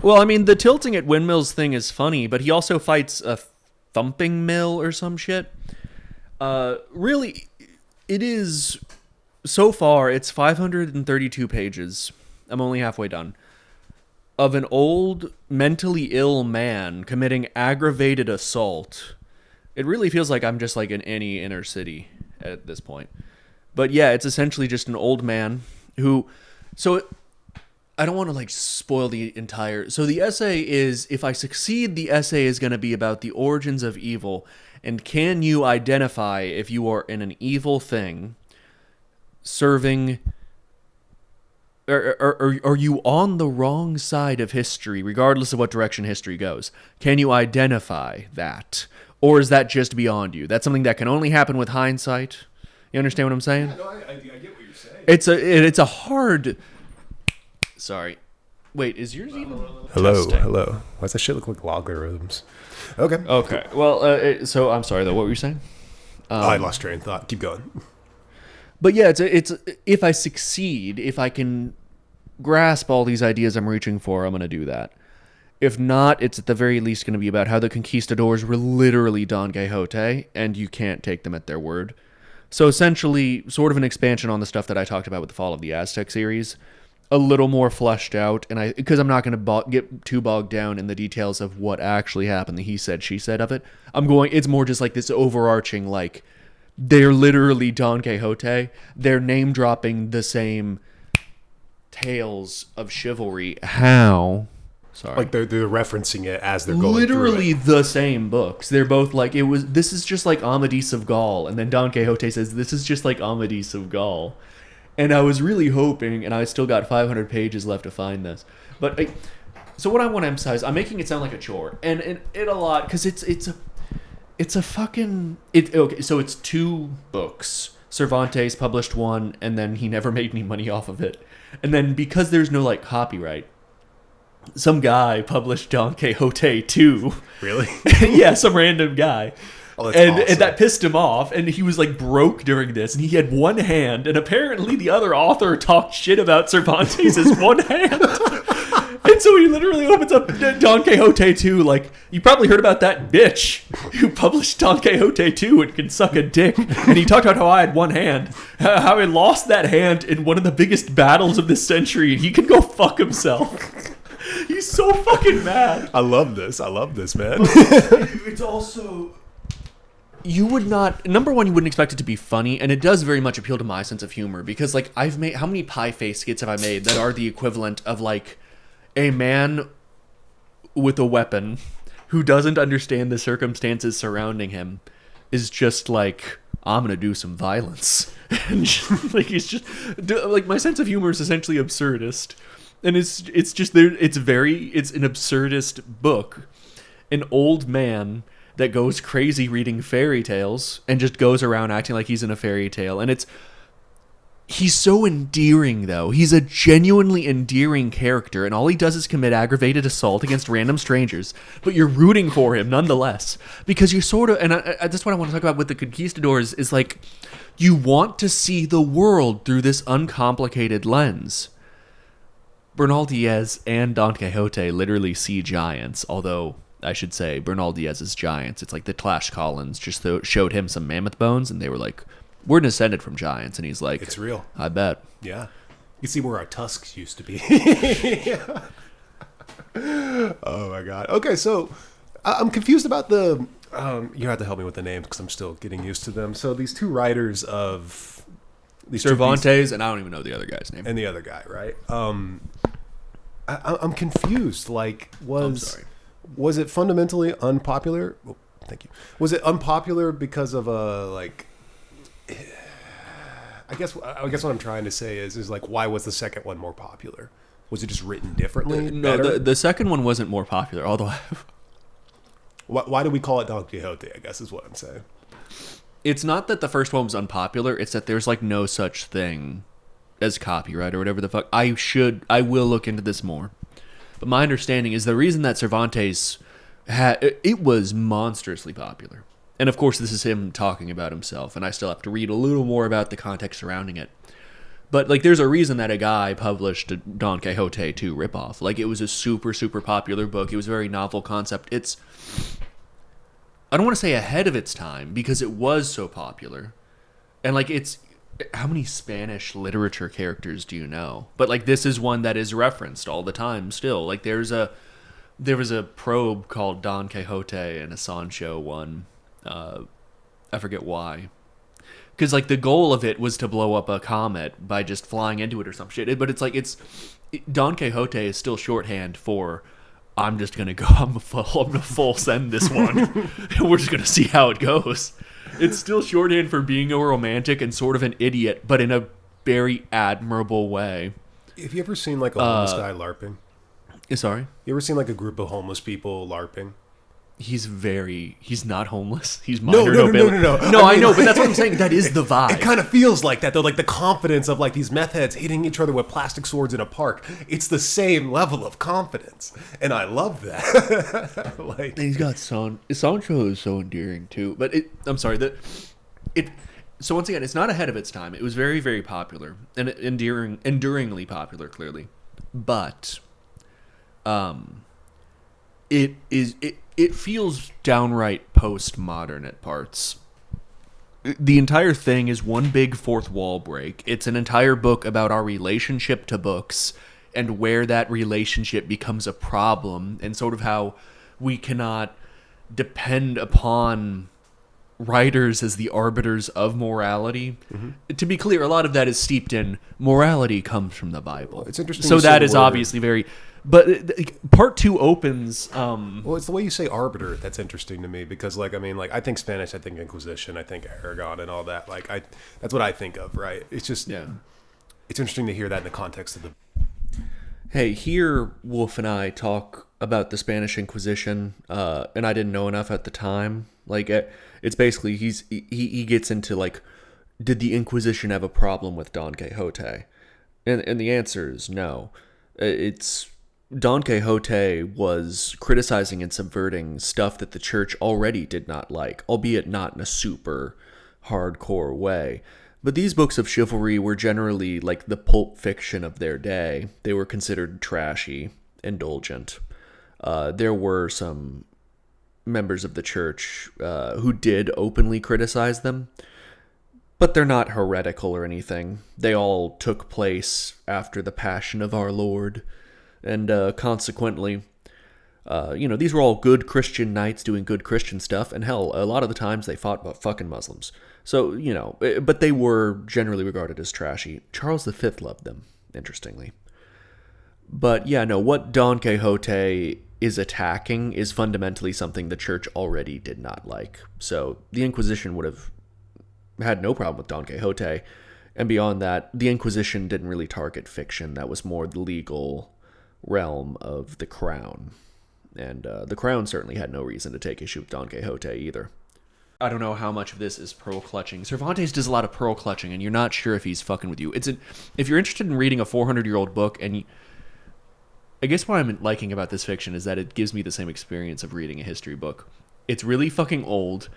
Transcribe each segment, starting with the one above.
Well, I mean, the tilting at windmills thing is funny, but he also fights a thumping mill or some shit. Really, it is... So far, it's 532 pages. I'm only halfway done. Of an old, mentally ill man committing aggravated assault. It really feels like I'm just like in any inner city at this point. But yeah, it's essentially just an old man who... So I don't want to like spoil the entire... So the essay is, if I succeed, the essay is going to be about the origins of evil. And can you identify if you are in an evil thing serving... Or are you on the wrong side of history, regardless of what direction history goes? Can you identify that? Or is that just beyond you? That's something that can only happen with hindsight. You understand what I'm saying? Yeah, no, I get what you're saying. It's a hard... Sorry. Wait, is yours even... Hello. Why does that shit look like logarithms? Okay. Well, so I'm sorry, though. What were you saying? I lost train of thought. Keep going. But yeah, it's if I succeed, if I can grasp all these ideas I'm reaching for, I'm going to do that. If not, it's at the very least going to be about how the conquistadors were literally Don Quixote, and you can't take them at their word. So essentially, sort of an expansion on the stuff that I talked about with the Fall of the Aztec series, a little more fleshed out, and because I'm not going to get too bogged down in the details of what actually happened, the he said, she said of it. It's more just like this overarching, like, they're literally Don Quixote. They're name-dropping the same tales of chivalry. How? Sorry. Like they're referencing it as they're going literally through it. The same books. They're both like, this is just like Amadis of Gaul. And then Don Quixote says, this is just like Amadis of Gaul. And I was really hoping, and I still got 500 pages left to find this. But, so what I want to emphasize, I'm making it sound like a chore. And it a lot, because it's a fucking... Okay, so it's 2 books. Cervantes published one, and then he never made any money off of it. And then because there's no, like, copyright, some guy published Don Quixote 2. Really? Yeah, some random guy. Oh, and awesome. that pissed him off, and he was, like, broke during this, and he had one hand, and apparently the other author talked shit about Cervantes' one hand. And so he literally opens up Don Quixote 2, like, you probably heard about that bitch who published Don Quixote 2 and can suck a dick. And he talked about how I had one hand, how I lost that hand in one of the biggest battles of this century, and he can go fuck himself. He's so fucking mad. I love this, man. It's also... You would not... Number one, you wouldn't expect it to be funny, and it does very much appeal to my sense of humor, because, like, I've made... How many pie face skits have I made that are the equivalent of, like... A man with a weapon who doesn't understand the circumstances surrounding him is just like, I'm going to do some violence. And just, like, he's just... Like, my sense of humor is essentially absurdist. And it's just... It's an absurdist book. An old man that goes crazy reading fairy tales and just goes around acting like he's in a fairy tale. And he's so endearing, though. He's a genuinely endearing character, and all he does is commit aggravated assault against random strangers. But you're rooting for him nonetheless, because you're sort of... And that's what I want to talk about with the conquistadors, is like, you want to see the world through this uncomplicated lens. Bernal Diaz and Don Quixote literally see giants, although... I should say, Bernal Diaz's giants. It's like the Clash Collins just showed him some mammoth bones, and they were like, we're descended from giants. And he's like, it's real. I bet. Yeah. You can see where our tusks used to be. Oh, my God. Okay, so I'm confused about the... you have to help me with the names because I'm still getting used to them. So these 2 writers of... Cervantes, and I don't even know the other guy's name. And the other guy, right? I'm confused. Like, I'm sorry. Was it fundamentally unpopular? Oh, thank you. Was it unpopular because of I guess what I'm trying to say is like, why was the second one more popular? Was it just written differently? No, the second one wasn't more popular, although... Why do we call it Don Quixote, I guess is what I'm saying. It's not that the first one was unpopular, it's that there's like no such thing as copyright or whatever the fuck. I will look into this more. But my understanding is the reason that Cervantes it was monstrously popular. And of course, this is him talking about himself, and I still have to read a little more about the context surrounding it. But like, there's a reason that a guy published a Don Quixote 2 ripoff. Like, it was a super, super popular book. It was a very novel concept. It's, I don't want to say ahead of its time because it was so popular. And like, it's, how many Spanish literature characters do you know? But like, this is one that is referenced all the time still. Like, there was a probe called Don Quixote and a Sancho one. I forget why. Because, like, the goal of it was to blow up a comet by just flying into it or some shit. But it's like, Don Quixote is still shorthand for, I'm just going to go, I'm going to full send this one. And we're just going to see how it goes. It's still shorthand for being a romantic and sort of an idiot, but in a very admirable way. Have you ever seen, like, a homeless guy LARPing? Sorry? You ever seen, like, a group of homeless people LARPing? He's not homeless. He's minor No, I know, but that's what I'm saying. That is the vibe. It kind of feels like that, though. Like the confidence of like these meth heads hitting each other with plastic swords in a park. It's the same level of confidence, and I love that. Like, and he's got Sancho is so endearing too. But I'm sorry that it. So once again, it's not ahead of its time. It was very, very popular and enduringly popular, clearly, but it feels downright postmodern at parts. The entire thing is one big fourth wall break. It's an entire book about our relationship to books and where that relationship becomes a problem and sort of how we cannot depend upon writers as the arbiters of morality. Mm-hmm. To be clear, a lot of that is steeped in morality comes from the Bible. It's interesting. So that is obviously very... But part 2 opens... well, it's the way you say arbiter that's interesting to me because, like, I mean, like, I think Spanish, I think Inquisition, I think Aragon and all that. Like, that's what I think of, right? It's just... Yeah. It's interesting to hear that in the context of the... Hey, here Wolf and I talk about the Spanish Inquisition, and I didn't know enough at the time. Like, it's basically, he gets into, like, did the Inquisition have a problem with Don Quixote? And the answer is no. It's... Don Quixote was criticizing and subverting stuff that the church already did not like, albeit not in a super hardcore way. But these books of chivalry were generally like the pulp fiction of their day. They were considered trashy, indulgent. There were some members of the church who did openly criticize them, but they're not heretical or anything. They all took place after the Passion of our Lord. And consequently, these were all good Christian knights doing good Christian stuff. And hell, a lot of the times they fought fucking Muslims. So, but they were generally regarded as trashy. Charles V loved them, interestingly. But yeah, no, what Don Quixote is attacking is fundamentally something the church already did not like. So the Inquisition would have had no problem with Don Quixote. And beyond that, the Inquisition didn't really target fiction. That was more the legal realm of the crown, and the crown certainly had no reason to take issue with Don Quixote either. I don't know how much of this is pearl clutching. Cervantes does a lot of pearl clutching, and you're not sure if he's fucking with you. If you're interested in reading a 400-year-old book, and I guess what I'm liking about this fiction is that it gives me the same experience of reading a history book. It's really fucking old,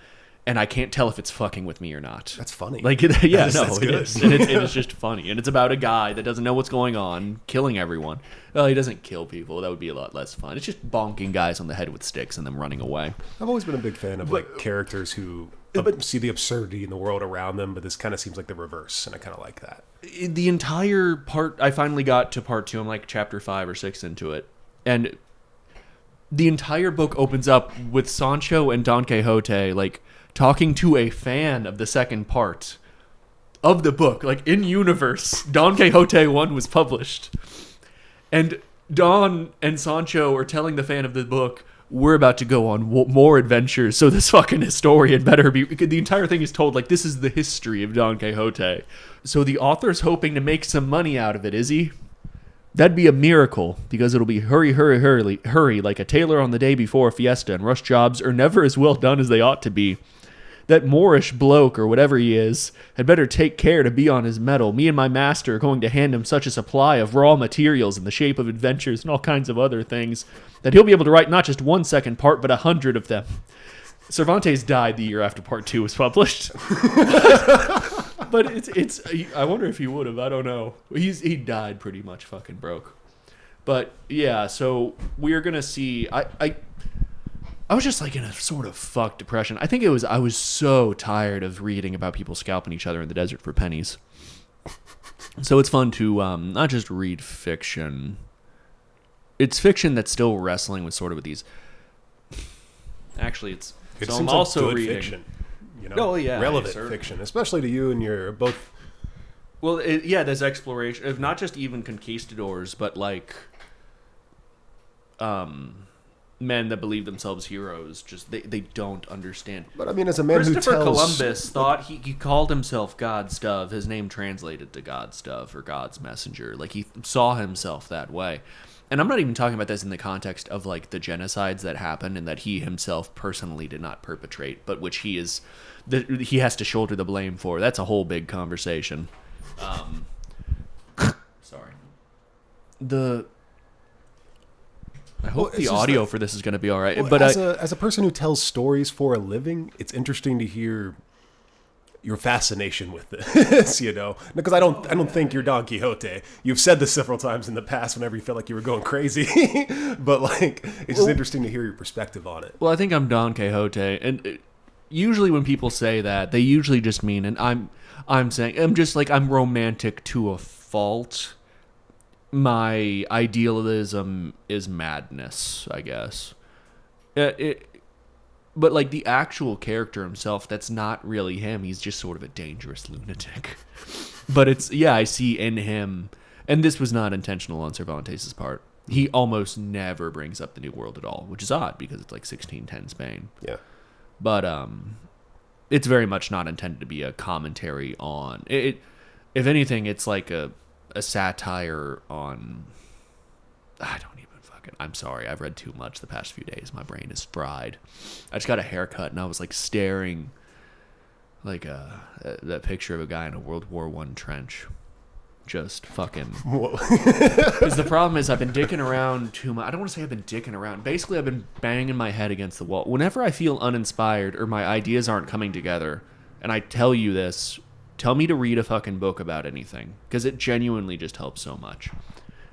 and I can't tell if it's fucking with me or not. That's funny. Like, yeah, that's it is. And it's just funny. And it's about a guy that doesn't know what's going on, killing everyone. Well, he doesn't kill people. That would be a lot less fun. It's just bonking guys on the head with sticks and them running away. I've always been a big fan of like characters who see the absurdity in the world around them, but this kind of seems like the reverse, and I kind of like that. The entire part, I finally got to part 2. I'm like chapter 5 or 6 into it. And the entire book opens up with Sancho and Don Quixote, like, talking to a fan of the second part of the book. Like, in universe, Don Quixote 1 was published. And Don and Sancho are telling the fan of the book, we're about to go on more adventures, so this fucking historian better be... The entire thing is told, like, this is the history of Don Quixote. So the author's hoping to make some money out of it, is he? That'd be a miracle, because it'll be hurry, like a tailor on the day before a fiesta, and rush jobs are never as well done as they ought to be. That Moorish bloke, or whatever he is, had better take care to be on his mettle. Me and my master are going to hand him such a supply of raw materials in the shape of adventures and all kinds of other things that he'll be able to write not just one second part, but 100 of them. Cervantes died the year after part 2 was published. But it's. I wonder if he would have. I don't know. He died pretty much fucking broke. But yeah, so we're gonna see. I was just like in a sort of fucked depression. I think it was. I was so tired of reading about people scalping each other in the desert for pennies. So it's fun to not just read fiction. It's fiction that's still wrestling with sort of with these. Actually, it's. So I'm also like reading. Fiction, you know, relevant fiction, especially to you and your both. Well, there's exploration of not just even conquistadors, but like, men that believe themselves heroes. Just they don't understand. But I mean, as a man who tells, Christopher Columbus thought he called himself God's dove. His name translated to God's dove or God's messenger. Like he saw himself that way. And I'm not even talking about this in the context of like the genocides that happened and that he himself personally did not perpetrate, but which he has to shoulder the blame for. That's a whole big conversation. Sorry. I hope the audio for this is going to be all right. Well, but as a person who tells stories for a living, it's interesting to hear your fascination with this, you know, because I don't think you're Don Quixote. You've said this several times in the past whenever you felt like you were going crazy, but like it's just interesting to hear your perspective on it. Well, I think I'm Don Quixote, and usually when people say that, they usually just mean, and I'm saying I'm romantic to a fault. My idealism is madness, I guess. But like the actual character himself, that's not really him. He's just sort of a dangerous lunatic. But I see in him, and this was not intentional on Cervantes' part. He almost never brings up the New World at all, which is odd because it's like 1610 Spain. Yeah. But it's very much not intended to be a commentary on it. If anything, it's like a satire on. I don't even fucking. I'm sorry. I've read too much the past few days. My brain is fried. I just got a haircut and I was like staring, like that picture of a guy in a World War I trench. Just fucking. Because the problem is I've been dicking around too much. I don't want to say I've been dicking around. Basically, I've been banging my head against the wall. Whenever I feel uninspired or my ideas aren't coming together, and I tell you this, tell me to read a fucking book about anything. Because it genuinely just helps so much.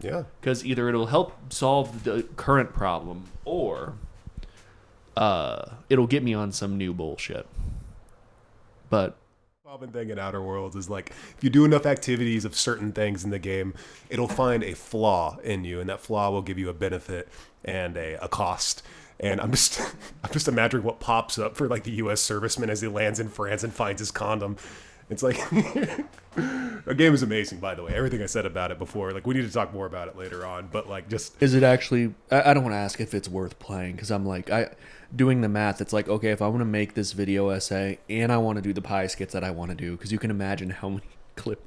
Yeah. Because either it'll help solve the current problem or it'll get me on some new bullshit. But common thing in Outer Worlds is like if you do enough activities of certain things in the game, it'll find a flaw in you, and that flaw will give you a benefit and a cost. And I'm just imagining what pops up for like the U.S. serviceman as he lands in France and finds his condom. It's like the game is amazing, by the way. Everything I said about it before, like we need to talk more about it later on. But like, just is it actually? I don't want to ask if it's worth playing because I'm like doing the math. It's like, okay, if I want to make this video essay and I want to do the pie skits that I want to do, because you can imagine how many clips.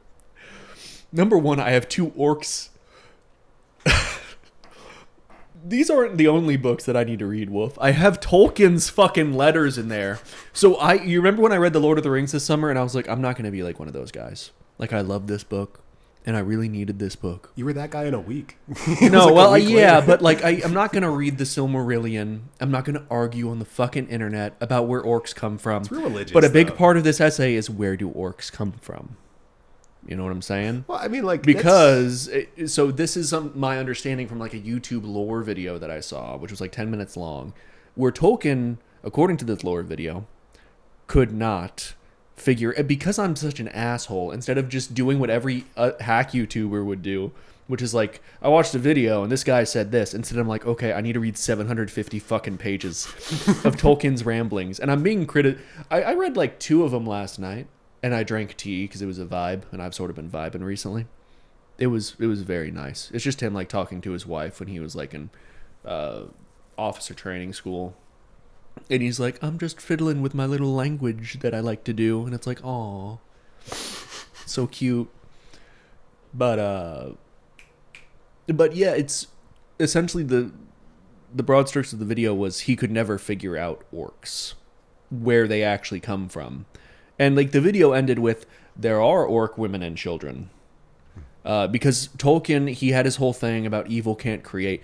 Number one, I have 2 orcs. These aren't the only books that I need to read, Wolf. I have Tolkien's fucking letters in there. So you remember when I read The Lord of the Rings this summer and I was like, I'm not going to be like one of those guys. Like, I love this book and I really needed this book. You were that guy in a week. No, like well, yeah, later. But like, I'm not going to read the Silmarillion. I'm not going to argue on the fucking internet about where orcs come from. It's real religious, but a big part of this essay is where do orcs come from? You know what I'm saying? Well, I mean, like because so this is my understanding from like a YouTube lore video that I saw, which was like 10 minutes long, where Tolkien, according to this lore video, could not figure, because I'm such an asshole, instead of just doing what every hack YouTuber would do, which is like, I watched a video and this guy said this. Instead, I'm like, okay, I need to read 750 fucking pages of Tolkien's ramblings, and I'm being I read like 2 of them last night. And I drank tea because it was a vibe, and I've sort of been vibing recently. It was very nice. It's just him like talking to his wife when he was like in officer training school, and he's like, "I'm just fiddling with my little language that I like to do," and it's like, "Aw, so cute." But yeah, it's essentially the broad strokes of the video was he could never figure out orcs, where they actually come from. And like the video ended with, there are orc women and children. Because Tolkien, he had his whole thing about evil can't create.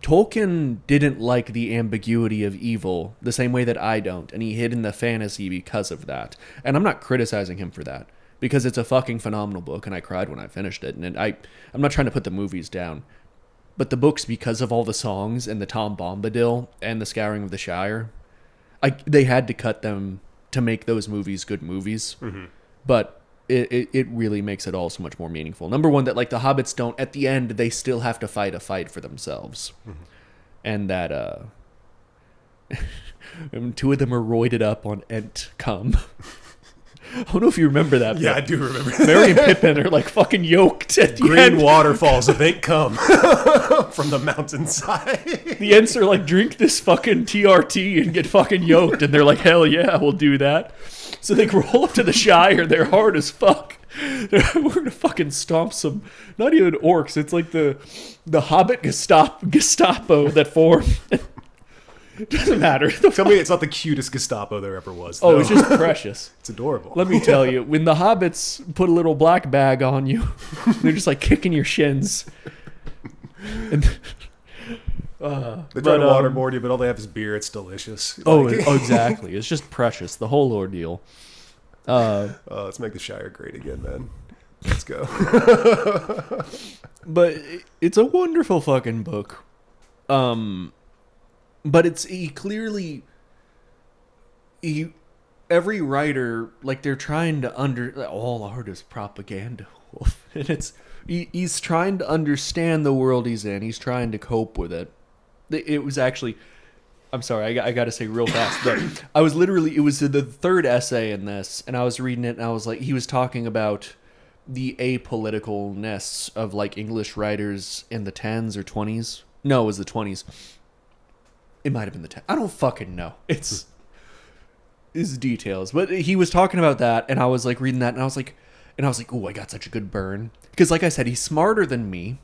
Tolkien didn't like the ambiguity of evil the same way that I don't. And he hid in the fantasy because of that. And I'm not criticizing him for that. because it's a fucking phenomenal book, and I cried when I finished it. And I'm not trying to put the movies down, but the books, because of all the songs and the Tom Bombadil and the Scouring of the Shire, they had to cut them to make those movies good movies. Mm-hmm. But it really makes it all so much more meaningful. Number one, that like the hobbits don't, at the end, they still have to fight a fight for themselves. Mm-hmm. And that and two of them are roided up on Ent cum. I don't know if you remember that. Yeah, I do remember that. Merry and Pippin are like fucking yoked at the end. Green waterfalls of ink come from the mountainside. The Ents are like, drink this fucking TRT and get fucking yoked. And they're like, hell yeah, we'll do that. So they roll up to the Shire. They're hard as fuck. We're going to fucking stomp some, not even orcs. It's like the Hobbit Gestapo that formed. It doesn't matter. Tell me it's not the cutest Gestapo there ever was. Oh, it's just precious. It's adorable. Let me tell you, when the hobbits put a little black bag on you, they're just like kicking your shins. And, they try to waterboard you, but all they have is beer. It's delicious. Oh, exactly. It's just precious. The whole ordeal. Let's make the Shire great again, man. Let's go. But it's a wonderful fucking book. But every writer, like, they're trying to all art is propaganda, Wolf. And he's trying to understand the world he's in. He's trying to cope with it. It was actually, I'm sorry, I got to say real fast, but it was the third essay in this, and I was reading it, and I was like, he was talking about the apoliticalness of, like, English writers in the 10s or 20s. No, it was the 20s. It might have been the 10. I don't fucking know. It's details. But he was talking about that, and I was like reading that, and I was like, oh, I got such a good burn. Because like I said, he's smarter than me,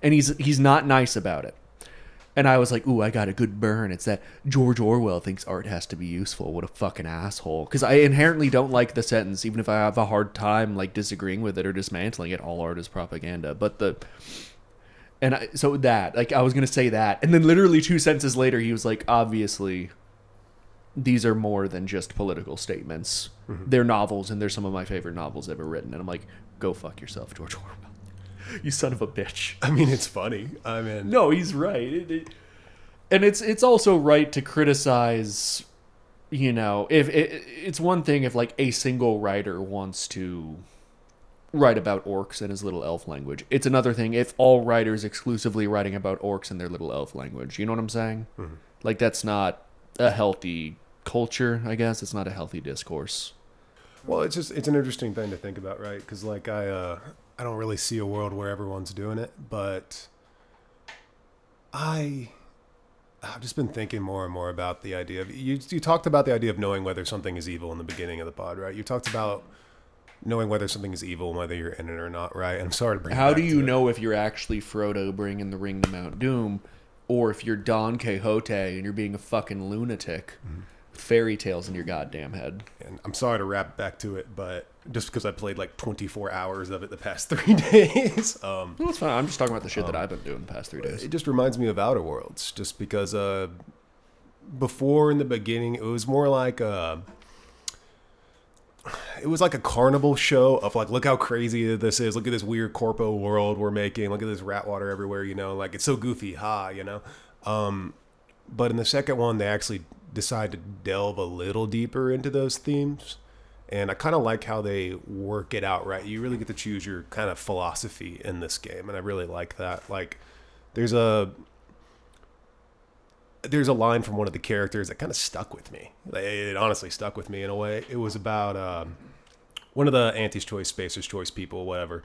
and he's not nice about it. And I was like, ooh, I got a good burn. It's that George Orwell thinks art has to be useful. What a fucking asshole. Because I inherently don't like the sentence, even if I have a hard time like disagreeing with it or dismantling it. All art is propaganda. But so that, like, I was going to say that. And then literally 2 sentences later, he was like, obviously, these are more than just political statements. Mm-hmm. They're novels, and they're some of my favorite novels ever written. And I'm like, go fuck yourself, George Orwell. You son of a bitch. I mean, it's funny. I mean... No, he's right. And it's also right to criticize, you know, if it's one thing if, like, a single writer wants to write about orcs in his little elf language. It's another thing if all writers exclusively writing about orcs in their little elf language. You know what I'm saying? Mm-hmm. Like, that's not a healthy culture, I guess. It's not a healthy discourse. Well, it's an interesting thing to think about, right? Because, like, I don't really see a world where everyone's doing it, but I've just been thinking more and more about the idea of... You talked about the idea of knowing whether something is evil in the beginning of the pod, right? You talked about knowing whether something is evil and whether you're in it or not, right? I'm sorry to bring it back. How do you know if you're actually Frodo bringing the ring to Mount Doom, or if you're Don Quixote and you're being a fucking lunatic with fairy tales in your goddamn head? And I'm sorry to wrap back to it, but just because I played like 24 hours of it the past 3 days. No, it's fine. I'm just talking about the shit that I've been doing the past 3 days. It just reminds me of Outer Worlds, just because before, in the beginning, it was more like it was like a carnival show of like, look how crazy this is. Look at this weird corpo world we're making. Look at this rat water everywhere, you know, like it's so goofy, you know. But in the second one, they actually decide to delve a little deeper into those themes. And I kind of like how they work it out, right? You really get to choose your kind of philosophy in this game. And I really like that. Like there's a line from one of the characters that kind of stuck with me. It honestly stuck with me in a way. It was about one of the Anti's Choice, Spacer's Choice people, whatever.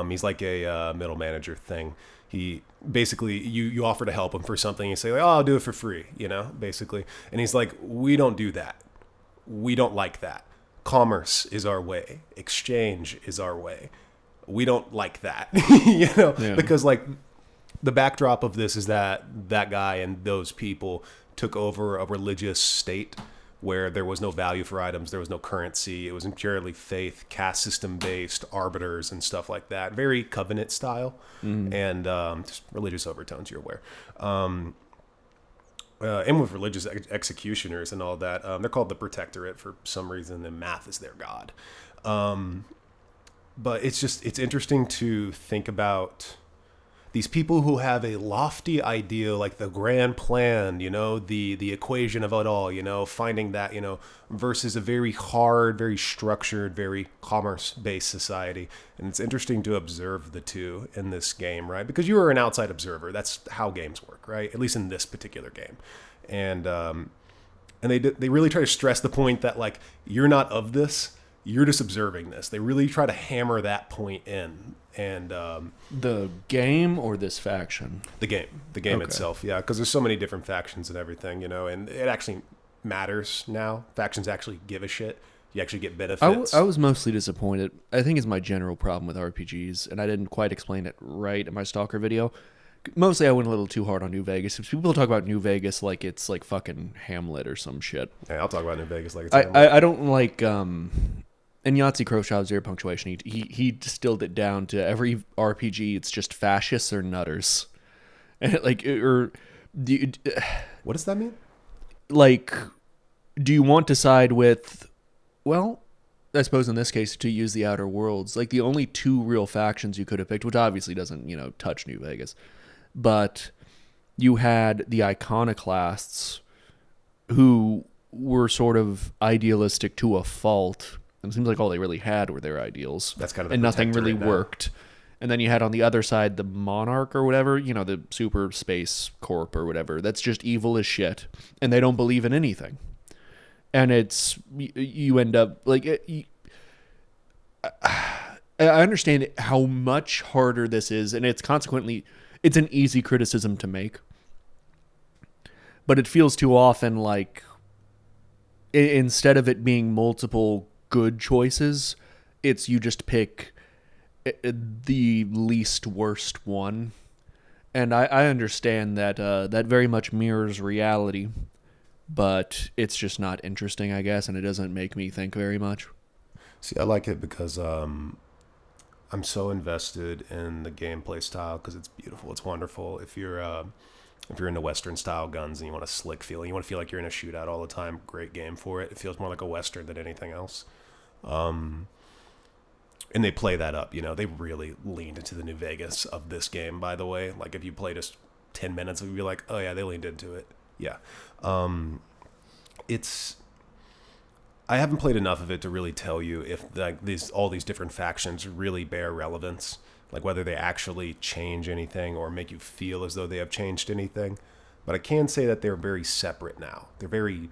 He's like a middle manager thing. He basically, you offer to help him for something. You say, like, oh, I'll do it for free, you know, basically. And he's like, we don't do that. We don't like that. Commerce is our way. Exchange is our way. We don't like that, you know, because like, the backdrop of this is that guy and those people took over a religious state where there was no value for items, there was no currency, it was purely faith, caste system based, arbiters and stuff like that. Very Covenant style, and just religious overtones, you're aware. And with religious executioners and all that, they're called the Protectorate for some reason, and math is their god. But it's interesting to think about these people who have a lofty idea, like the grand plan, the equation of it all, finding that, versus a very hard, very structured, very commerce-based society. And it's interesting to observe the two in this game, right? Because you are an outside observer. That's how games work, right? At least in this particular game. And they really try to stress the point that, like, you're not of this. You're just observing this. They really try to hammer that point in. And the game or this faction? The game okay. Itself, yeah, because there's so many different factions and everything, and it actually matters now. Factions actually give a shit. You actually get benefits. I was mostly disappointed. I think it's my general problem with RPGs, and I didn't quite explain it right in my Stalker video. Mostly I went a little too hard on New Vegas. People talk about New Vegas like it's like fucking Hamlet or some shit. Yeah, I'll talk about New Vegas like it's Hamlet. I don't like... In Yahtzee Crowshot Zero Punctuation, he distilled it down to every RPG. It's just fascists or nutters, and what does that mean? Like, do you want to side with? Well, I suppose in this case, to use the Outer Worlds, like the only two real factions you could have picked, which obviously doesn't touch New Vegas, but you had the Iconoclasts, who were sort of idealistic to a fault. It seems like all they really had were their ideals. That's kind of and nothing really worked. And then you had on the other side the Monarch or whatever, the Super Space Corp or whatever. That's just evil as shit, and they don't believe in anything. And you end up like I understand how much harder this is, and it's an easy criticism to make. But it feels too often like instead of it being multiple good choices, it's you just pick the least worst one. And I understand that that very much mirrors reality, but it's just not interesting, I guess, and it doesn't make me think very much. See, I like it because I'm so invested in the gameplay style because it's beautiful, it's wonderful. If you're into Western style guns and you want a slick feeling, you want to feel like you're in a shootout all the time, great game for it. It feels more like a Western than anything else. And they play that up, they really leaned into the New Vegas of this game, by the way. Like, if you played just 10 minutes, it would be like, oh yeah, they leaned into it. Yeah. I haven't played enough of it to really tell you if all these different factions really bear relevance, like whether they actually change anything or make you feel as though they have changed anything. But I can say that they're very separate now. They're very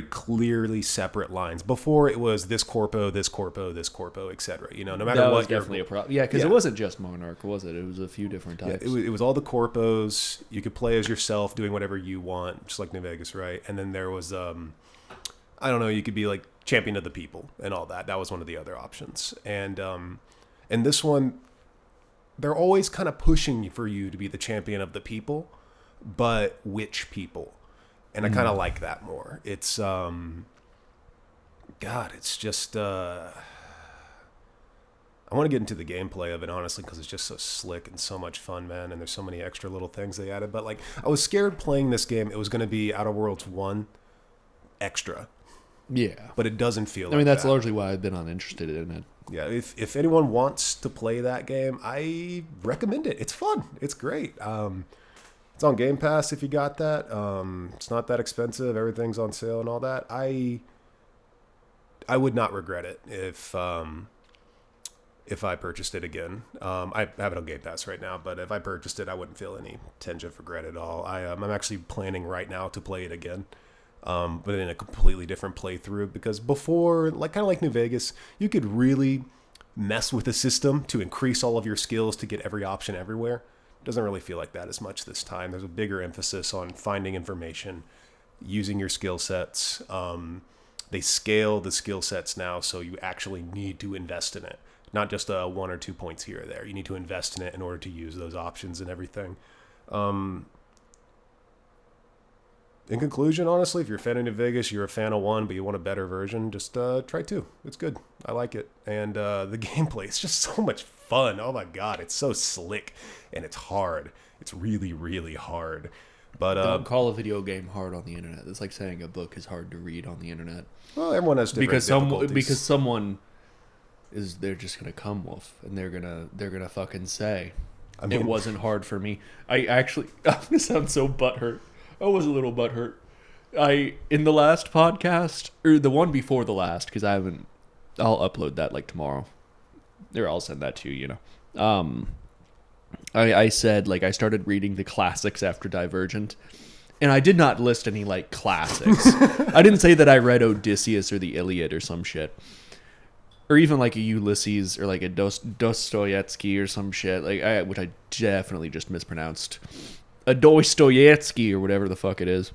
clearly separate lines. Before it was this corpo, etc. No matter that what. Was definitely a problem. Yeah, because it wasn't just Monarch, was it? It was a few different types. Yeah, it was all the corpos. You could play as yourself, doing whatever you want, just like New Vegas, right? And then there was, you could be like champion of the people and all that. That was one of the other options. And this one, they're always kind of pushing for you to be the champion of the people, but which people? And I kind of like that more. It's, it's just, I want to get into the gameplay of it, honestly, because it's just so slick and so much fun, man. And there's so many extra little things they added. But, like, I was scared playing this game. It was going to be Outer Worlds 1 extra. Yeah. But it doesn't feel like that. I mean, that's that. largely why I've been uninterested in it. Yeah, if anyone wants to play that game, I recommend it. It's fun. It's great. It's on Game Pass if you got that. It's not that expensive. Everything's on sale and all that. I would not regret it if I purchased it again. I have it on Game Pass right now, but if I purchased it, I wouldn't feel any tinge of regret at all. I'm actually planning right now to play it again, but in a completely different playthrough, because before, kind of like New Vegas, you could really mess with the system to increase all of your skills to get every option everywhere. Doesn't really feel like that as much this time. There's a bigger emphasis on finding information, using your skill sets. They scale the skill sets now, so you actually need to invest in it. Not just 1 or 2 points here or there. You need to invest in it in order to use those options and everything. In conclusion, honestly, if you're a fan of New Vegas, you're a fan of 1, but you want a better version, just try 2. It's good. I like it. And the gameplay is just so much fun. Oh my god, it's so slick and it's hard. It's really, really hard. But don't call a video game hard on the internet. It's like saying a book is hard to read on the internet. Well, everyone has different difficulties. Because someone is they're just gonna come, Wolf, and they're gonna fucking say, I mean, it wasn't hard for me. I actually, I'm gonna sound so butthurt. I was a little butthurt. In the last podcast, or the one before the last, because I'll upload that like tomorrow, or I'll send that to you. You know, I said like I started reading the classics after Divergent. And I did not list any, like, classics. I didn't say that I read Odysseus or the Iliad or some shit. Or even, like, a Ulysses or, like, a Dostoevsky or some shit. Which I definitely just mispronounced. A Dostoevsky or whatever the fuck it is.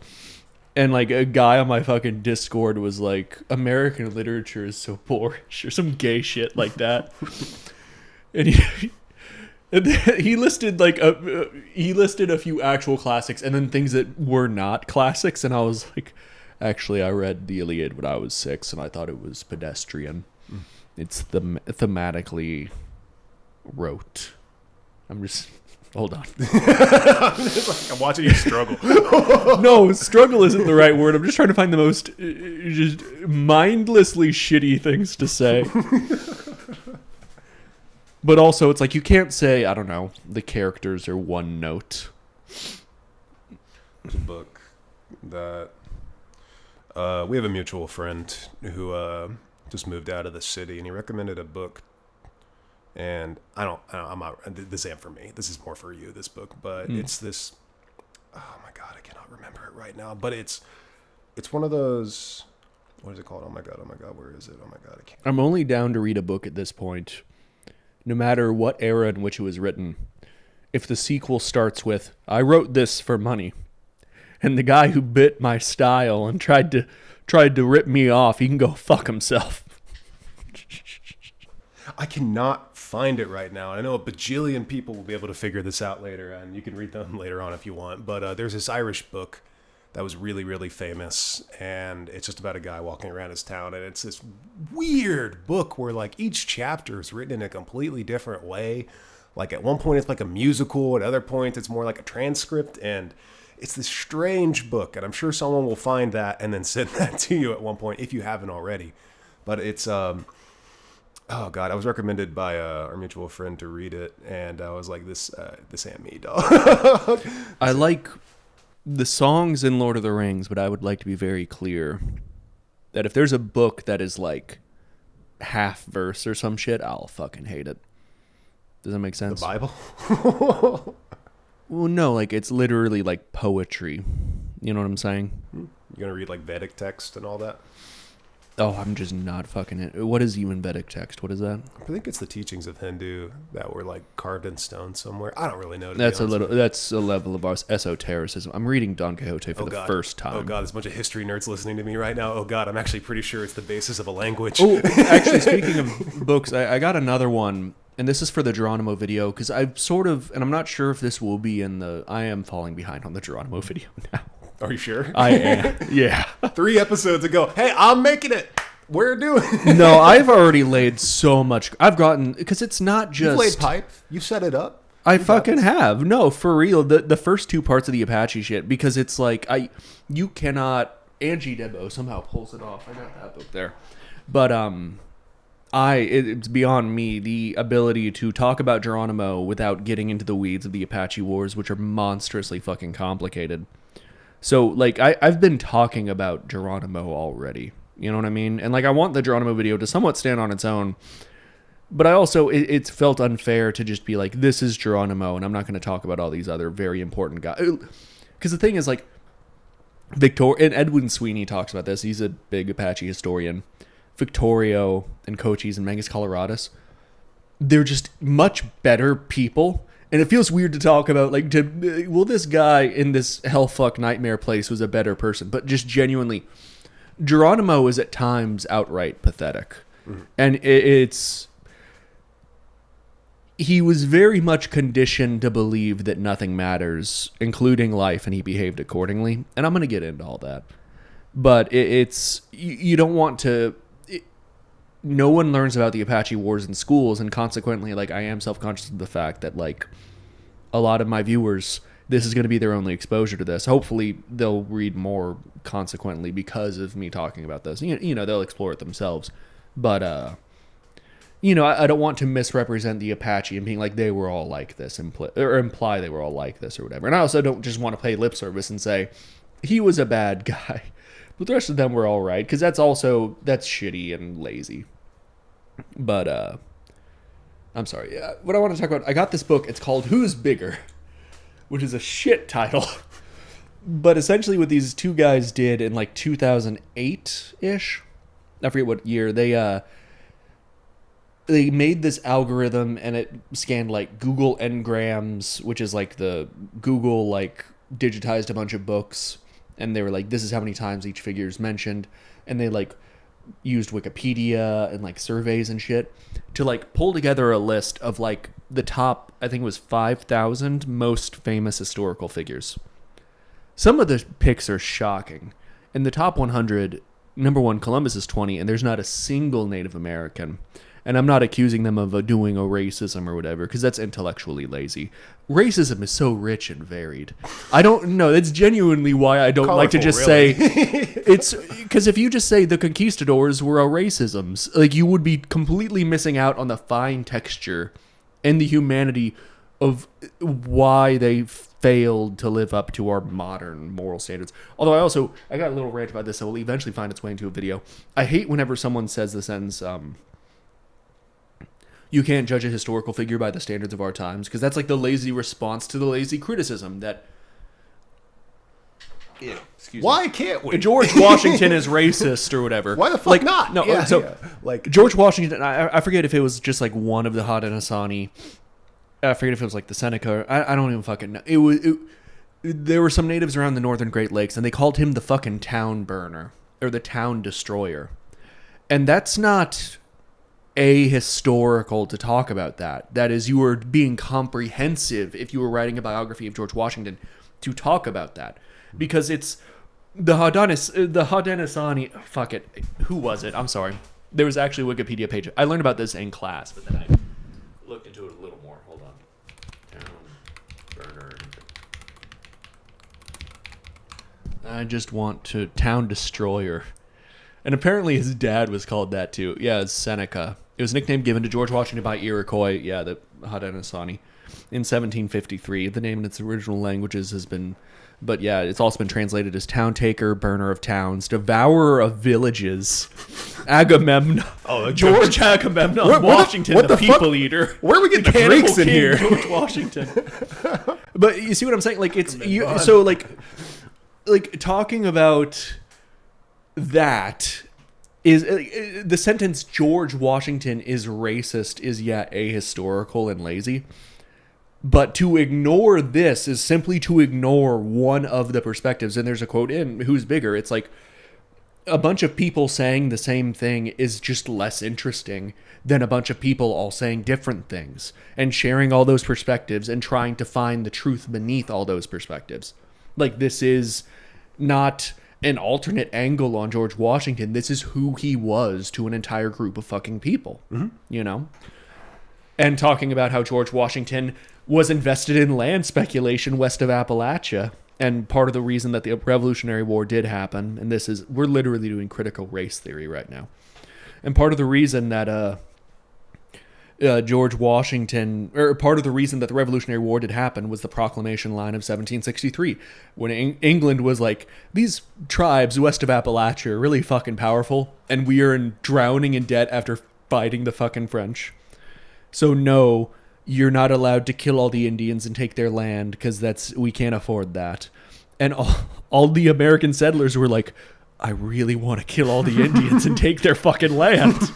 And, like, a guy on my fucking Discord was like, American literature is so boorish. Or some gay shit like that. And he listed a few actual classics and then things that were not classics, and I was like, actually, I read the Iliad when I was 6 and I thought it was pedestrian. It's thematically rote. I'm just hold on. I'm watching you struggle. No, struggle isn't the right word. I'm just trying to find the most just mindlessly shitty things to say. But also, it's like you can't say, I don't know, the characters are one note. There's a book that we have a mutual friend who just moved out of the city, and he recommended a book. And I'm not. This ain't for me. This is more for you. This book, but it's this. Oh my god, I cannot remember it right now. But it's one of those. What is it called? Oh my god, where is it? Oh my god, I can't. I'm only down to read a book at this point. No matter what era in which it was written, if the sequel starts with, I wrote this for money, and the guy who bit my style and tried to rip me off, he can go fuck himself. I cannot find it right now. I know a bajillion people will be able to figure this out later, and you can read them later on if you want. But there's this Irish book that was really, really famous, and it's just about a guy walking around his town, and it's this weird book where like each chapter is written in a completely different way. Like at one point it's like a musical, at other points it's more like a transcript, and it's this strange book, and I'm sure someone will find that and then send that to you at one point if you haven't already. But it's oh god, I was recommended by our mutual friend to read it, and I was like, this ain't me, dog. I like the songs in Lord of the Rings, but I would like to be very clear that if there's a book that is like half verse or some shit, I'll fucking hate it. Does that make sense? The Bible? Well, no, like it's literally like poetry. You know what I'm saying? You gonna read like Vedic text and all that? Oh, I'm just not fucking it. What is even Vedic text? What is that? I think it's the teachings of Hindu that were like carved in stone somewhere. I don't really know. That's a level of esotericism. I'm reading Don Quixote for the first time. Oh god, there's a bunch of history nerds listening to me right now. Oh god, I'm actually pretty sure it's the basis of a language. Oh, actually, speaking of books, I got another one, and this is for the Geronimo video, because I've sort of, and I'm not sure if this will be in the, I am falling behind on the Geronimo video now. Are you sure? I am. Yeah. 3 episodes ago. Hey, I'm making it. We're doing it. No, I've already laid so much. I've gotten, because it's not just. You've laid pipe. You set it up. I fucking have. No, for real. The first 2 parts of the Apache shit, because it's like, you cannot, Angie Debo somehow pulls it off. I got that book there. But, it's beyond me, the ability to talk about Geronimo without getting into the weeds of the Apache Wars, which are monstrously fucking complicated. So, like, I've been talking about Geronimo already. You know what I mean? And, like, I want the Geronimo video to somewhat stand on its own. But I also, it's felt unfair to just be like, this is Geronimo, and I'm not going to talk about all these other very important guys. Because the thing is, like, and Edwin Sweeney talks about this. He's a big Apache historian. Victorio and Cochise and Mangus Coloradus, they're just much better people. And it feels weird to talk about, like, this guy in this hellfuck nightmare place was a better person. But just genuinely, Geronimo is at times outright pathetic. Mm-hmm. And he was very much conditioned to believe that nothing matters, including life, and he behaved accordingly. And I'm going to get into all that. But you don't want to... No one learns about the Apache Wars in schools, and consequently, like, I am self-conscious of the fact that, like, a lot of my viewers, this is going to be their only exposure to this. Hopefully, they'll read more consequently because of me talking about this. You know, they'll explore it themselves. But you know, I don't want to misrepresent the Apache and being like they were all like this, or imply they were all like this or whatever. And I also don't just want to pay lip service and say he was a bad guy, but the rest of them were all right, because that's shitty and lazy. But I'm sorry. What I want to talk about, I got this book. It's called Who's Bigger, which is a shit title. But essentially what these two guys did in like 2008-ish, I forget what year, they made this algorithm and it scanned like Google Ngrams, which is like the Google like digitized a bunch of books, and they were like, this is how many times each figure is mentioned, and they like used Wikipedia and like surveys and shit to like pull together a list of like the top, I think it was 5,000 most famous historical figures. Some of the picks are shocking. In the top 100, number one, Columbus is 20, and there's not a single Native American. And I'm not accusing them of doing a racism or whatever, because that's intellectually lazy. Racism is so rich and varied. I don't know. That's genuinely why I don't like to just say... It's because if you just say the conquistadors were racisms, like, you would be completely missing out on the fine texture and the humanity of why they failed to live up to our modern moral standards. Although I got a little rant about this, so will eventually find its way into a video. I hate whenever someone says the sentence... you can't judge a historical figure by the standards of our times, because that's like the lazy response to the lazy criticism that... Yeah, excuse me. Why can't we? George Washington is racist or whatever. Why the fuck like, not? No, yeah, so yeah. Like George Washington, I forget if it was just like one of the Haudenosaunee. I forget if it was like the Seneca. I don't even fucking know. There were some natives around the northern Great Lakes, and they called him the fucking town burner, or the town destroyer. And that's not... ahistorical to talk about that. That is, you were being comprehensive if you were writing a biography of George Washington to talk about that, because it's the Haudenosaunee. Fuck it, who was it? I'm sorry. There was actually a Wikipedia page. I learned about this in class, but then I looked into it a little more. Hold on. Town burner. I just want to town destroyer. And apparently his dad was called that too. Yeah, it's Seneca. It was a nickname given to George Washington by Iroquois, yeah, the Haudenosaunee, in 1753. The name in its original languages has been... But yeah, it's also been translated as Town Taker, Burner of Towns, Devourer of Villages, Agamemnon, George Agamemnon, Washington, the People Eater. Where are we getting the Greeks in here? George Washington. But you see what I'm saying? Like, it's... so, like, talking about... that is the sentence George Washington is racist is ahistorical and lazy, but to ignore this is simply to ignore one of the perspectives. And there's a quote in Who's Bigger. It's like a bunch of people saying the same thing is just less interesting than a bunch of people all saying different things and sharing all those perspectives and trying to find the truth beneath all those perspectives. Like, this is not an alternate angle on George Washington. This is who he was to an entire group of fucking people, you know? And talking about how George Washington was invested in land speculation west of Appalachia. And part of the reason that the Revolutionary War did happen, and this is, we're literally doing critical race theory right now. And part of the reason that, George Washington, or part of the reason that the Revolutionary War did happen was the Proclamation Line of 1763, when England was like, these tribes west of Appalachia are really fucking powerful, and we are drowning in debt after fighting the fucking French. So no, you're not allowed to kill all the Indians and take their land, because we can't afford that. And all the American settlers were like, I really want to kill all the Indians and take their fucking land.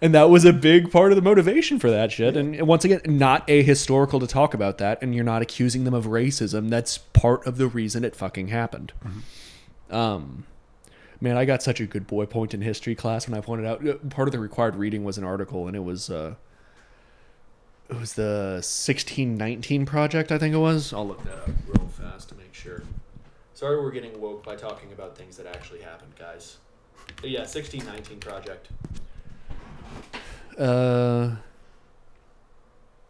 And that was a big part of the motivation for that shit. And once again, not ahistorical to talk about that, and you're not accusing them of racism. That's part of the reason it fucking happened. Man, I got such a good boy point in history class when I pointed out part of the required reading was an article, and it was the 1619 project, I think it was. I'll look that up real fast to make sure. Sorry we're getting woke by talking about things that actually happened, guys. But yeah, 1619 project.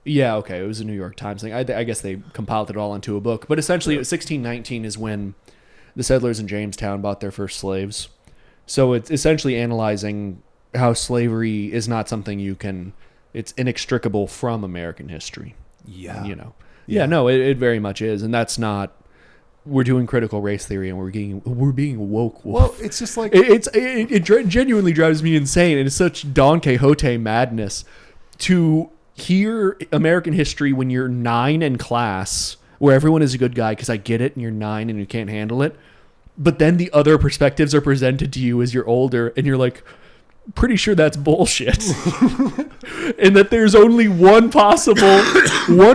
Yeah, okay, it was a New York Times thing. I guess they compiled it all into a book. But essentially, 1619 is when the settlers in Jamestown bought their first slaves. So it's essentially analyzing how slavery is not something it's inextricable from American history. Yeah. You know. Yeah, no, it very much is. And that's not, we're doing critical race theory and we're being woke. Well, it's just like, it genuinely drives me insane. And it's such Don Quixote madness to hear American history when you're 9 in class, where everyone is a good guy, because I get it, and you're 9 and you can't handle it. But then the other perspectives are presented to you as you're older, and you're like, pretty sure that's bullshit. And that there's only one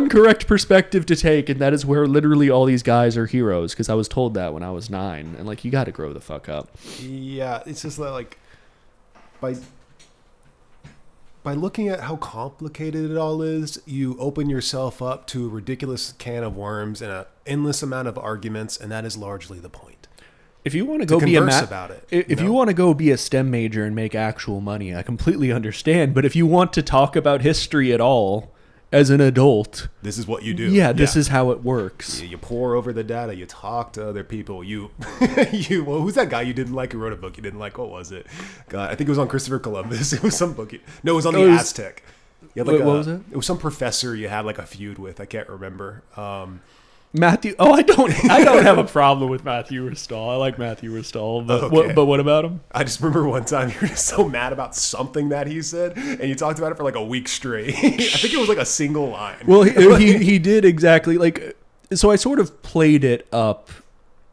correct perspective to take, and that is where literally all these guys are heroes, because I was told that when I was 9. And like, you got to grow the fuck up. Yeah, it's just that, like, by looking at how complicated it all is, you open yourself up to a ridiculous can of worms and an endless amount of arguments, and that is largely the point. If you want to go you want to go be a STEM major and make actual money, I completely understand. But if you want to talk about history at all as an adult, this is what you do. Yeah, this is how it works. You pore over the data. You talk to other people. Well, who's that guy you didn't like who wrote a book you didn't like? What was it? God, I think it was on Christopher Columbus. It was some book. No, it was on the Aztec. You had like what was it? It was some professor you had like a feud with. I can't remember. Matthew. Oh, I don't have a problem with Matthew Restall. I like Matthew Restall. But, okay. What about him? I just remember one time you were just so mad about something that he said, and you talked about it for like a week straight. I think it was like a single line. Well, he did exactly like. So I sort of played it up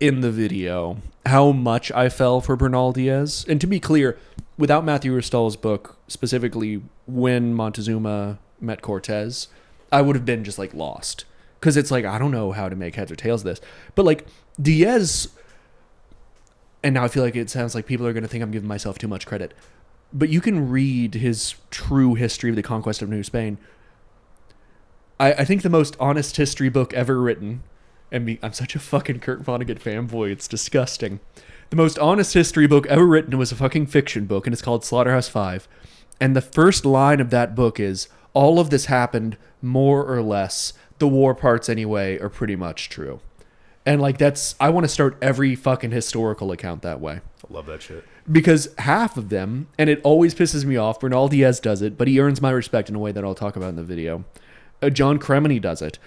in the video how much I fell for Bernal Diaz. And to be clear, without Matthew Restall's book, specifically When Montezuma Met Cortez, I would have been just like lost. Because it's like, I don't know how to make heads or tails of this. But like Diaz, and now I feel like it sounds like people are going to think I'm giving myself too much credit. But you can read his true history of the conquest of New Spain. I think the most honest history book ever written, and I'm such a fucking Kurt Vonnegut fanboy, it's disgusting. The most honest history book ever written was a fucking fiction book, and it's called Slaughterhouse-Five. And the first line of that book is, all of this happened more or less. The war parts anyway are pretty much true. And like I want to start every fucking historical account that way. I love that shit. Because half of them, and it always pisses me off, Bernal Diaz does it, but he earns my respect in a way that I'll talk about in the video. John Cremony does it,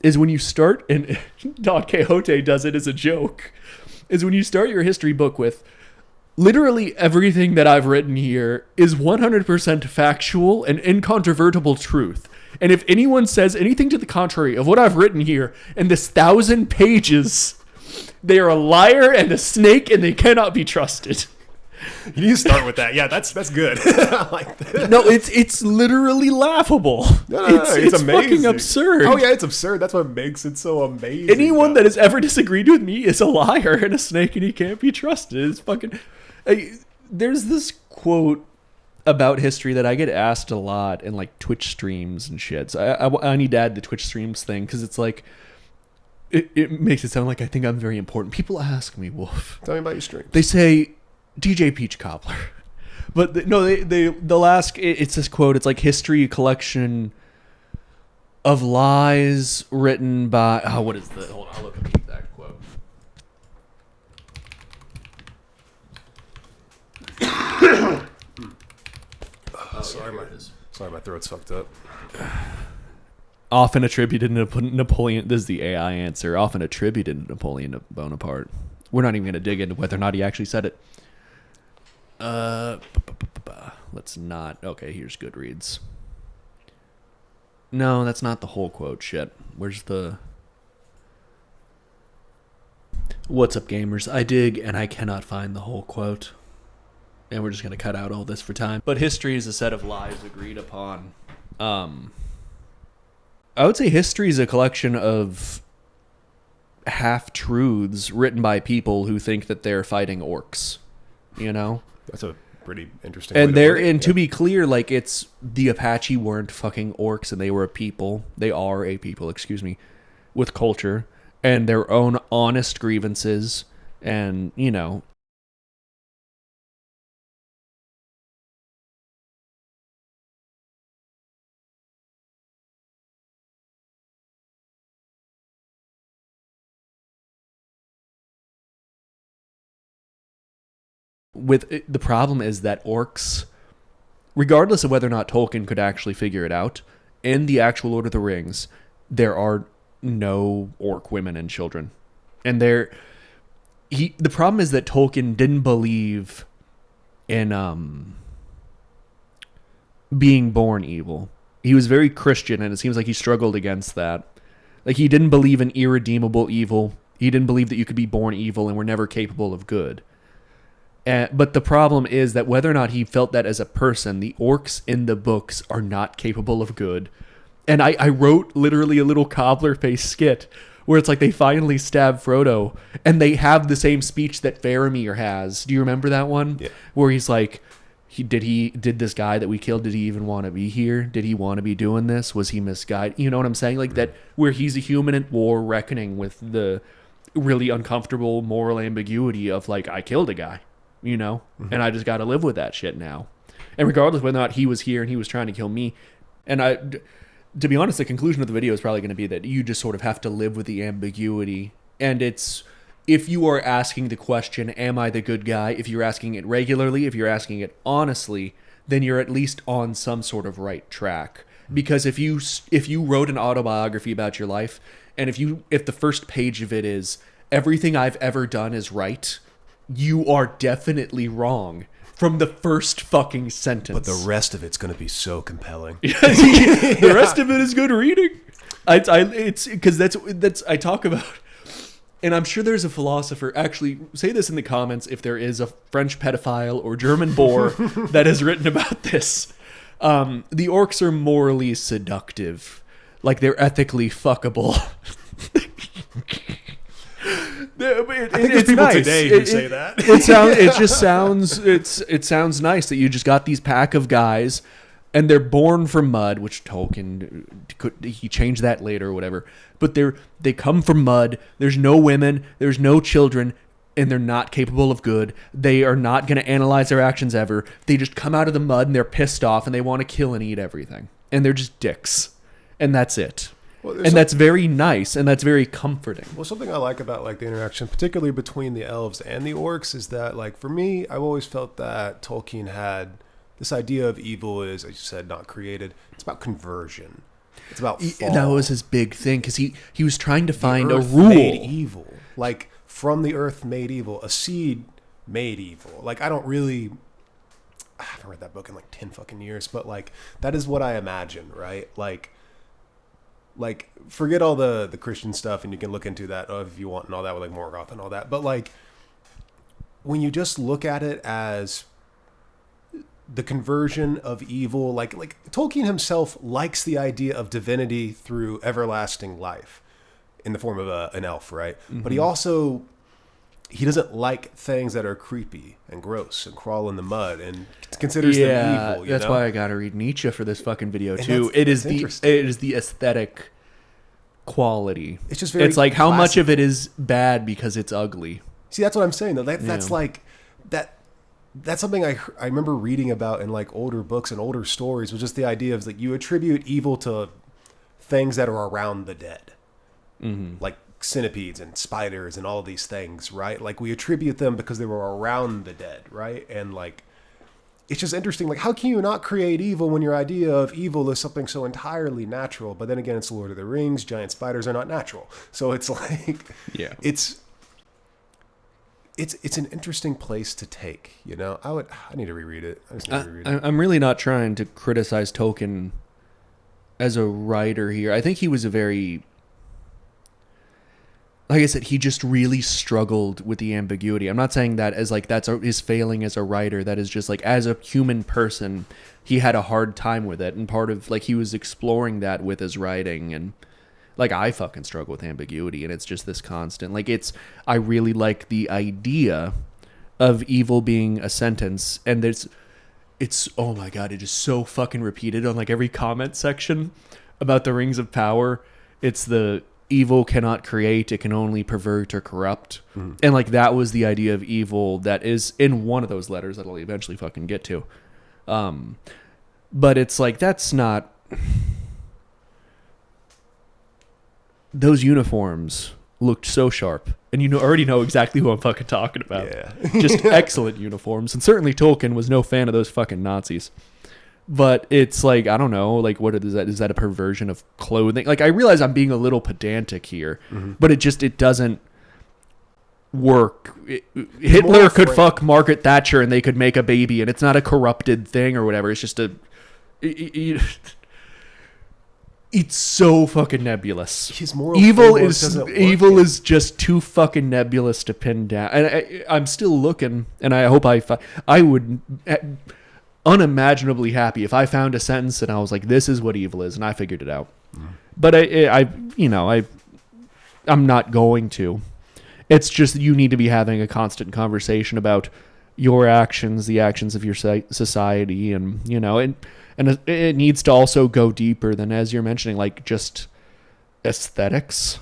is when you start, and Don Quixote does it as a joke, is when you start your history book with, literally everything that I've written here is 100% factual and incontrovertible truth. And if anyone says anything to the contrary of what I've written here in this 1,000 pages, they are a liar and a snake and they cannot be trusted. You need to start with that. Yeah, that's good. I like that. No, it's literally laughable. No, it's amazing. Fucking absurd. Oh yeah, it's absurd. That's what makes it so amazing. Anyone that has ever disagreed with me is a liar and a snake and he can't be trusted. It's fucking... There's this quote about history that I get asked a lot in like Twitch streams and shit. So I need to add the Twitch streams thing because it's like it makes it sound like I think I'm very important. People ask me, Wolf. Tell me about your streams. They say DJ Peach Cobbler, but they'll ask. It's this quote. It's like history collection of lies written by. Oh, what is the? Hold on, I'll look at the exact quote. Sorry, my throat's fucked up. Often attributed to Napoleon. This is the AI answer. Often attributed to Napoleon Bonaparte. We're not even going to dig into whether or not he actually said it. Let's not. Okay, here's Goodreads. No, that's not the whole quote. Shit. Where's the... What's up, gamers? I dig, and I cannot find the whole quote. And we're just going to cut out all this for time. But history is a set of lies agreed upon. I would say history is a collection of half-truths written by people who think that they're fighting orcs. You know? That's a pretty interesting and to be clear, like, it's the Apache weren't fucking orcs and they were a people. They are a people, excuse me, with culture and their own honest grievances and, you know... the problem is that orcs regardless of whether or not Tolkien could actually figure it out, in the actual Lord of the Rings, there are no orc women and children. And the problem is that Tolkien didn't believe in being born evil. He was very Christian, and it seems like he struggled against that. Like, he didn't believe in irredeemable evil. He didn't believe that you could be born evil and were never capable of good. But the problem is that whether or not he felt that as a person, the orcs in the books are not capable of good. And I wrote literally a little Cobbler face skit where it's like they finally stab Frodo, and they have the same speech that Faramir has. Do you remember that one? Yeah. Where he's like, did this guy that we killed, did he even want to be here? Did he want to be doing this? Was he misguided? You know what I'm saying? Like that, where he's a human at war reckoning with the really uncomfortable moral ambiguity of like, I killed a guy, you know, and I just got to live with that shit now. And regardless of whether or not he was here and he was trying to kill me, and to be honest, the conclusion of the video is probably going to be that you just sort of have to live with the ambiguity. And it's, if you are asking the question, am I the good guy? If you're asking it regularly, if you're asking it honestly, then you're at least on some sort of right track. Because if you wrote an autobiography about your life, and if the first page of it is everything I've ever done is right, you are definitely wrong from the first fucking sentence. But the rest of it's going to be so compelling. The rest of it is good reading. It's because that's I talk about. And I'm sure there's a philosopher, actually, say this in the comments if there is a French pedophile or German bore that has written about this. The orcs are morally seductive. Like, they're ethically fuckable. I think there's people nice. today who say that. It sounds nice that you just got these pack of guys, and they're born from mud, which Tolkien he changed that later or whatever. But they come from mud. There's no women. There's no children, and they're not capable of good. They are not going to analyze their actions ever. They just come out of the mud and they're pissed off and they want to kill and eat everything. And they're just dicks, and that's it. Well, and that's very nice, and that's very comforting. Well, something I like about like the interaction, particularly between the elves and the orcs, is that like for me, I've always felt that Tolkien had this idea of evil is, as you said, not created. It's about conversion. It's about fall. That was his big thing, because he was trying to find a rule. Made evil, like from the earth made evil. A seed made evil. Like I haven't read that book in like 10 fucking years, but like that is what I imagine, right? Like forget all the Christian stuff, and you can look into that if you want and all that with like Morgoth and all that. But like when you just look at it as the conversion of evil, like Tolkien himself likes the idea of divinity through everlasting life in the form of an elf, right? Mm-hmm. But he doesn't like things that are creepy and gross and crawl in the mud and considers them evil. That's why I gotta read Nietzsche for this fucking video too. It is the aesthetic quality. It's just very. It's like how much of it is bad because it's ugly. See, that's what I'm saying though. That's like that. That's something I remember reading about in like older books and older stories, was just the idea of like you attribute evil to things that are around the dead, like centipedes and spiders and all of these things, right? Like we attribute them because they were around the dead, right? And like it's just interesting, like how can you not create evil when your idea of evil is something so entirely natural? But then again, it's Lord of the Rings. Giant spiders are not natural, so it's like It's an interesting place to take, you know. I need to reread it. I'm really not trying to criticize Tolkien as a writer here. I think he was a very, like I said, he just really struggled with the ambiguity. I'm not saying that as like that's his failing as a writer. That is just like as a human person, he had a hard time with it, and part of like he was exploring that with his writing. And like I fucking struggle with ambiguity, and it's just this constant. Like I really like the idea of evil being a sentence, and it's oh my god, it is so fucking repeated on like every comment section about the Rings of Power. It's the evil cannot create, it can only pervert or corrupt. And like that was the idea of evil that is in one of those letters that I'll eventually fucking get to. But it's like that's not. Those uniforms looked so sharp, and you already know exactly who I'm fucking talking about. Yeah. Just excellent uniforms, and certainly Tolkien was no fan of those fucking Nazis. But it's like, I don't know, like, what is that? Is that a perversion of clothing? Like, I realize I'm being a little pedantic here, but it doesn't work. Hitler could fuck Margaret Thatcher and they could make a baby, and it's not a corrupted thing or whatever. It's just it's so fucking nebulous. His moral evil is just too fucking nebulous to pin down. And I'm still looking, and I hope I would unimaginably happy if I found a sentence and I was like, this is what evil is, and I figured it out. But I'm not going to. It's just you need to be having a constant conversation about your actions, the actions of your society, and it needs to also go deeper than, as you're mentioning, like just aesthetics.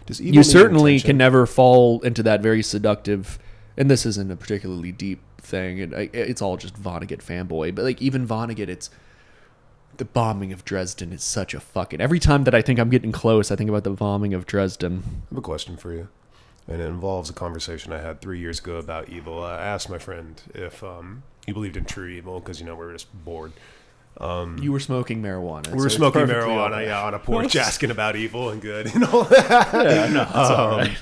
You certainly can never fall into that very seductive, and this isn't a particularly deep thing, and it's all just Vonnegut fanboy, but like even Vonnegut, it's the bombing of Dresden is such a fucking, every time that I think I'm getting close, I think about the bombing of Dresden. I have a question for you, and it involves a conversation I had 3 years ago about evil. I asked my friend if he believed in true evil, because we were just bored. You were smoking marijuana. We were smoking marijuana, on a porch, asking about evil and good and all that. Yeah, no, it's all right.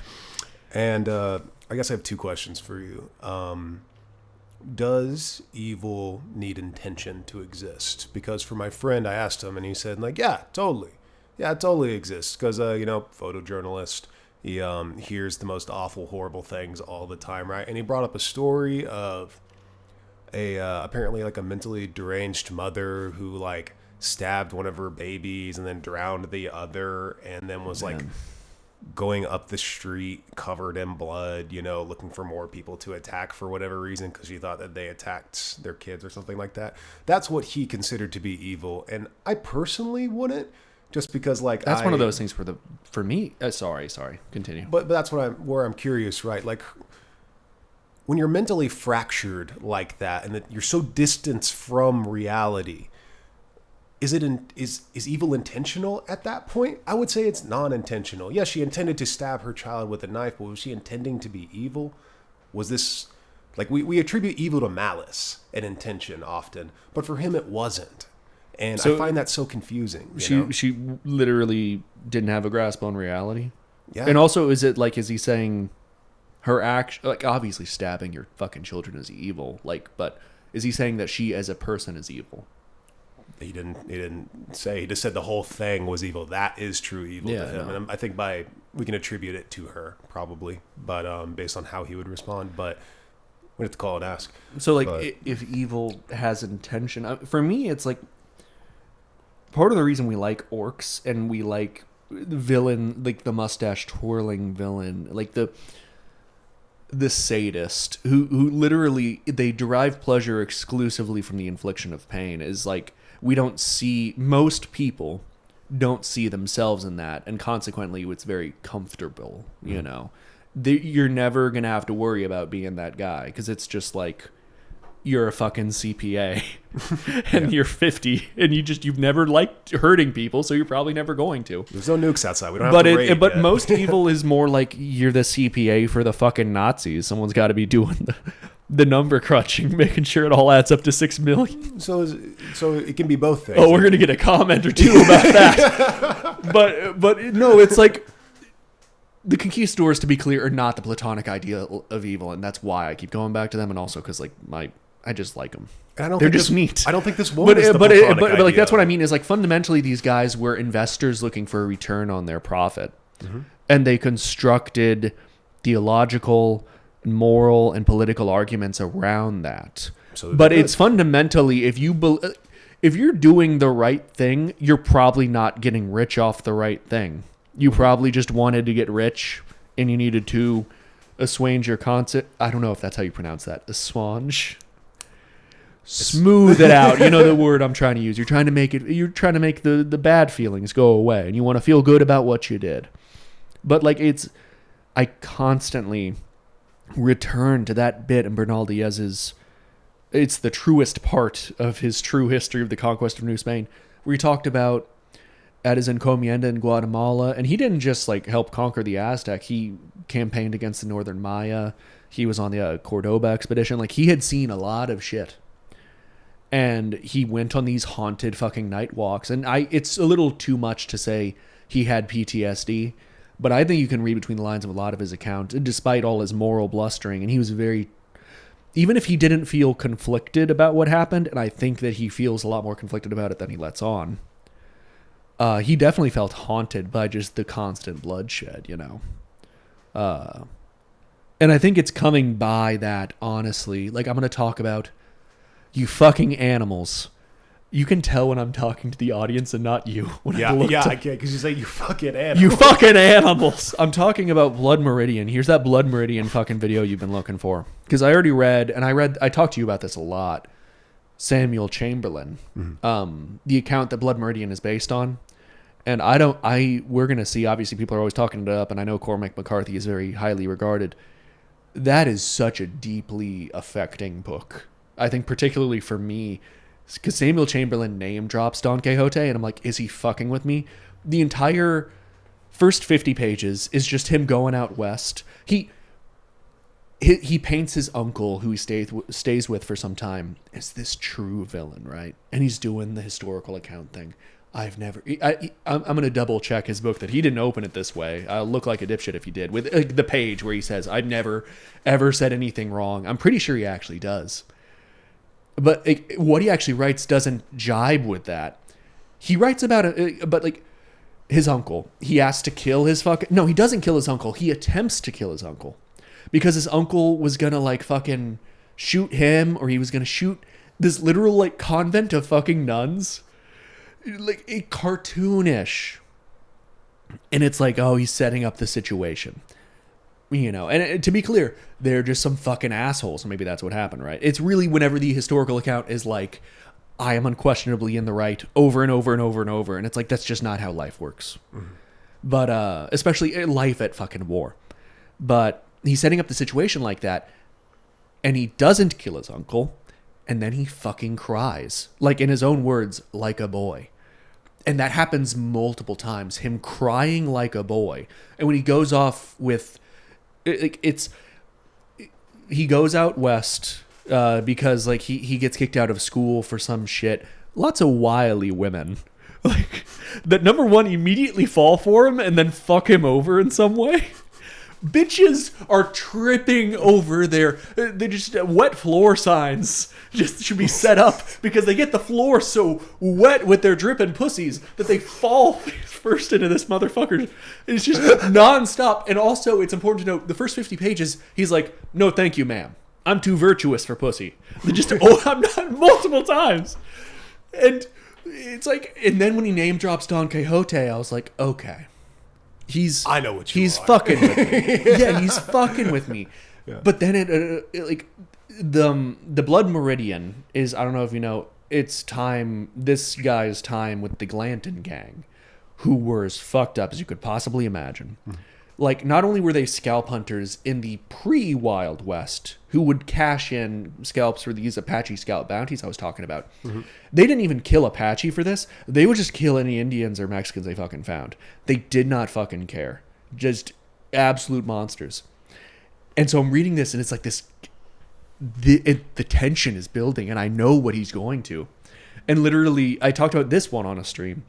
And I guess I have two questions for you. Does evil need intention to exist? Because for my friend, I asked him, and he said, like, yeah, totally. Yeah, it totally exists. Because, photojournalist, he hears the most awful, horrible things all the time, right? And he brought up a story of apparently like a mentally deranged mother who like stabbed one of her babies and then drowned the other, and then was like going up the street covered in blood, looking for more people to attack for whatever reason, because she thought that they attacked their kids or something like that. That's what he considered to be evil, and I personally wouldn't, just because like that's one of those things for me. Sorry, continue. But that's where I'm curious, right? Like when you're mentally fractured like that, and that you're so distant from reality. Is evil intentional at that point? I would say it's non-intentional. Yes, she intended to stab her child with a knife, but was she intending to be evil? Was this like we attribute evil to malice and intention often, but for him it wasn't. And I find that so confusing. She literally didn't have a grasp on reality. Yeah. And also, is he saying her action, like obviously stabbing your fucking children is evil, like, but is he saying that she as a person is evil? He didn't say. He just said the whole thing was evil. That is true evil to him. No. And I think we can attribute it to her probably, but based on how he would respond. But we have to call and ask. So like, if evil has intention, for me, it's like part of the reason we like orcs and we like the villain, like the mustache twirling villain, like the sadist who literally they derive pleasure exclusively from the infliction of pain, is like. Most people don't see themselves in that, and consequently it's very comfortable, you're never gonna have to worry about being that guy, because it's just like you're a fucking CPA and you're 50 and you've never liked hurting people, so you're probably never going to. There's no nukes outside. We don't have to raid But yet. most evil is more like you're the CPA for the fucking Nazis. Someone's got to be doing the number crunching, making sure it all adds up to 6 million. So it can be both things. Oh, we're gonna get a comment or two about that. but no, it's like the conquistadors, to be clear, are not the Platonic ideal of evil, and that's why I keep going back to them, and also because like I just like them. They're just neat. I don't think this woman is the Platonic but like idea. that's what I mean. Is like fundamentally these guys were investors looking for a return on their profit, and they constructed theological, moral, and political arguments around that. But it's fundamentally, if you're doing the right thing, you're probably not getting rich off the right thing. You probably just wanted to get rich, and you needed to assuage your conscience. I don't know if that's how you pronounce that. Assuage. Smooth it out. You know the word I'm trying to use. You're trying to make the bad feelings go away, and you want to feel good about what you did. But like I constantly return to that bit in Bernal Diaz's. It's the truest part of his true history of the conquest of New Spain, where he talked about at his encomienda in Guatemala, and he didn't just like help conquer the Aztec. He campaigned against the Northern Maya. He was on the Cordoba expedition. Like he had seen a lot of shit. And he went on these haunted fucking night walks. And it's a little too much to say he had PTSD, but I think you can read between the lines of a lot of his accounts, despite all his moral blustering. And he was very, even if he didn't feel conflicted about what happened, and I think that he feels a lot more conflicted about it than he lets on, he definitely felt haunted by just the constant bloodshed, you know? And I think it's coming by that, honestly. Like, I'm going to talk about you fucking animals. You can tell when I'm talking to the audience and not you. When I can't, because you say you fucking animals. You fucking animals. I'm talking about Blood Meridian. Here's that Blood Meridian fucking video you've been looking for. Because I already read, and I talked to you about this a lot, Samuel Chamberlain, the account that Blood Meridian is based on. And we're going to see, obviously people are always talking it up, and I know Cormac McCarthy is very highly regarded. That is such a deeply affecting book. I think particularly for me, because Samuel Chamberlain name drops Don Quixote, and I'm like, is he fucking with me? The entire first 50 pages is just him going out west. He paints his uncle, who he stays with for some time, as this true villain, right? And he's doing the historical account thing. I'm going to double check his book that he didn't open it this way. I'll look like a dipshit if he did. With the page where he says, I've never, ever said anything wrong. I'm pretty sure he actually does. But what he actually writes doesn't jibe with that. He writes about his uncle. He has to kill his no, he doesn't kill his uncle. He attempts to kill his uncle. Because his uncle was going to fucking shoot him, or he was going to shoot this literal convent of fucking nuns. A cartoonish. And it's oh, he's setting up the situation. You know, and to be clear, they're just some fucking assholes. Maybe that's what happened, right? It's really whenever the historical account is I am unquestionably in the right over and over and over and over. And it's that's just not how life works. Mm-hmm. But, especially life at fucking war. But he's setting up the situation like that. And he doesn't kill his uncle. And then he fucking cries. In his own words, like a boy. And that happens multiple times. Him crying like a boy. And when he goes off with... he goes out west because he gets kicked out of school for some shit. Lots of wily women that number one immediately fall for him and then fuck him over in some way. Bitches are tripping over they just wet floor signs just should be set up because they get the floor so wet with their dripping pussies that they fall first into this motherfucker. It's just nonstop. And also, it's important to note, the first 50 pages, he's like, no, thank you, ma'am. I'm too virtuous for pussy. They just, I'm not multiple times. And it's and then when he name drops Don Quixote, I was like, okay. I know what he's fucking with me. Yeah, he's fucking with me. Yeah. But then the Blood Meridian is, I don't know if you know, it's this guy's time with the Glanton gang, who were as fucked up as you could possibly imagine. Not only were they scalp hunters in the pre-Wild West, who would cash in scalps for these Apache scalp bounties I was talking about. Mm-hmm. They didn't even kill Apache for this. They would just kill any Indians or Mexicans they fucking found. They did not fucking care. Just absolute monsters. And so I'm reading this, and it's this... The tension is building, and I know what he's going to. And literally, I talked about this one on a stream.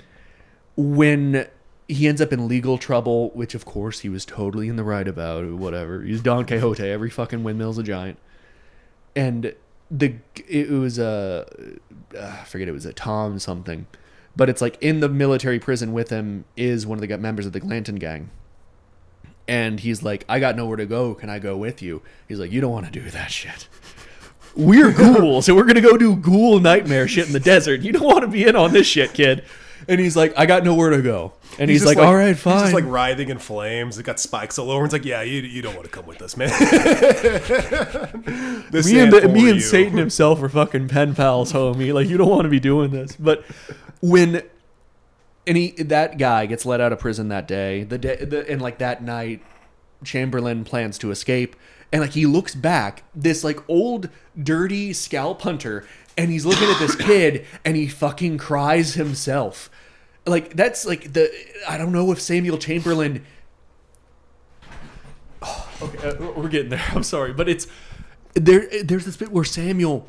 When... he ends up in legal trouble, which of course he was totally in the right about, or whatever. He's Don Quixote. Every fucking windmill's a giant. And it was I forget, it was a Tom something. But it's in the military prison with him is one of the members of the Glanton gang. And he's I got nowhere to go. Can I go with you? He's you don't want to do that shit. We're ghouls, so we're going to go do ghoul nightmare shit in the desert. You don't want to be in on this shit, kid. And he's I got nowhere to go. And he's all right, fine. He's just writhing in flames. It got spikes all over. And it's yeah, you don't want to come with us, man. me and Satan himself are fucking pen pals, homie. You don't want to be doing this. But when that guy gets let out of prison that day, and that night, Chamberlain plans to escape. And he looks back, this old dirty scalp hunter, and he's looking at this kid, and he fucking cries himself. That's I don't know if Samuel Chamberlain... Oh, okay, we're getting there. I'm sorry. But it's... There's this bit where Samuel...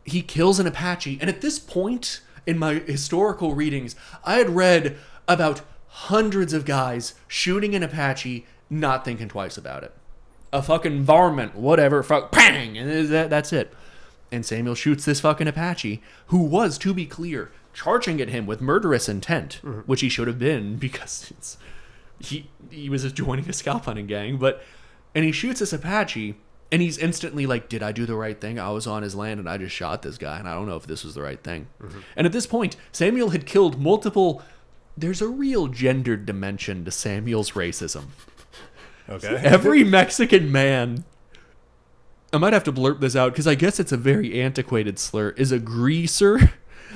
he kills an Apache. And at this point in my historical readings, I had read about hundreds of guys shooting an Apache, not thinking twice about it. A fucking varmint, whatever, bang, and that's it. And Samuel shoots this fucking Apache, who was, to be clear, charging at him with murderous intent, which he should have been because he was joining a scalp hunting gang. And he shoots this Apache, and he's instantly like, did I do the right thing? I was on his land, and I just shot this guy, and I don't know if this was the right thing. And at this point, Samuel had killed multiple... There's a real gendered dimension to Samuel's racism. Okay. Every Mexican man, I might have to blurt this out because I guess it's a very antiquated slur, is a greaser.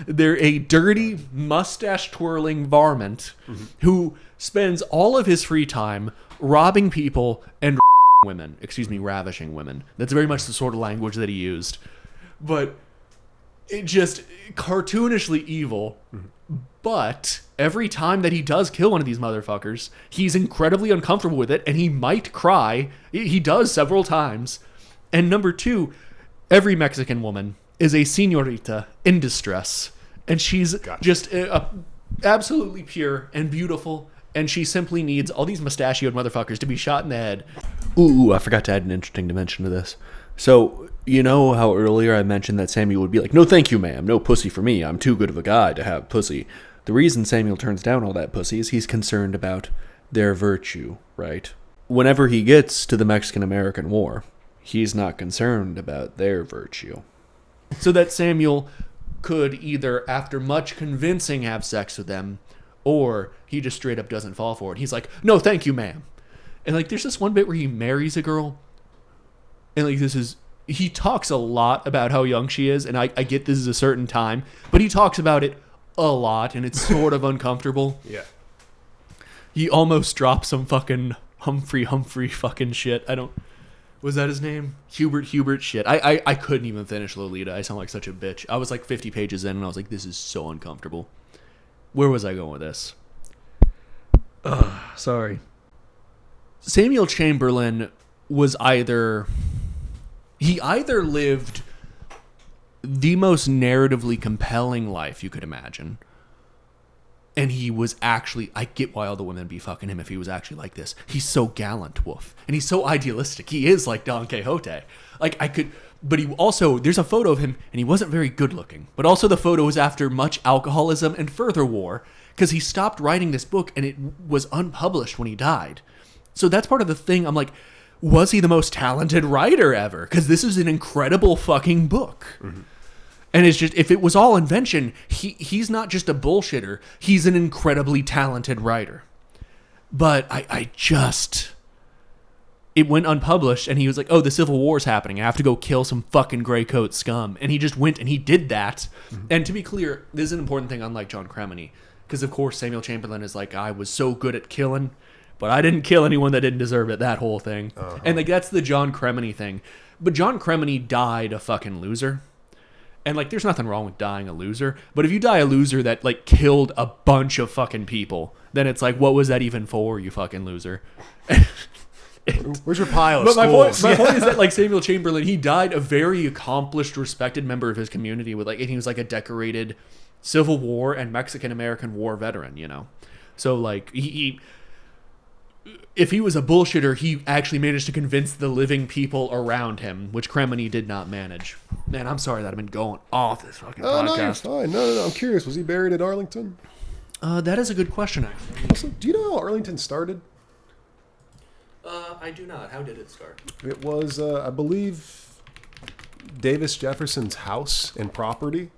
They're a dirty, mustache-twirling varmint who spends all of his free time robbing people and women. Excuse me, ravishing women. That's very much the sort of language that he used. But it just cartoonishly evil. But every time that he does kill one of these motherfuckers, he's incredibly uncomfortable with it, and he might cry. He does several times. And number two, every Mexican woman is a señorita in distress, and she's just absolutely pure and beautiful, and she simply needs all these mustachioed motherfuckers to be shot in the head. Ooh, I forgot to add an interesting dimension to this. So, you know how earlier I mentioned that Samuel would be like, no thank you, ma'am, no pussy for me, I'm too good of a guy to have pussy. The reason Samuel turns down all that pussy is he's concerned about their virtue, right? Whenever he gets to the Mexican-American War, he's not concerned about their virtue. So that Samuel could either, after much convincing, have sex with them, or he just straight up doesn't fall for it. He's like, no, thank you, ma'am. And like, there's this one bit where he marries a girl, and like, he talks a lot about how young she is, and I get this is a certain time, but he talks about it a lot, and it's sort of uncomfortable. Yeah. He almost dropped some fucking Humphrey fucking shit. Was that his name? Hubert shit. I couldn't even finish Lolita. I sound like such a bitch. I was like 50 pages in, and I was like, this is so uncomfortable. Where was I going with this? Sorry. Samuel Chamberlain was he either lived the most narratively compelling life you could imagine, and he was actually, I get why all the women be fucking him if he was actually like this. He's so gallant, woof. And he's so idealistic. He is like Don Quixote. But he also, there's a photo of him, and he wasn't very good looking. But also the photo was after much alcoholism and further war, because he stopped writing this book, and it was unpublished when he died. So that's part of the thing. I'm like, was he the most talented writer ever? Because this is an incredible fucking book. And it's just, if it was all invention, he's not just a bullshitter. He's an incredibly talented writer. But it went unpublished, and he was like, oh, the Civil War's happening. I have to go kill some fucking gray coat scum. And he just went and he did that. And to be clear, this is an important thing, unlike John Cremony. Because, of course, Samuel Chamberlain is like, I was so good at killing, but I didn't kill anyone that didn't deserve it, that whole thing. And like, that's the John Cremony thing. But John Cremony died a fucking loser. And, like, there's nothing wrong with dying a loser. But if you die a loser that, like, killed a bunch of fucking people, then it's like, what was that even for, you fucking loser? Where's your pile of but schools? my point is that, like, Samuel Chamberlain, he died a very accomplished, respected member of his community with, like, and he was, like, a decorated Civil War and Mexican-American War veteran, you know? So, like, if he was a bullshitter, he actually managed to convince the living people around him, which Cremony did not manage. Man, I'm sorry that I've been going off this fucking podcast. No, you're fine. No. I'm curious. Was he buried at Arlington? That is a good question, actually. Also, do you know how Arlington started? I do not. How did it start? It was, I believe, Davis Jefferson's house and property.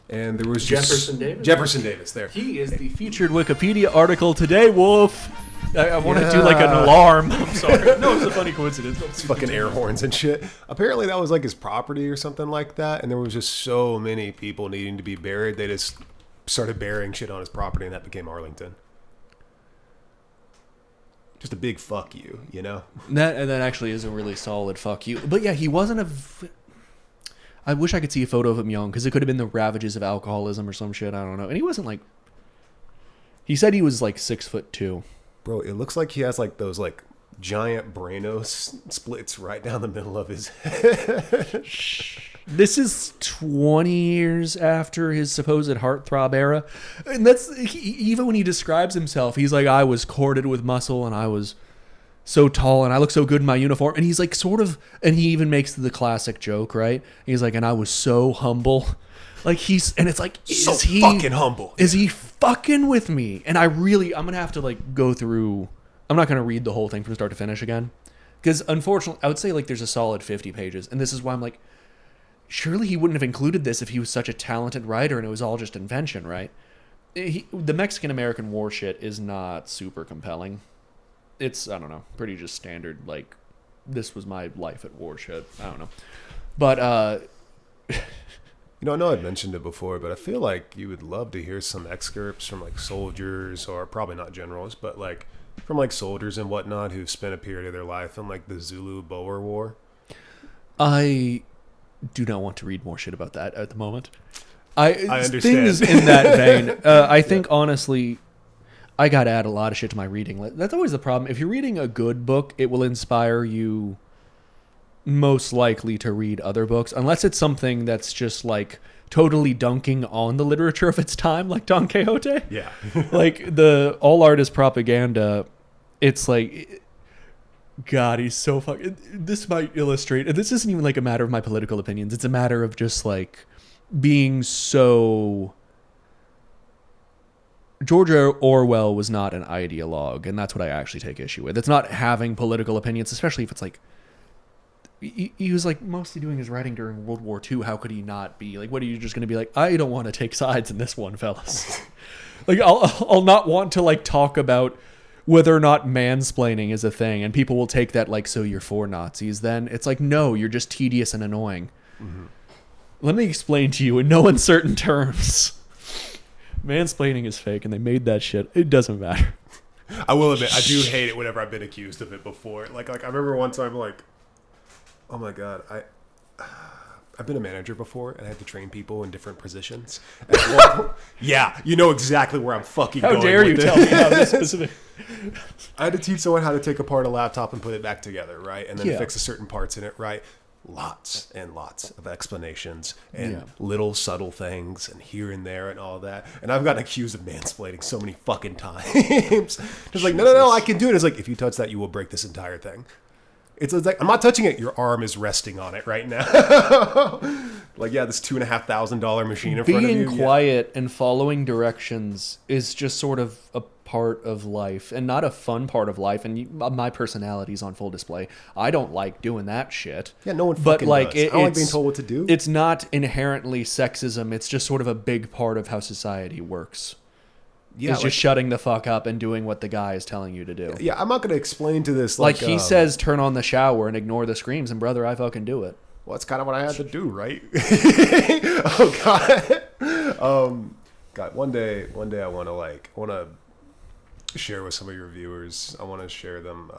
And there was Jefferson Davis? Jefferson Davis, there. He is the featured Wikipedia article today, Wolf. I want to do like an alarm. I'm sorry. No, it's a funny coincidence. It's fucking air horns and shit. Apparently that was like his property or something like that. And there was just so many people needing to be buried. They just started burying shit on his property, and that became Arlington. Just a big fuck you, you know? That actually is a really solid fuck you. But yeah, he wasn't I wish I could see a photo of him young, because it could have been the ravages of alcoholism or some shit. I don't know. And he wasn't like... He said he was like 6'2". Bro, it looks like he has like those like giant Branos splits right down the middle of his head. This is 20 years after his supposed heartthrob era. And even when he describes himself, he's like, I was corded with muscle and I was so tall and I look so good in my uniform. And he's like and he even makes the classic joke, right? He's like, and I was so humble. Like and it's like, so fucking humble. Is he fucking with me? And I'm going to have to like go through, I'm not going to read the whole thing from start to finish again. Because unfortunately, I would say like there's a solid 50 pages. And this is why I'm like, surely he wouldn't have included this if he was such a talented writer and it was all just invention, right? The Mexican-American War shit is not super compelling. It's, I don't know, pretty just standard, like, this was my life at war shit. I don't know. But, You know, I know I'd mentioned it before, but I feel like you would love to hear some excerpts from, like, soldiers, or probably not generals, but, like, from, like, soldiers and whatnot who've spent a period of their life in, like, the Zulu-Boer War. I do not want to read more shit about that at the moment. I understand. Things in that vein. I think, honestly, I got to add a lot of shit to my reading list. That's always the problem. If you're reading a good book, it will inspire you most likely to read other books, unless it's something that's just, like, totally dunking on the literature of its time, like Don Quixote. Yeah. Like, all art is propaganda. It's like... God, he's so fucking... This might illustrate... This isn't even like a matter of my political opinions. It's a matter of just like being so... George Orwell was not an ideologue, and that's what I actually take issue with. It's not having political opinions, especially if it's like... He was like mostly doing his writing during World War II. How could he not be? Like, what are you just going to be like, I don't want to take sides in this one, fellas. Like, I'll not want to like talk about... whether or not mansplaining is a thing, and people will take that like, so you're for Nazis then? It's like, no, you're just tedious and annoying. Mm-hmm. Let me explain to you in no uncertain terms. Mansplaining is fake, and they made that shit. It doesn't matter. I will admit, I do hate it whenever I've been accused of it before. Like I remember one time, like, oh my God, I've been a manager before, and I had to train people in different positions. Yeah, you know exactly where I'm fucking going. How dare you tell me how this specific... I had to teach someone how to take apart a laptop and put it back together, right? And then fix a certain parts in it, right? Lots and lots of explanations and little subtle things and here and there and all that. And I've gotten accused of mansplaining so many fucking times. Just like, no, I can do it. It's like, if you touch that, you will break this entire thing. It's like, I'm not touching it. Your arm is resting on it right now. Like, yeah, this $2,500 machine in front of you. Being quiet and following directions is just sort of a part of life, and not a fun part of life. And my personality's on full display. I don't like doing that shit. Yeah, no one fucking does. I don't like being told what to do. It's not inherently sexism. It's just sort of a big part of how society works. Yeah, it's just shutting the fuck up and doing what the guy is telling you to do. Yeah, I'm not going to explain to this. Like he says, turn on the shower and ignore the screams, and brother, I fucking do it. Well, that's kind of what I had to do, right? Oh God. God, one day I want to share with some of your viewers. I want to share them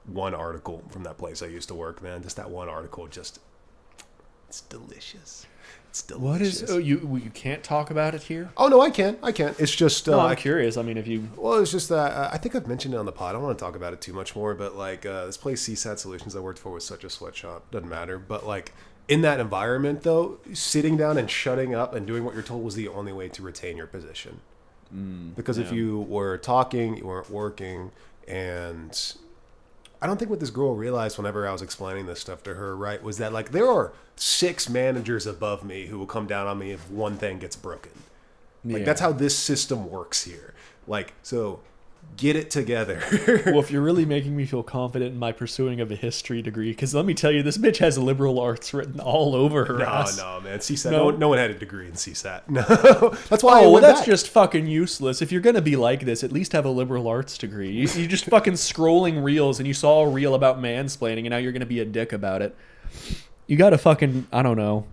one article from that place I used to work, man. Just that one article, it's delicious. It's delicious. What is? Oh, you can't talk about it here? Oh no, I can. It's just. No, I'm curious. I mean, if you. Well, it's just that I think I've mentioned it on the pod. I don't want to talk about it too much more, but like this place, CSAT Solutions, I worked for, was such a sweatshop. Doesn't matter, but like in that environment, though, sitting down and shutting up and doing what you're told was the only way to retain your position. Because if you were talking, you weren't working, and I don't think what this girl realized whenever I was explaining this stuff to her, right, was that like there are 6 managers above me who will come down on me if one thing gets broken. Like that's how this system works here. Like, so get it together. Well, if you're really making me feel confident in my pursuing of a history degree, because let me tell you, this bitch has liberal arts written all over her ass. No, man. CSAT, no one had a degree in CSAT. No. That's why that's just fucking useless. If you're going to be like this, at least have a liberal arts degree. You just fucking scrolling reels, and you saw a reel about mansplaining, and now you're going to be a dick about it. You got to fucking, I don't know.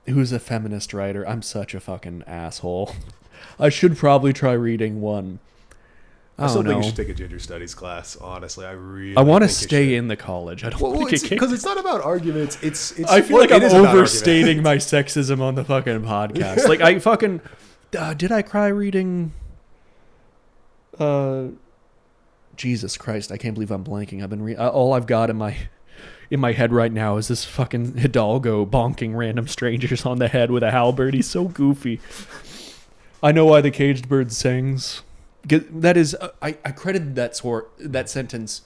Who's a feminist writer? I'm such a fucking asshole. I should probably try reading one. I still think you should take a gender studies class. Honestly, I want to stay in the college. I don't think it can. Because it's not about arguments. It's. I feel like I'm overstating my sexism on the fucking podcast. Like I fucking did I cry reading Jesus Christ, I can't believe I'm blanking. I've been all I've got in my head right now is this fucking Hidalgo bonking random strangers on the head with a halberd. He's so goofy. I know why the caged bird sings. That is, I credited that sentence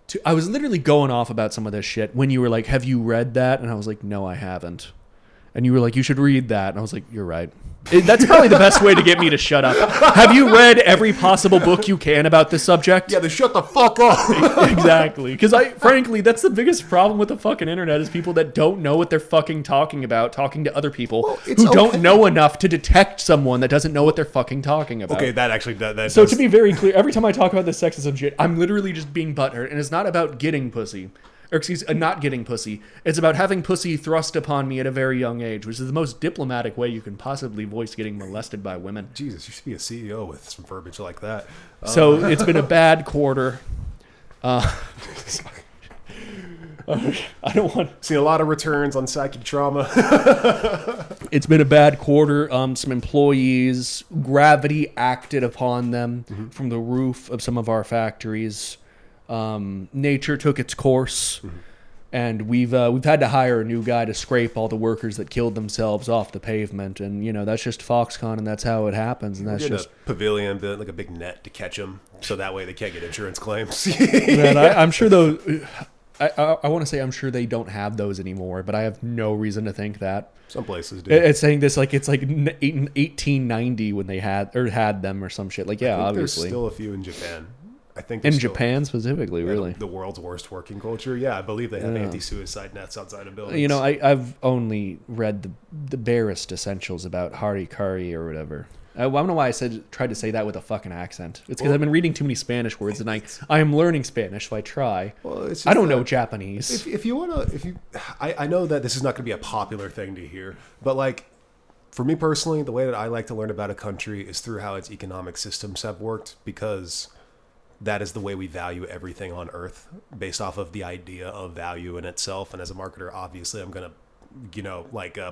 to. I was literally going off about some of this shit when you were like, "Have you read that?" And I was like, "No, I haven't." And you were like, "You should read that." And I was like, "You're right." That's probably the best way to get me to shut up. Have you read every possible book you can about this subject? Yeah, then shut the fuck up. Exactly. Because frankly, that's the biggest problem with the fucking internet is people that don't know what they're fucking talking about, talking to other people who don't know enough to detect someone that doesn't know what they're fucking talking about. Okay, that actually that So to be very clear, every time I talk about this sexism shit, I'm literally just being butthurt, and it's not about getting pussy. Or not getting pussy. It's about having pussy thrust upon me at a very young age, which is the most diplomatic way you can possibly voice getting molested by women. Jesus, you should be a CEO with some verbiage like that. So it's been a bad quarter. I don't want... Seen a lot of returns on psychic trauma. It's been a bad quarter. Some employees, gravity acted upon them from the roof of some of our factories. Nature took its course, and we've had to hire a new guy to scrape all the workers that killed themselves off the pavement, and that's just Foxconn, and that's how it happens, and that's just a pavilion, like a big net to catch them, so that way they can't get insurance claims. Man, I'm sure those. I want to say I'm sure they don't have those anymore, but I have no reason to think that. Some places do. It's saying this like it's like 1890 when they had them or some shit. Like yeah, obviously. There's still a few in Japan. I think in Japan specifically, really. The world's worst working culture. Yeah, I believe they have anti-suicide nets outside of buildings. I've only read the barest essentials about harikari or whatever. I don't know why I tried to say that with a fucking accent. It's because I've been reading too many Spanish words, and I am learning Spanish, so I try. Well, I don't know Japanese. I know that this is not going to be a popular thing to hear, but like, for me personally, the way that I like to learn about a country is through how its economic systems have worked, because that is the way we value everything on Earth, based off of the idea of value in itself. And as a marketer, obviously, I'm gonna,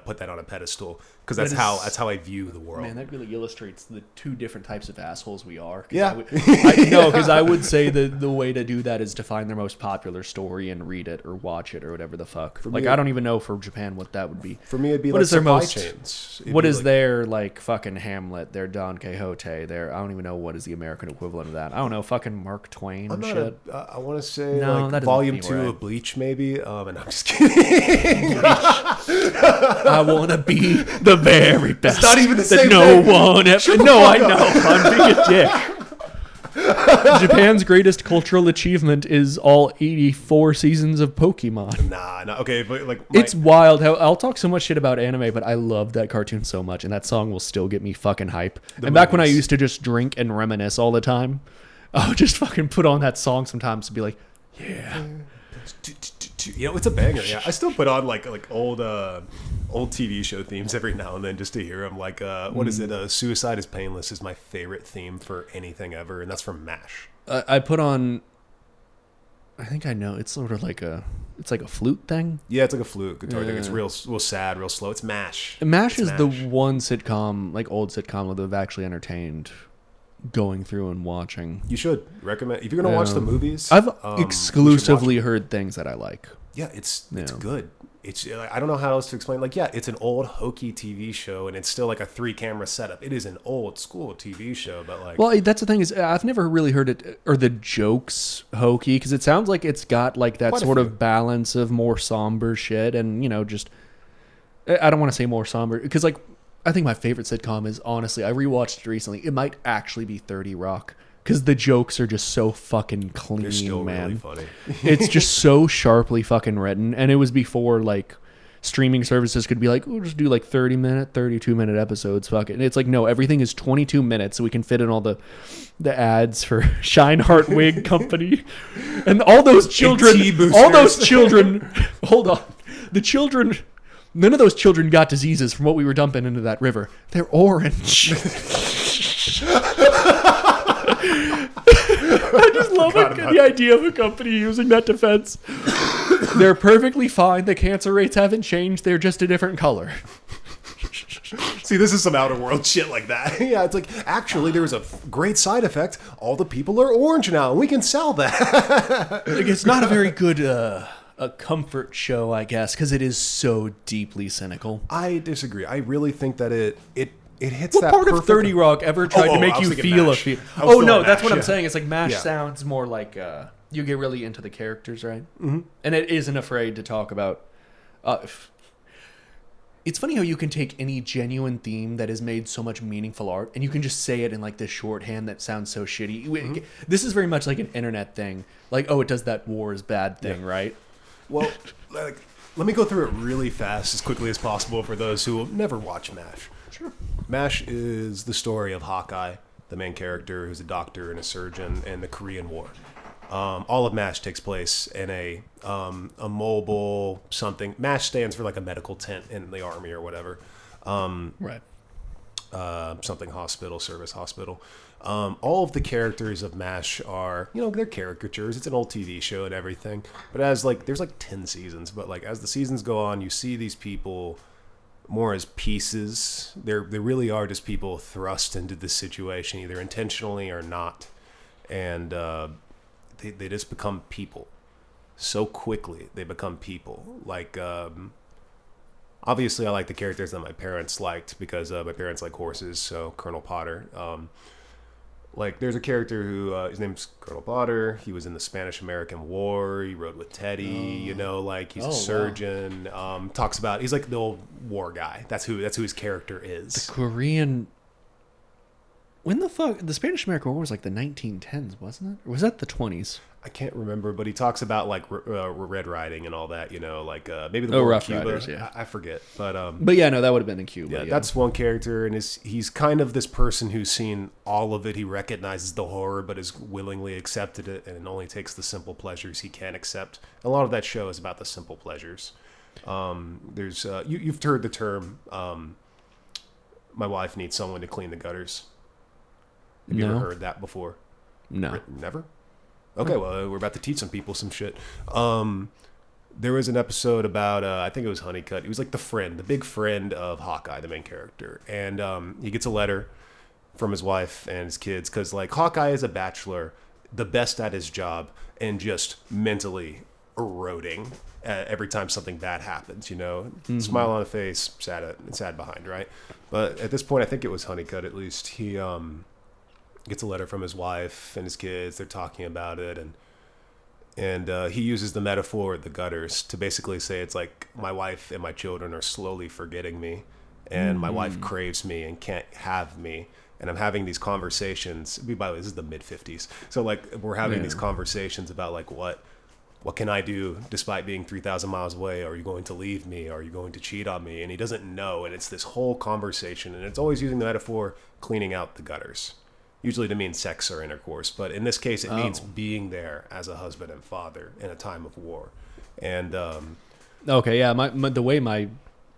put that on a pedestal, because that's how I view the world. Man, that really illustrates the two different types of assholes we are. Yeah. Because I would say the way to do that is to find their most popular story and read it or watch it or whatever the fuck. I don't even know for Japan what that would be. For me, it'd be supply chains. What is their fucking Hamlet, their Don Quixote, their I don't even know what is the American equivalent of that. I don't know, fucking Mark Twain and shit. I want to say volume 2 of Bleach maybe. And I'm just kidding. I want to be the very best. It's not even the same thing. I know. I'm being a dick. Japan's greatest cultural achievement is all 84 seasons of Pokemon. Nah. Okay, but it's wild how I'll talk so much shit about anime, but I love that cartoon so much, and that song will still get me fucking hype. Back when I used to just drink and reminisce all the time, I would just fucking put on that song sometimes to be like, yeah. It's a banger. Yeah, I still put on like old TV show themes every now and then just to hear them. What is it? "Suicide is Painless" is my favorite theme for anything ever, and that's from MASH. I put on. I think I know. It's sort of like a flute thing. Yeah, it's like a flute guitar thing. It's real sad, real slow. It's MASH. MASH is the one sitcom, old sitcom, that I've actually entertained going through and watching. You should recommend if you're gonna watch the movies. I've exclusively heard things that I like. Yeah, it's good. It's I don't know how else to explain. It's an old hokey TV show, and it's still like a 3-camera setup. It is an old school TV show, but well, that's the thing is I've never really heard it or the jokes hokey, because it sounds like it's got that sort of balance of more somber shit, and just I don't want to say more somber, because I think my favorite sitcom is, honestly, I rewatched it recently. It might actually be 30 Rock, because the jokes are just so fucking clean, they're still man. Really funny. It's just so sharply fucking written, and it was before streaming services could be we'll just do 30-minute, 32-minute episodes. Fuck it. And it's no, everything is 22 minutes, so we can fit in all the ads for Shineheart Wig Company, and all those children. Hold on, the children. None of those children got diseases from what we were dumping into that river. They're orange. I just love the idea of a company using that defense. They're perfectly fine. The cancer rates haven't changed. They're just a different color. See, this is some outer world shit like that. Yeah, it's like, actually, there's a great side effect. All the people are orange now, and we can sell that. Like, it's not a very good a comfort show, I guess, because it is so deeply cynical. I disagree. I really think that it hits what that part perfect... of 30 Rock ever tried to make you feel MASH. a feel? Oh, no, MASH, that's what I'm yeah. saying. It's like MASH Yeah. sounds more like you get really into the characters, right? Mm-hmm. And it isn't afraid to talk about... It's funny how you can take any genuine theme that has made so much meaningful art and you can just say it in like this shorthand that sounds so shitty. Mm-hmm. This is very much like an internet thing. Like, oh, it does that war is bad thing, right? Well, like, let me go through it really fast, as quickly as possible for those who will never watch MASH. Sure. MASH is the story of Hawkeye, the main character who's a doctor and a surgeon in the Korean War. All of MASH takes place in a mobile something. MASH stands for like a medical tent in the army or whatever. Right. Something hospital, service hospital. All of the characters of MASH are, they're caricatures. It's an old TV show and everything. But there's like 10 seasons. But like as the seasons go on, you see these people more as pieces. They really are just people thrust into this situation, either intentionally or not. And they just become people so quickly. They become people. Like, obviously I like the characters that my parents liked because my parents like horses. So Colonel Potter, like there's a character who his name's Colonel Potter. He was in the Spanish-American War. He rode with Teddy, like he's a surgeon. Wow. Talks about, he's like the old war guy. That's who his character is. The Korean... When the fuck... The Spanish-American War was like the 1910s, wasn't it? Or was that the 20s? I can't remember, but he talks about like Red Riding and all that, like maybe the war in Rough Cuba. Riders, yeah. I forget, but yeah, no, that would have been in Cuba. yeah, that's one character, and he's kind of this person who's seen all of it. He recognizes the horror, but has willingly accepted it, and it only takes the simple pleasures he can accept. A lot of that show is about the simple pleasures. There's you've heard the term, my wife needs someone to clean the gutters. Have you ever heard that before? No. Never? Okay, well, we're about to teach some people some shit. There was an episode about, I think it was Honeycutt. He was like the big friend of Hawkeye, the main character. And he gets a letter from his wife and his kids because, like, Hawkeye is a bachelor, the best at his job, and just mentally eroding every time something bad happens, Mm-hmm. Smile on the face, sad behind, right? But at this point, I think it was Honeycutt at least. He gets a letter from his wife and his kids. They're talking about it, and he uses the metaphor of the gutters to basically say it's like my wife and my children are slowly forgetting me, and my wife craves me and can't have me, and I'm having these conversations. By the way, this is the mid-50s, so like we're having these conversations about like what can I do despite being 3,000 miles away? Are you going to leave me? Are you going to cheat on me? And he doesn't know, and it's this whole conversation, and it's always using the metaphor cleaning out the gutters. Usually to mean sex or intercourse, but in this case, it means being there as a husband and father in a time of war. And okay, yeah, the way my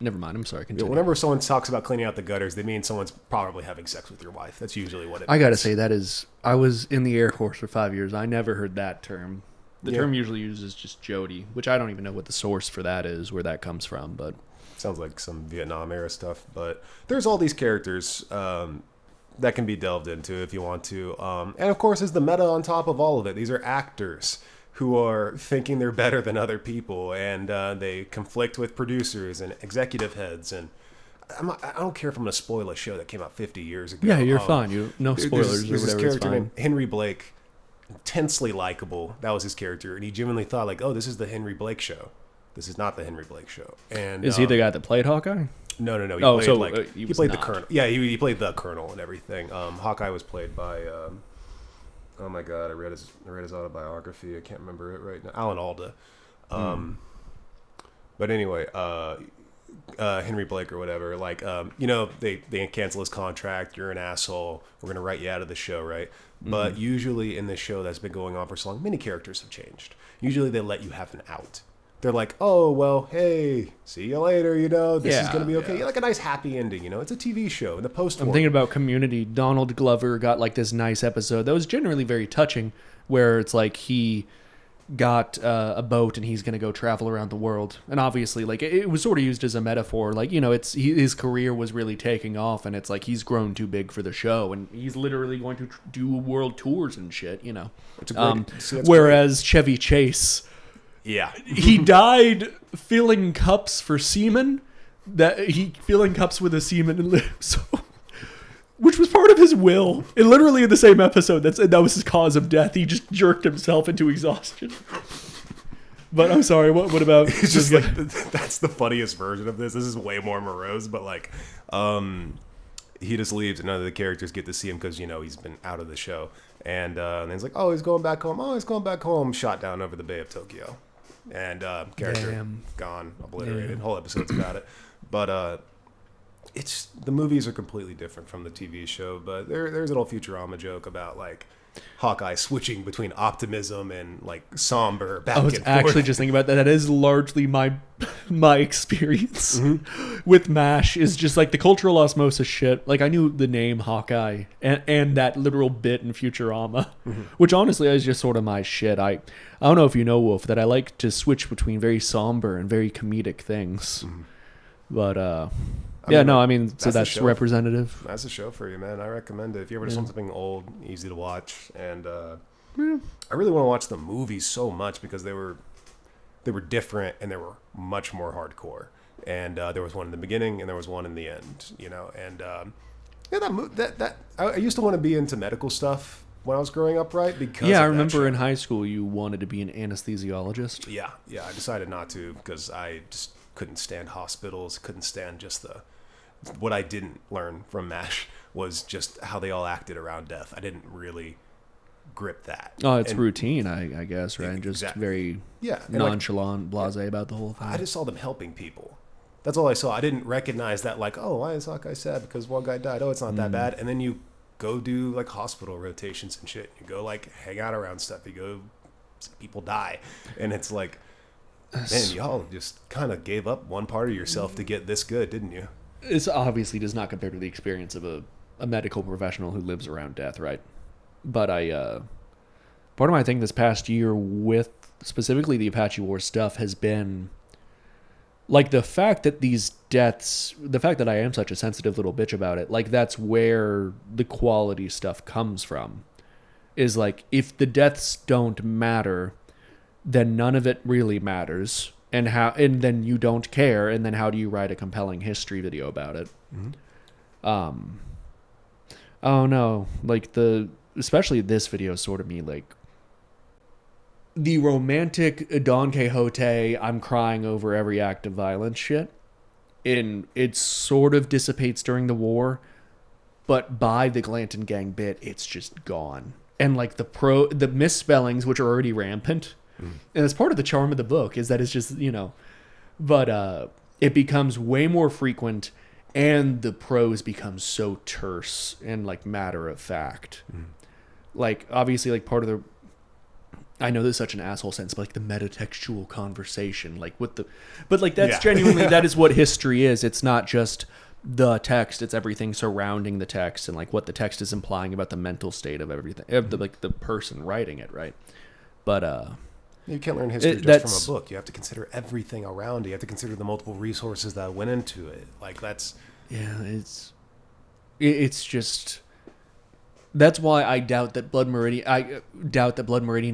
never mind. I'm sorry. Continue. Whenever someone talks about cleaning out the gutters, they mean someone's probably having sex with your wife. That's usually what it means. I gotta say that is. I was in the Air Force for 5 years. I never heard that term. The term usually uses just Jody, which I don't even know what the source for that is, where that comes from. But sounds like some Vietnam era stuff. But there's all these characters. That can be delved into if you want to. And of course, is the meta on top of all of it. These are actors who are thinking they're better than other people, and they conflict with producers and executive heads. And I don't care if I'm going to spoil a show that came out 50 years ago. Yeah, you're fine. No spoilers there's or whatever. This character named Henry Blake, intensely likable. That was his character. And he genuinely thought, like, oh, this is the Henry Blake show. This is not the Henry Blake show. And is he the guy that played Hawkeye? No. He he played the Colonel. Yeah, he played the Colonel and everything. Hawkeye was played by. Oh my God! I read his autobiography. I can't remember it right now. Alan Alda. But anyway, Henry Blake or whatever. Like, they cancel his contract. You're an asshole. We're gonna write you out of the show, right? But usually in this show that's been going on for so long, many characters have changed. Usually they let you have an out. They're like, oh, well, hey, see you later, this is going to be okay. Yeah. Like a nice happy ending, It's a TV show in the post-war. I'm thinking about Community. Donald Glover got like this nice episode that was generally very touching, where it's like he got a boat and he's going to go travel around the world. And obviously, like, it was sort of used as a metaphor. Like, you know, his career was really taking off, and it's like he's grown too big for the show, and he's literally going to do world tours and shit, you know. Whereas Chevy Chase, he died filling cups for semen. Filling cups with a semen, so, which was part of his will. And literally in the same episode, that was his cause of death. He just jerked himself into exhaustion. But I'm sorry, what about... It's just like, that's the funniest version of this. This is way more morose, but like, he just leaves and none of the characters get to see him because, you know, he's been out of the show. And then he's like, oh, he's going back home. Oh, he's going back home. Shot down over the Bay of Tokyo. And character gone, obliterated. Damn. Whole episode's about it. But it's the movies are completely different from the TV show. But there's an old Futurama joke about like Hawkeye switching between optimism and like somber back and forth. I was actually just thinking about that. That is largely my experience with MASH. Is just like the cultural osmosis shit. Like I knew the name Hawkeye and that literal bit in Futurama, which honestly is just sort of my shit. I don't know if you know, Wolf, that I like to switch between very somber and very comedic things. But so that's representative. That's a show for you, man. I recommend it if you ever just want something old, easy to watch. And I really want to watch the movies so much because they were different and they were much more hardcore. And there was one in the beginning and there was one in the end, you know. And I used to want to be into medical stuff when I was growing up, right? Because I remember in high school you wanted to be an anesthesiologist. Yeah. I decided not to because I just couldn't stand hospitals, couldn't stand just what I didn't learn from MASH was just how they all acted around death. I didn't really grip that. Oh, it's routine, I guess, right? Just very nonchalant, blasé about the whole thing. I just saw them helping people. That's all I saw. I didn't recognize that, like, oh, why is Hawkeye sad? Because one guy died. Oh, it's not that bad. And then you go do, like, hospital rotations and shit. You go, like, hang out around stuff. You go see people die. And it's like, man, y'all just kind of gave up one part of yourself to get this good, didn't you? This obviously does not compare to the experience of a medical professional who lives around death, right? But part of my thing this past year with specifically the Apache War stuff has been like the fact that these deaths, the fact that I am such a sensitive little bitch about it, like that's where the quality stuff comes from. Is like, if the deaths don't matter, then none of it really matters. And then you don't care, and then how do you write a compelling history video about it? Oh no, like especially this video sort of me like the romantic Don Quixote, I'm crying over every act of violence shit. And it sort of dissipates during the war, but by the Glanton Gang bit, it's just gone. And like the misspellings, which are already rampant, and it's part of the charm of the book, is that it's just, you know, but it becomes way more frequent, and the prose becomes so terse and like matter of fact. Like obviously, like part of the, I know this is such an asshole sense, but like the metatextual conversation, like but like that's genuinely that is what history is. It's not just the text; it's everything surrounding the text and like what the text is implying about the mental state of everything, of the person writing it, right? But you can't learn history just from a book. You have to consider everything around it. You have to consider the multiple resources that went into it. Like that's it's just. That's why I doubt that Blood Meridian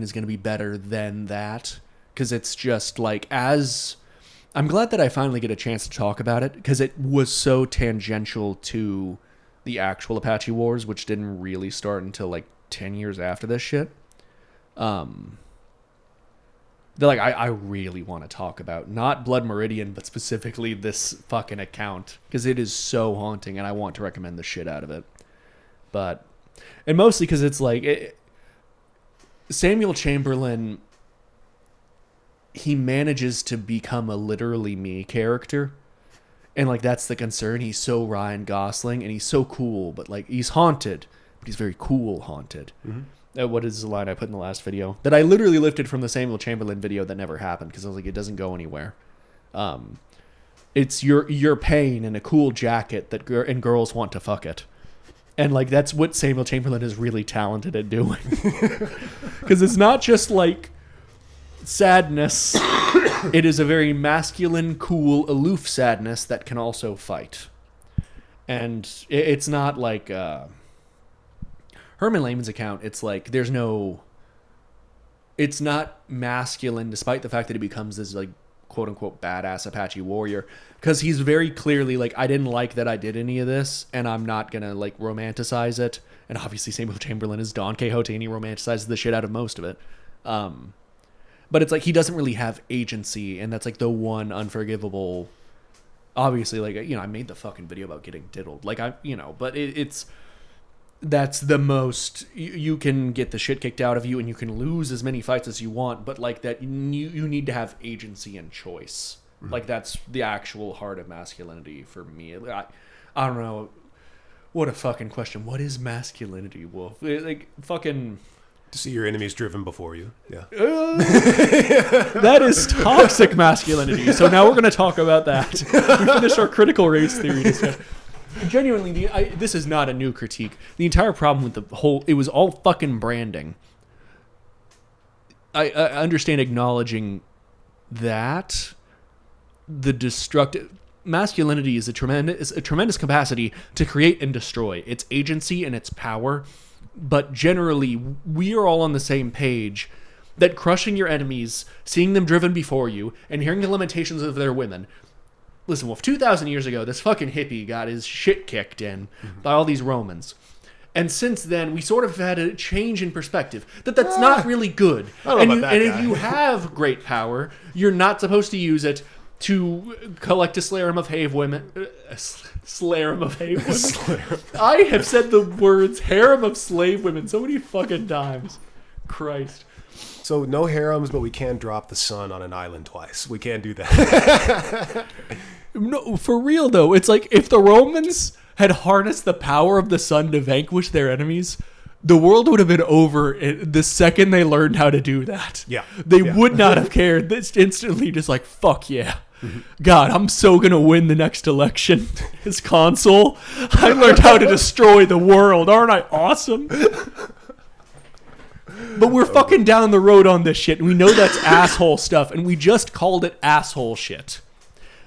is going to be better than that, because it's just like, as I'm glad that I finally get a chance to talk about it, because it was so tangential to the actual Apache Wars, which didn't really start until like 10 years after this shit. I really want to talk about not Blood Meridian, but specifically this fucking account, because it is so haunting, and I want to recommend the shit out of it. And mostly because it's like Samuel Chamberlain, he manages to become a literally me character, and like that's the concern. He's so Ryan Gosling, and he's so cool, but like he's haunted, but he's very cool haunted. What is the line I put in the last video that I literally lifted from the Samuel Chamberlain video that never happened, because I was like, it doesn't go anywhere. It's your pain in a cool jacket and girls want to fuck it. And like that's what Samuel Chamberlain is really talented at doing. Because it's not just like sadness. It is a very masculine, cool, aloof sadness that can also fight. And it's not like Herman Lehman's account. It's like there's no... It's not masculine, despite the fact that he becomes this, like, quote-unquote badass Apache warrior. Because he's very clearly like, I didn't like that I did any of this, and I'm not going to, like, romanticize it. And obviously Samuel Chamberlain is Don Quixote, and he romanticizes the shit out of most of it. But it's like he doesn't really have agency, and that's, like, the one unforgivable... Obviously, like, you know, I made the fucking video about getting diddled. Like, but it's... That's the most... You can get the shit kicked out of you, and you can lose as many fights as you want, but, like, that you need to have agency and choice. Mm-hmm. Like, that's the actual heart of masculinity for me. I don't know. What a fucking question. What is masculinity, Wolf? Like, fucking... To see your enemies driven before you. Yeah. That is toxic masculinity. So now we're going to talk about that. We finished our critical race theory discussion. Genuinely, this is not a new critique. The entire problem with the whole... It was all fucking branding. I understand acknowledging that. The destructive... Masculinity is a tremendous capacity to create and destroy. Its agency and its power... But generally, we are all on the same page that crushing your enemies, seeing them driven before you, and hearing the lamentations of their women. Listen, Wolf, 2,000 years ago, this fucking hippie got his shit kicked in by all these Romans. And since then, we sort of had a change in perspective. That's not really good. I don't know about that guy. If you have great power, you're not supposed to use it to collect a slarum of have women. Slarum of have women. I have said the words harem of slave women so many fucking times. Christ. So no harems, but we can drop the sun on an island twice. We can do that. No, for real though. It's like if the Romans had harnessed the power of the sun to vanquish their enemies, the world would have been over the second they learned how to do that. Yeah. They would not have cared. It's instantly just like, fuck yeah. God, I'm so going to win the next election as consul. I learned how to destroy the world. Aren't I awesome? But we're fucking down the road on this shit, and we know that's asshole stuff, and we just called it asshole shit.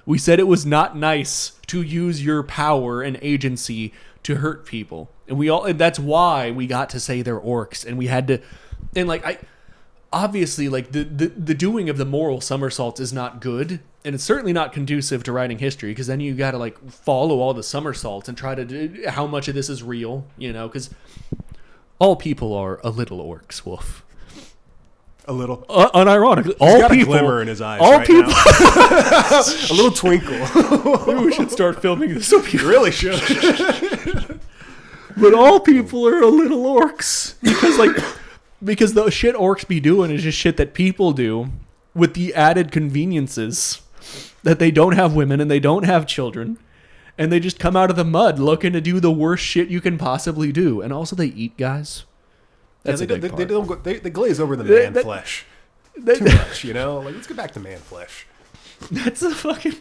We said it was not nice to use your power and agency to hurt people. And that's why we got to say they're orcs, and we had to... And, like, obviously, like, the doing of the moral somersaults is not good, and it's certainly not conducive to writing history, because then you got to, like, follow all the somersaults and try to do how much of this is real, you know, because all people are a little orcs, Wolf. A little. Unironically. He's got a glimmer in his eyes all right people, now. A little twinkle. Maybe we should start filming this. So You really should. But all people are a little orcs. Because the shit orcs be doing is just shit that people do with the added conveniences that they don't have women and they don't have children. And they just come out of the mud looking to do the worst shit you can possibly do. And also they eat guys. That's a big part. They glaze over the man flesh. Too much, you know? Like, let's get back to man flesh. That's a fucking...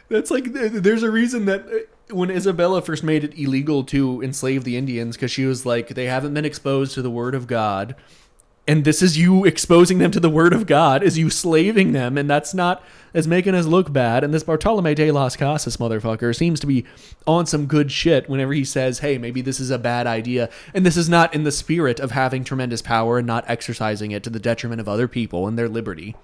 That's like... There's a reason that... When Isabella first made it illegal to enslave the Indians, because she was like, they haven't been exposed to the word of God, and this is you exposing them to the word of God, is you slaving them, and that's not as making us look bad. And this Bartolome de las Casas motherfucker seems to be on some good shit whenever he says, hey, maybe this is a bad idea, and this is not in the spirit of having tremendous power and not exercising it to the detriment of other people and their liberty.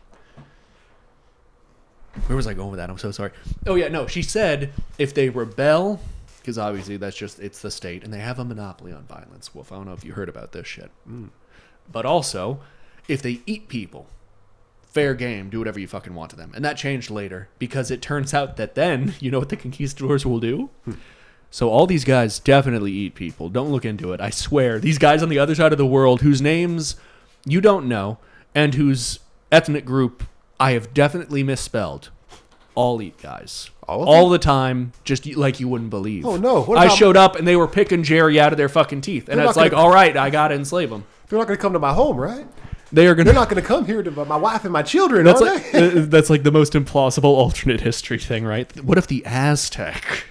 Where was I going with that? I'm so sorry. Oh, yeah, no. She said if they rebel, because obviously it's the state, and they have a monopoly on violence. Wolf, I don't know if you heard about this shit. But also, if they eat people, fair game, do whatever you fucking want to them. And that changed later, because it turns out that then, you know what the conquistadors will do? So all these guys definitely eat people. Don't look into it. I swear. These guys on the other side of the world whose names you don't know, and whose ethnic group I have definitely misspelled. All eat guys. All the time, just like you wouldn't believe. Oh, no. I showed up and they were picking Jerry out of their fucking teeth. And it's like, all right, I got to enslave them. They're not going to come to my home, right? They're not going to come here to my wife and my children, that's are like, they? That's like the most implausible alternate history thing, right? What if the Aztec...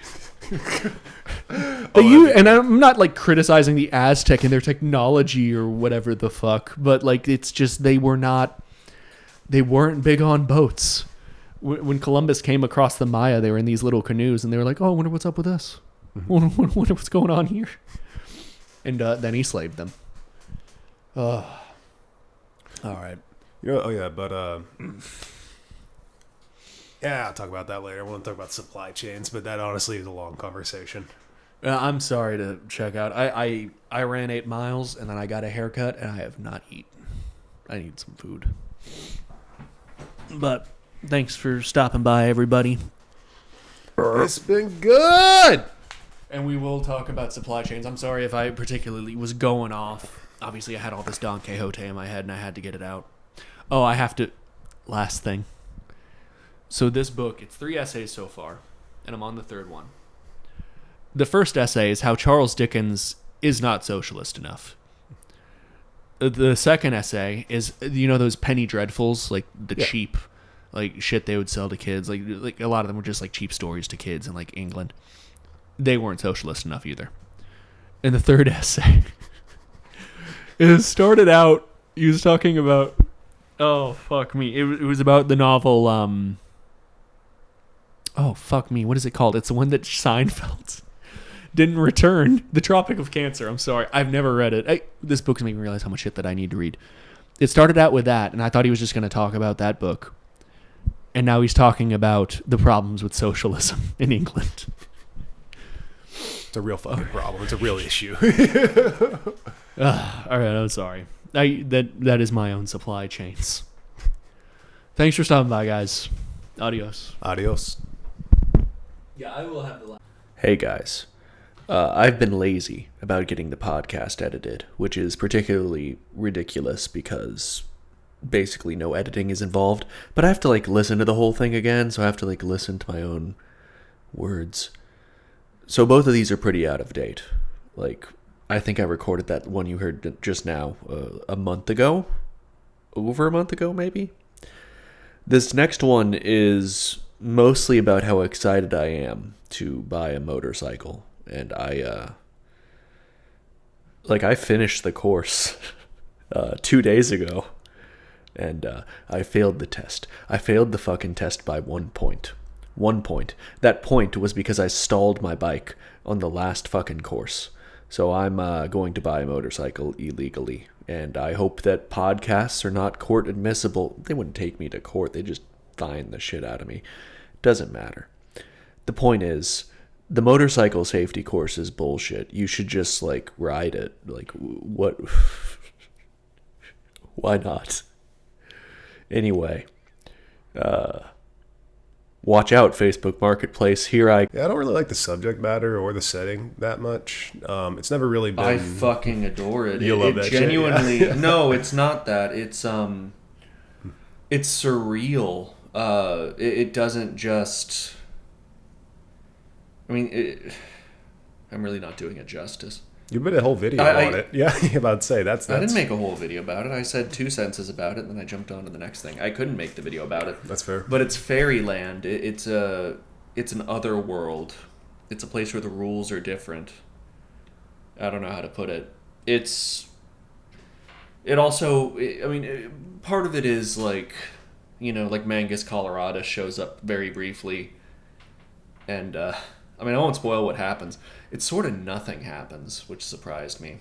and I'm not like criticizing the Aztec and their technology or whatever the fuck, but like it's just they were not... They weren't big on boats. When Columbus came across the Maya, they were in these little canoes, and they were like, "Oh, I wonder what's up with this. Wonder what's going on here." And then he slaved them. All right. Oh yeah, but yeah, I'll talk about that later. I want to talk about supply chains, but that honestly is a long conversation. I'm sorry to check out. I ran 8 miles, and then I got a haircut, and I have not eaten. I need some food. But thanks for stopping by, everybody. It's been good. And we will talk about supply chains. I'm sorry if I particularly was going off. Obviously, I had all this Don Quixote in my head, and I had to get it out. Oh, I have to... Last thing. So this book, it's 3 essays so far, and I'm on the 3rd one. The first essay is how Charles Dickens is not socialist enough. The second essay is, you know, those penny dreadfuls, like the cheap, like shit they would sell to kids. Like a lot of them were just like cheap stories to kids in like England. They weren't socialist enough either. And the third essay, it started out. He was talking about, oh fuck me, it was about the novel. Oh fuck me, what is it called? It's the one that Seinfeld didn't return. The Tropic of Cancer. I'm sorry. I've never read it. This book's making me realize how much shit that I need to read. It started out with that, and I thought he was just going to talk about that book. And now he's talking about the problems with socialism in England. It's a real fucking problem. It's a real issue. All right, I'm sorry. That is my own supply chains. Thanks for stopping by, guys. Adios. Adios. Yeah, I will have the last. Hey, guys. I've been lazy about getting the podcast edited, which is particularly ridiculous because basically no editing is involved. But I have to listen to the whole thing again, so I have to listen to my own words. So both of these are pretty out of date. I think I recorded that one you heard just now a month ago, over a month ago maybe. This next one is mostly about how excited I am to buy a motorcycle. And I finished the course 2 days ago, and I failed the test. I failed the fucking test by 1 point. 1 point. That point was because I stalled my bike on the last fucking course. So I'm going to buy a motorcycle illegally, and I hope that podcasts are not court admissible. They wouldn't take me to court. They just fine the shit out of me. Doesn't matter. The point is, the motorcycle safety course is bullshit. You should just ride it. What? Why not? Anyway, watch out, Facebook Marketplace. Yeah, I don't really like the subject matter or the setting that much. It's never really been. I fucking adore it. You love that genuinely. shit, yeah. No, it's not that. It's surreal. It doesn't just. I mean, I'm really not doing it justice. You made a whole video on it. Yeah, I'm about to say that's. I didn't make a whole video about it. I said 2 sentences about it, and then I jumped on to the next thing. I couldn't make the video about it. That's fair. But it's fairyland. It's an other world. It's a place where the rules are different. I don't know how to put it. It also. I mean, part of it is Mangus Colorado shows up very briefly, and. I mean, I won't spoil what happens. It's sort of nothing happens, which surprised me.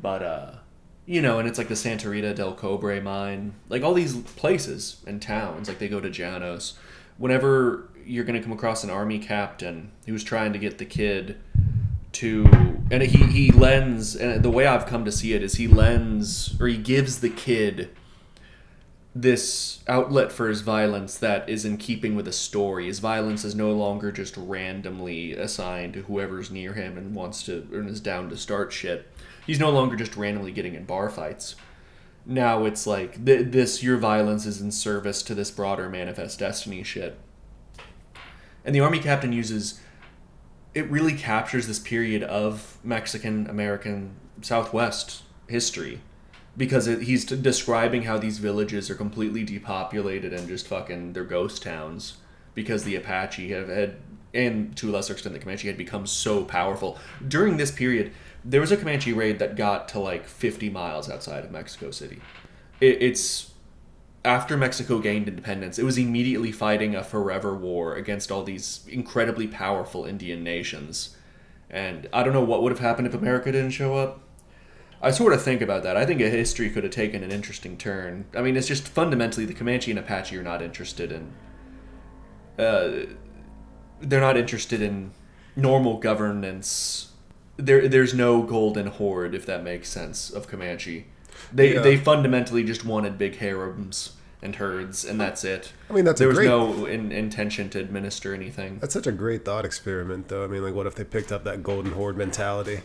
But, and it's the Santa Rita del Cobre mine. All these places and towns, they go to Janos. Whenever you're going to come across an army captain who's trying to get the kid to... And he lends... And the way I've come to see it is he gives the kid this outlet for his violence that is in keeping with a story. His violence is no longer just randomly assigned to whoever's near him and wants to and is down to start shit. He's no longer just randomly getting in bar fights. Now it's your violence is in service to this broader manifest destiny shit. And the army captain it really captures this period of Mexican American Southwest history. Because he's describing how these villages are completely depopulated and just fucking they're ghost towns because the Apache had, and to a lesser extent the Comanche, had become so powerful. During this period, there was a Comanche raid that got to 50 miles outside of Mexico City. It's after Mexico gained independence, it was immediately fighting a forever war against all these incredibly powerful Indian nations. And I don't know what would have happened if America didn't show up. I sort of think about that. I think history could have taken an interesting turn. I mean, it's just fundamentally the Comanche and Apache are not interested in... they're not interested in normal governance. There's no golden horde, if that makes sense, of Comanche. They fundamentally just wanted big harems and herds, and that's it. I mean, there was no intention to administer anything. That's such a great thought experiment, though. I mean, like, what if they picked up that golden horde mentality?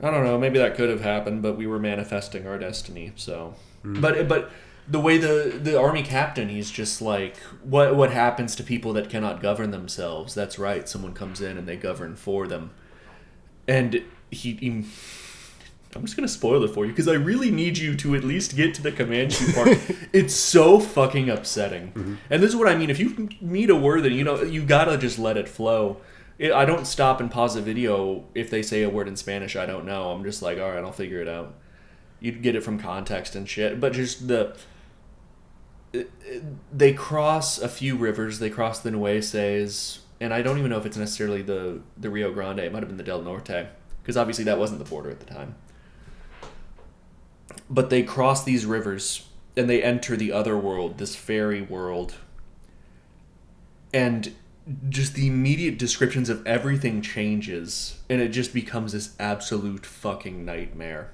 I don't know. Maybe that could have happened, but we were manifesting our destiny. So, but the way the army captain, he's just like, what happens to people that cannot govern themselves? That's right. Someone comes in and they govern for them, and he I'm just going to spoil it for you because I really need you to at least get to the Comanche part. It's so fucking upsetting. Mm-hmm. And this is what I mean. If you meet a word, then you got to just let it flow. I don't stop and pause a video if they say a word in Spanish I don't know. I'm just like, all right, I'll figure it out. You get it from context and shit. But just they cross a few rivers. They cross the Nueces. And I don't even know if it's necessarily the Rio Grande. It might have been the Del Norte. Because obviously that wasn't the border at the time. But they cross these rivers and they enter the other world, this fairy world. And just the immediate descriptions of everything changes. And it just becomes this absolute fucking nightmare.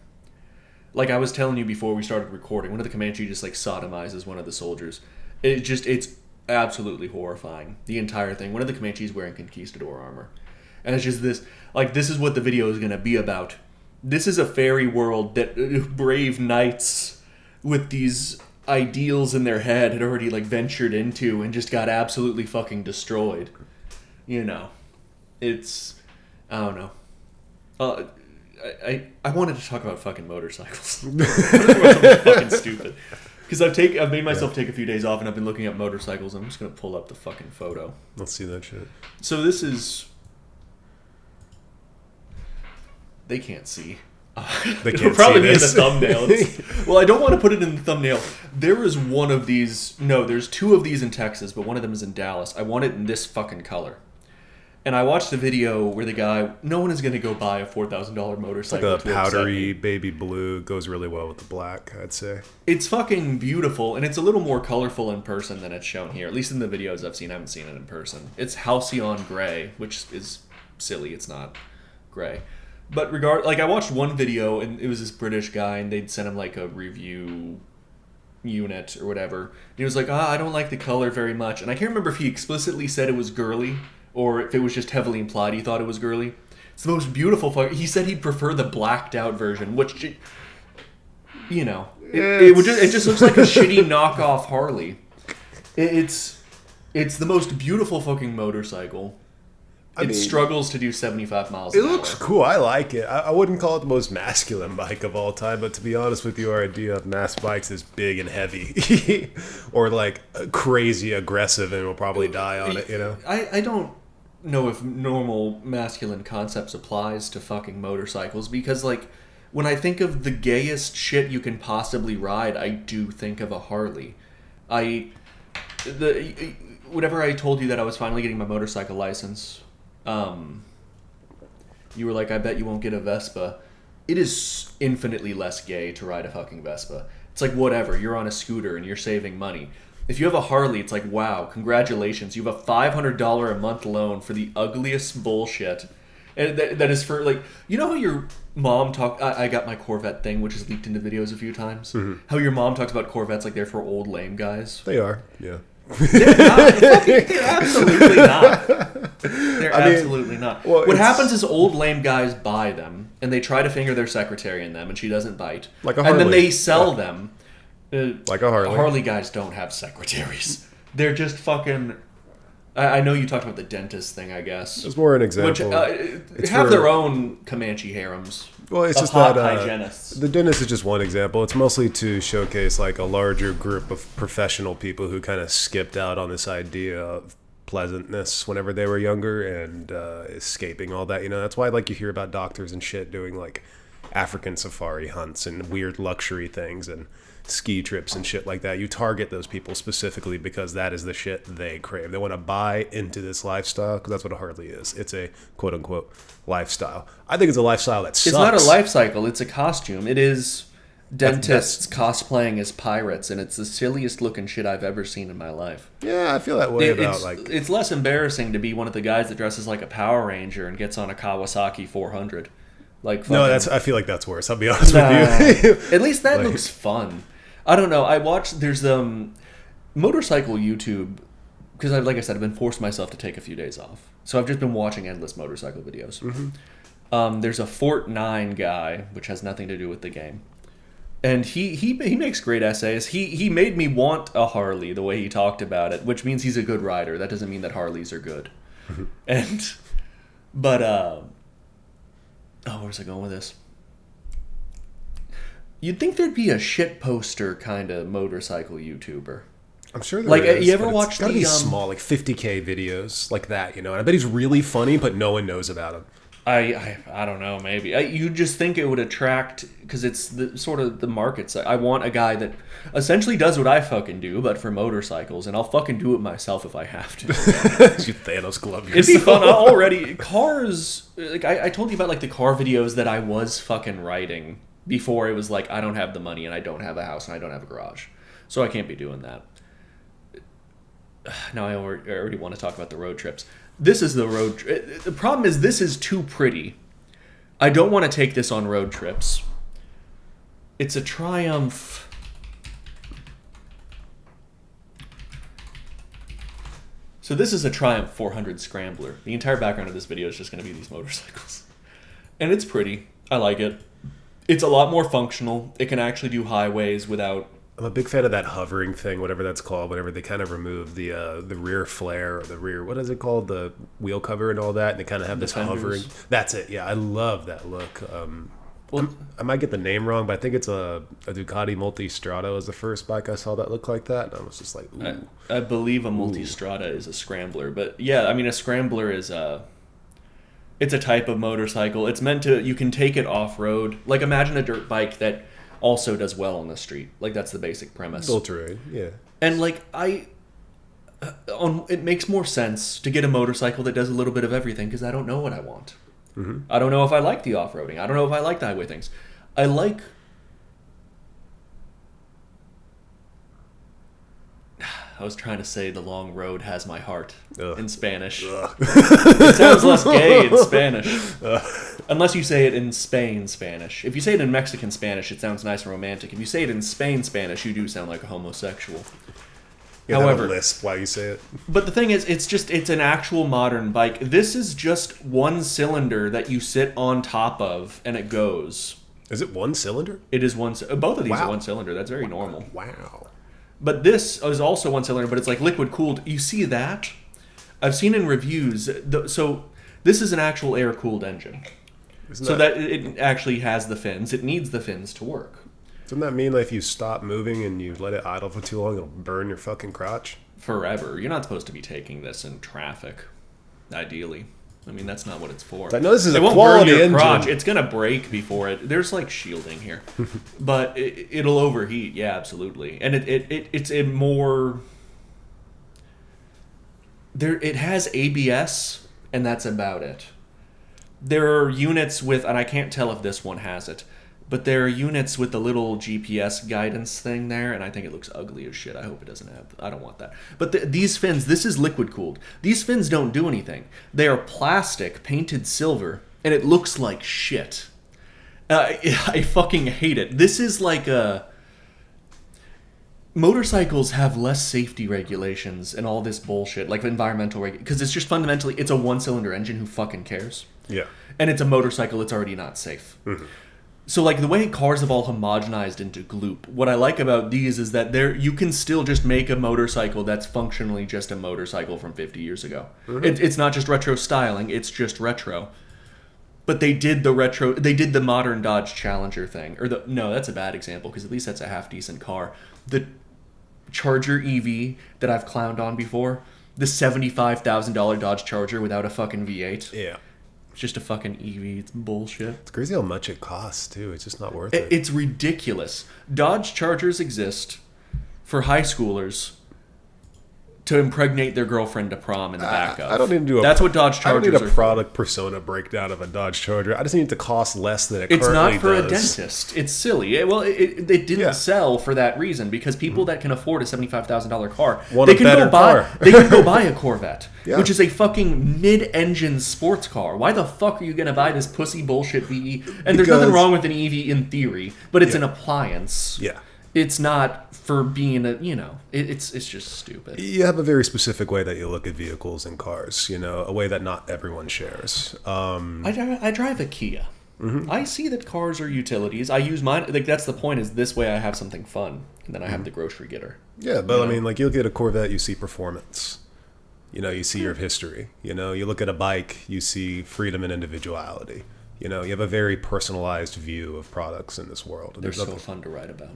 Like I was telling you before we started recording, one of the Comanche just like sodomizes one of the soldiers. It's absolutely horrifying. The entire thing. One of the Comanches wearing conquistador armor. And it's just this, like this is what the video is going to be about. This is a fairy world that brave knights with these ideals in their head had already like ventured into and just got absolutely fucking destroyed. You know, it's, I don't know. I wanted to talk about fucking motorcycles. Fucking stupid. Because I've made myself take a few days off and I've been looking at motorcycles. I'm just gonna pull up the fucking photo. Let's see that shit. So this is. They can't see. They can't It'll probably see be this. in the thumbnail. Well, I don't want to put it in the thumbnail. There is one of these. No, there's two of these in Texas, but one of them is in Dallas. I want it in this fucking color. And I watched a video where the guy. No one is going to go buy a $4,000 motorcycle. Like a powdery baby blue goes really well with the black, I'd say. It's fucking beautiful, and it's a little more colorful in person than it's shown here. At least in the videos I've seen. I haven't seen it in person. It's halcyon gray, which is silly. It's not gray. But I watched one video and it was this British guy and they'd sent him like a review unit or whatever. And he was like, I don't like the color very much. And I can't remember if he explicitly said it was girly or if it was just heavily implied he thought it was girly. It's the most beautiful he said he'd prefer the blacked out version, which, you know, it just looks like a shitty knockoff Harley. It's the most beautiful fucking motorcycle. It struggles to do 75 miles an hour. It looks cool. I like it. I wouldn't call it the most masculine bike of all time, but to be honest with you, our idea of mass bikes is big and heavy. Or like crazy aggressive and will probably die on it, you know? I don't know if normal masculine concepts applies to fucking motorcycles because like when I think of the gayest shit you can possibly ride, I do think of a Harley. Whenever I told you that I was finally getting my motorcycle license, you were like, I bet you won't get a Vespa. It is infinitely less gay to ride a fucking Vespa. It's like, whatever, you're on a scooter and you're saving money. If you have a Harley, it's like, wow, congratulations. You have a $500 a month loan for the ugliest bullshit. And that is for, like, you know how your mom I got my Corvette thing, which is leaked into videos a few times? Mm-hmm. How your mom talks about Corvettes like they're for old lame guys? They are, yeah. They're not. They're absolutely not. They're absolutely not. Well, what happens is old lame guys buy them and they try to finger their secretary in them and she doesn't bite. Like a Harley. And then they sell them. Like a Harley. Harley guys don't have secretaries. They're just fucking... I know you talked about the dentist thing, I guess. It's more an example. Which have their own Comanche harems. Well, it's just that the dentist is just one example. It's mostly to showcase like a larger group of professional people who kind of skipped out on this idea of pleasantness whenever they were younger and escaping all that. You know, that's why like you hear about doctors and shit doing like African safari hunts and weird luxury things and ski trips and shit like that. You target those people specifically because that is the shit they crave. They want to buy into this lifestyle because that's what a Harley is. It's a quote unquote lifestyle. I think it's a lifestyle that sucks. It's not a life cycle. It's a costume. It is dentists cosplaying as pirates, and it's the silliest looking shit I've ever seen in my life. Yeah, I feel that way about It's less embarrassing to be one of the guys that dresses like a Power Ranger and gets on a Kawasaki 400. Like no, I feel like that's worse. I'll be honest with you. At least that looks fun. I don't know. I watched. There's motorcycle YouTube because like I said, I've been forced myself to take a few days off, so I've just been watching endless motorcycle videos. Mm-hmm. There's a Fort 9 guy, which has nothing to do with the game. And he makes great essays. He made me want a Harley the way he talked about it, which means he's a good rider. That doesn't mean that Harleys are good. But where's I going with this? You'd think there'd be a shit poster kind of motorcycle YouTuber. I'm sure there is. You ever watch it's gotta be small, like 50K videos like that, And I bet he's really funny, but no one knows about him. I don't know, maybe. You just think it would attract, because it's the sort of the market. I want a guy that essentially does what I fucking do, but for motorcycles, and I'll fucking do it myself if I have to. You Thanos glove yourself. It'd be fun. Already, cars, like I told you about like the car videos that I was fucking writing before it was like, I don't have the money, and I don't have a house, and I don't have a garage. So I can't be doing that. Now I already want to talk about the road trips. This is the road. The problem is this is too pretty. I don't want to take this on road trips. It's a Triumph. So this is a Triumph 400 Scrambler. The entire background of this video is just going to be these motorcycles. And it's pretty. I like it. It's a lot more functional. It can actually do highways without... I'm a big fan of that hovering thing, whatever that's called, whenever they kind of remove the rear flare, or the rear, what is it called, the wheel cover and all that, and they kind of have this hovering. That's it, yeah, I love that look. I might get the name wrong, but I think it's a Ducati Multistrada was the first bike I saw that looked like that, and I was just like, ooh. I believe a Multistrada is a Scrambler, but yeah, I mean, a Scrambler is it's a type of motorcycle. It's meant to, you can take it off-road. Like, imagine a dirt bike that also does well on the street. Like, that's the basic premise. All terrain, yeah. And like it makes more sense to get a motorcycle that does a little bit of everything because I don't know what I want. Mm-hmm. I don't know if I like the off-roading. I don't know if I like the highway things. I was trying to say the long road has my heart in Spanish. It sounds less gay in Spanish. Unless you say it in Spain Spanish. If you say it in Mexican Spanish, it sounds nice and romantic. If you say it in Spain Spanish, you do sound like a homosexual. Yeah, however, lisp while you say it. But the thing is, it's an actual modern bike. This is just one cylinder that you sit on top of, and it goes. Is it one cylinder? It is one. Both of these are one cylinder. That's very normal. Wow. But this is also one cylinder, but it's like liquid cooled. You see that? I've seen in reviews. So this is an actual air cooled engine. That it actually has the fins. It needs the fins to work. Doesn't that mean that if you stop moving and you let it idle for too long, it'll burn your fucking crotch? Forever. You're not supposed to be taking this in traffic, ideally. I mean, that's not what it's for. I know this is a quality engine. Crotch. It's going to break before it. There's like shielding here. But it'll overheat. Yeah, absolutely. And it's a more... It has ABS, and that's about it. There are units with, and I can't tell if this one has it, but there are units with the little GPS guidance thing there, and I think it looks ugly as shit. I hope it doesn't have... I don't want that. But these fins, this is liquid-cooled. These fins don't do anything. They are plastic, painted silver, and it looks like shit. I fucking hate it. This is like a... Motorcycles have less safety regulations and all this bullshit, like environmental because it's just fundamentally, it's a one-cylinder engine. Who fucking cares? Yeah. And it's a motorcycle, it's already not safe. Mm-hmm. So, like, the way cars have all homogenized into gloop, what I like about these is that you can still just make a motorcycle that's functionally just a motorcycle from 50 years ago. Mm-hmm. It's not just retro styling, it's just retro. But they did the modern Dodge Challenger thing. No, that's a bad example, because at least that's a half-decent car. The Charger EV that I've clowned on before, the $75,000 Dodge Charger without a fucking V8. Yeah. It's just a fucking EV. It's bullshit. It's crazy how much it costs, too. It's just not worth it. It's ridiculous. Dodge Chargers exist for high schoolers to impregnate their girlfriend to prom in the back of. I don't need to do That's what Dodge Chargers are. I don't need a product persona breakdown of a Dodge Charger. I just need it to cost less than it currently does. It's not for a dentist. It's silly. It didn't sell for that reason because people that can afford a $75,000 car, they can go buy a Corvette, which is a fucking mid-engine sports car. Why the fuck are you going to buy this pussy bullshit VE? And there's nothing wrong with an EV in theory, but it's an appliance. Yeah. It's not for being it's just stupid. You have a very specific way that you look at vehicles and cars, a way that not everyone shares. I drive a Kia. Mm-hmm. I see that cars are utilities. I use mine. Like, that's the point, is this way I have something fun. And then I have the grocery getter. Yeah, but I mean, like, you look at a Corvette, you see performance. You see your history. You look at a bike, you see freedom and individuality. You have a very personalized view of products in this world. They're so fun to write about.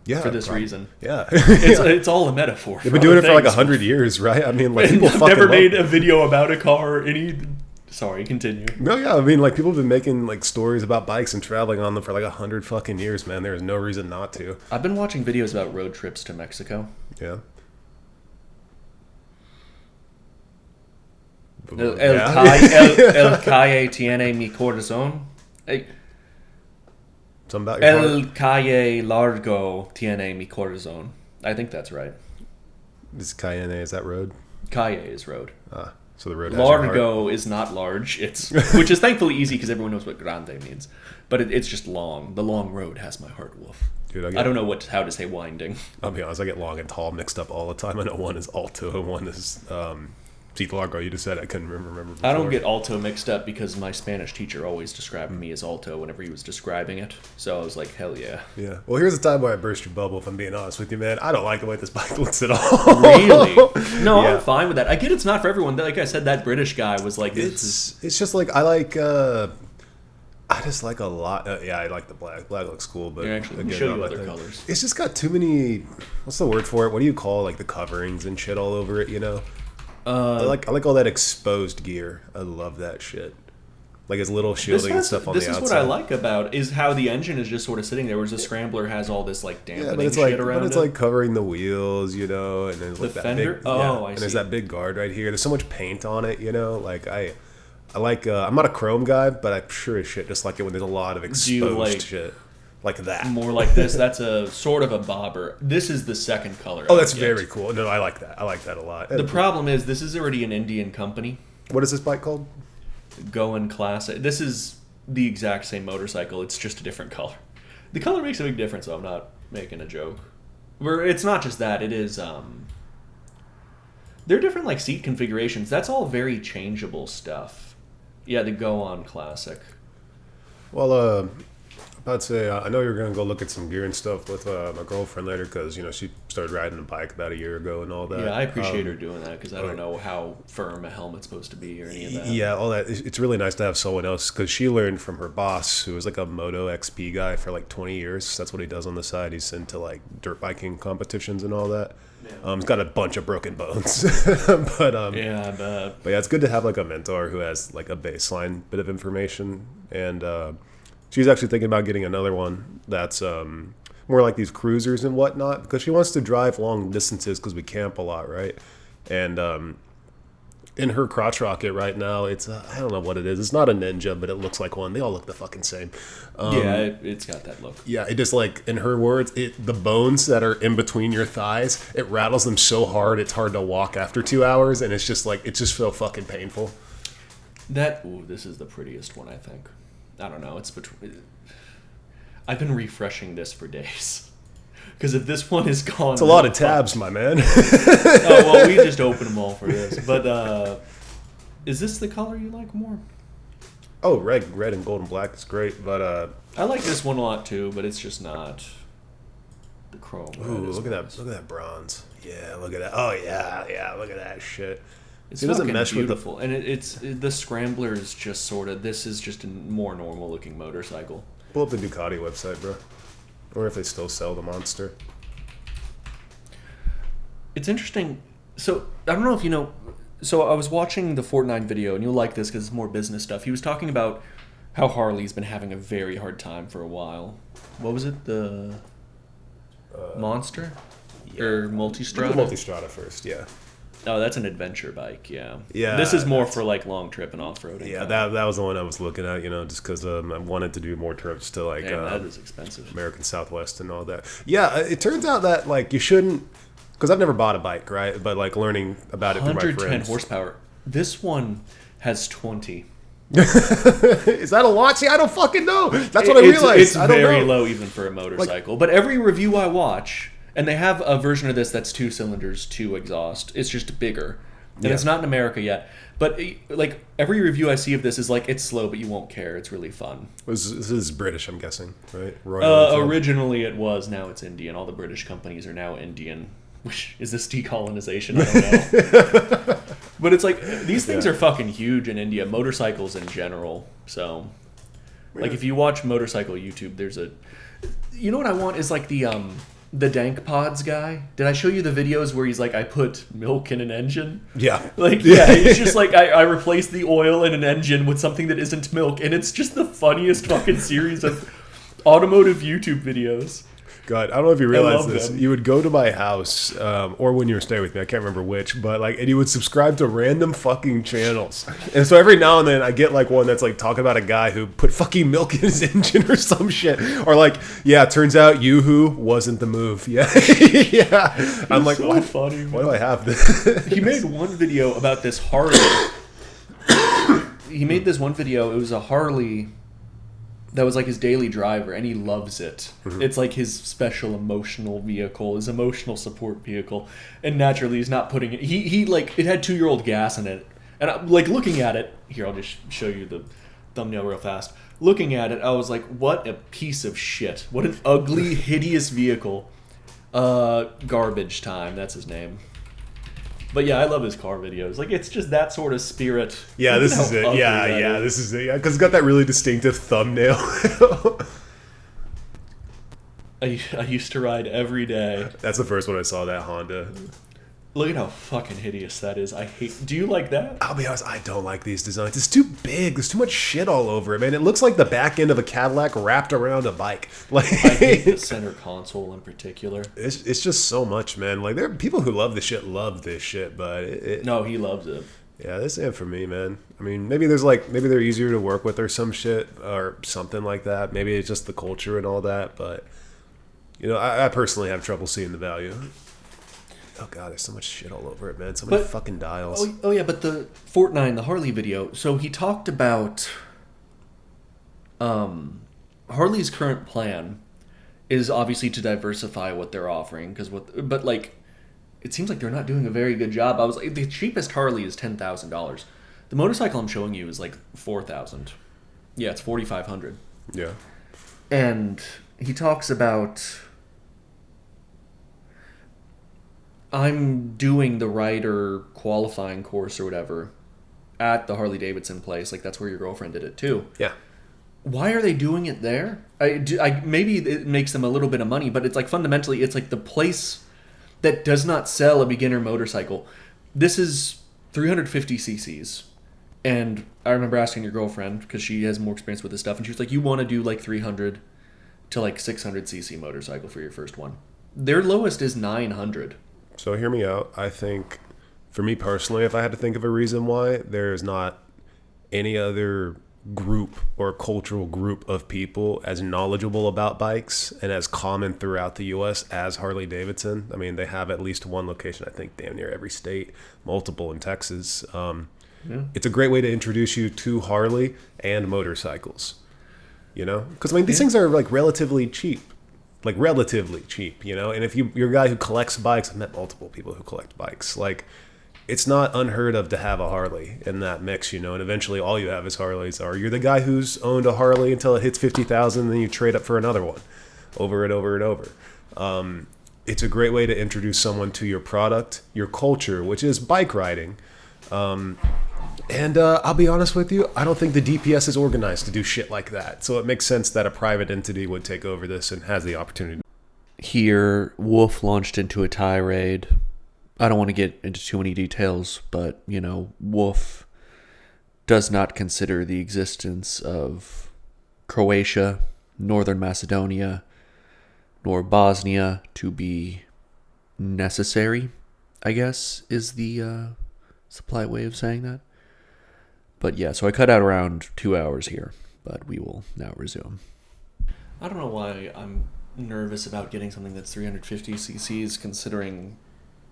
Yeah, for this reason. Yeah. It's all a metaphor. They've been doing it for like 100 years, right? I mean, like, people I've never made a video about a car. Sorry, continue. No, yeah, I mean, like, people have been making like stories about bikes and traveling on them for like 100 fucking years, man. There is no reason not to. I've been watching videos about road trips to Mexico. Yeah. El calle tiene mi corazón. El calle largo tiene mi corazón. I think that's right. This Cayenne, is that road? Calle is road. So the road has Largo is not large. Which is thankfully easy because everyone knows what grande means. But it's just long. The long road has my heart, Wolf. Dude, I don't know how to say winding. I'll be honest, I get long and tall mixed up all the time. I know one is alto and one is Largo. You just said I couldn't remember before. I don't get alto mixed up because my Spanish teacher always described me as alto whenever he was describing it. So I was like, hell yeah. Yeah. Well, here's a time where I burst your bubble, if I'm being honest with you, man. I don't like the way this bike looks at all. Really? No, yeah. I'm fine with that. I get it's not for everyone. Like I said, that British guy was like, it's just like, I just like a lot. I like the black. Black looks cool, but actually, again, show you other colors. It's just got too many. What's the word for it? What do you call like the coverings and shit all over it? I like all that exposed gear. I love that shit. Like his little shielding and stuff on the outside. This is what I like about is how the engine is just sort of sitting there, whereas the Scrambler has all this like dampening shit around it. But it's like covering the wheels, and there's like the that fender. big, I see. And there's that big guard right here. There's so much paint on it, Like I like. I'm not a chrome guy, but I'm sure as shit just like it when there's a lot of exposed shit. Like that. More like this. That's a sort of a bobber. This is the second color. Oh, that's very cool. No, I like that. I like that a lot. The problem is this is already an Indian company. What is this bike called? Goan Classic. This is the exact same motorcycle. It's just a different color. The color makes a big difference, so I'm not making a joke. It's not just that. It is... They're different like seat configurations. That's all very changeable stuff. Yeah, the Goan Classic. Well, I'd say I know you're gonna go look at some gear and stuff with my girlfriend later because she started riding a bike about a year ago and all that. Yeah, I appreciate her doing that because I don't know how firm a helmet's supposed to be or any of that. Yeah, all that. It's really nice to have someone else because she learned from her boss, who was like a Moto XP guy for like 20 years. That's what he does on the side. He's into like dirt biking competitions and all that. Yeah. He's got a bunch of broken bones, but yeah, I bet. But yeah, it's good to have like a mentor who has like a baseline bit of information and. She's actually thinking about getting another one that's more like these cruisers and whatnot because she wants to drive long distances because we camp a lot, right? And in her crotch rocket right now, it's I don't know what it is. It's not a Ninja, but it looks like one. They all look the fucking same. It's got that look. Yeah, it just like, in her words, the bones that are in between your thighs, it rattles them so hard it's hard to walk after 2 hours, and it's just like, it's just so fucking painful. This is the prettiest one, I think. I don't know. I've been refreshing this for days. Because if this one is gone... It's a lot of tabs, my man. Oh, well, we just opened them all for this. But is this the color you like more? Oh, red and gold and black is great, but... I like this one a lot, too, but it's just not the chrome. Ooh, look at that bronze. Yeah, look at that. Oh, yeah, look at that shit. It doesn't mesh beautiful, and it's the Scrambler is just sort of. This is just a more normal looking motorcycle. Pull up the Ducati website, bro. Or if they still sell the Monster. It's interesting. So I don't know if you know. So I was watching the Fortnite video, and you'll like this because it's more business stuff. He was talking about how Harley's been having a very hard time for a while. What was it? The Monster? Yeah. Or Multistrada? Multistrada first, yeah. Oh, that's an adventure bike, yeah. Yeah. This is more for like long trip and off-roading. Yeah, that was the one I was looking at, just because I wanted to do more trips to like that is expensive. American Southwest and all that. Yeah, it turns out that like you shouldn't, because I've never bought a bike, right? But like learning about it through my friends. 110 horsepower. This one has 20. Is that a lot? See, I don't fucking know. That's what I realized. It's very low even for a motorcycle. But every review I watch, and they have a version of this that's 2 cylinders, 2 exhaust. It's just bigger. And it's not in America yet. But like every review I see of this is like, it's slow, but you won't care. It's really fun. This is British, I'm guessing, right? Originally it was. Now it's Indian. All the British companies are now Indian. Which is this decolonization? I don't know. But it's like, these things are fucking huge in India. Motorcycles in general. So, like, if you watch motorcycle YouTube, there's a... You know what I want is like the Dank Pods guy. Did I show you the videos where he's like, I put milk in an engine? Yeah. Like, yeah, it's just like, I replaced the oil in an engine with something that isn't milk. And it's just the funniest fucking series of automotive YouTube videos. God, I don't know if you realize this. Them. You would go to my house, or when you were staying with me, I can't remember which, but like, and you would subscribe to random fucking channels. And so every now and then I get like one that's like talking about a guy who put fucking milk in his engine or some shit. Or like, yeah, it turns out Yoo-hoo wasn't the move. Yeah. Yeah. I'm like, so funny, why do I have this? He made one video about this Harley. He made this one video. It was a Harley that was like his daily driver, and he loves it. Mm-hmm. It's like his special emotional vehicle, his emotional support vehicle. And naturally, he's not putting it... He like, it had 2-year-old gas in it. And I, like, looking at it... Here, I'll just show you the thumbnail real fast. Looking at it, I was like, what a piece of shit. What an ugly, hideous vehicle. Garbage Time, that's his name. But yeah, I love his car videos. Like, it's just that sort of spirit. Yeah, this is it. Yeah, this is it. Yeah, because it's got that really distinctive thumbnail. I used to ride every day. That's the first one I saw, that Honda. Look at how fucking hideous that is. I hate... Do you like that? I'll be honest, I don't like these designs. It's too big. There's too much shit all over it, man. It looks like the back end of a Cadillac wrapped around a bike. Like, I hate the center console in particular. It's just so much, man. Like, there are people who love this shit, but no, he loves it. Yeah, this ain't for me, man. I mean, maybe they're easier to work with or some shit or something like that. Maybe it's just the culture and all that, but I personally have trouble seeing the value. Oh god, there's so much shit all over it, man. So many fucking dials. Oh yeah, but the Fortnite, the Harley video. So he talked about Harley's current plan is obviously to diversify what they're offering, but like, it seems like they're not doing a very good job. I was like, the cheapest Harley is $10,000. The motorcycle I'm showing you is like $4,000. Yeah, it's $4,500. Yeah. And he talks about, I'm doing the rider qualifying course or whatever at the Harley Davidson place. Like, that's where your girlfriend did it too. Yeah. Why are they doing it there? Maybe it makes them a little bit of money, but it's like, fundamentally, it's like the place that does not sell a beginner motorcycle. This is 350 cc's. And I remember asking your girlfriend, because she has more experience with this stuff, and she was like, you want to do like 300 to like 600 cc motorcycle for your first one. Their lowest is 900. So hear me out. I think, for me personally, if I had to think of a reason why, there's not any other group or cultural group of people as knowledgeable about bikes and as common throughout the U.S. as Harley Davidson. I mean, they have at least one location, I think, damn near every state, multiple in Texas. Yeah. It's a great way to introduce you to Harley and motorcycles, Because, I mean, these things are, like, relatively cheap. And if you're a guy who collects bikes, I've met multiple people who collect bikes. Like, it's not unheard of to have a Harley in that mix, and eventually all you have is Harleys. Or you're the guy who's owned a Harley until it hits 50,000, then you trade up for another one over and over and over. It's a great way to introduce someone to your product, your culture, which is bike riding. And I'll be honest with you, I don't think the DPS is organized to do shit like that. So it makes sense that a private entity would take over this and has the opportunity. Here, Wolf launched into a tirade I don't want to get into too many details, but, Wolf does not consider the existence of Croatia, Northern Macedonia, nor Bosnia to be necessary, I guess, is the polite way of saying that. But yeah, so I cut out around 2 hours here, but we will now resume. I don't know why I'm nervous about getting something that's 350 cc's, considering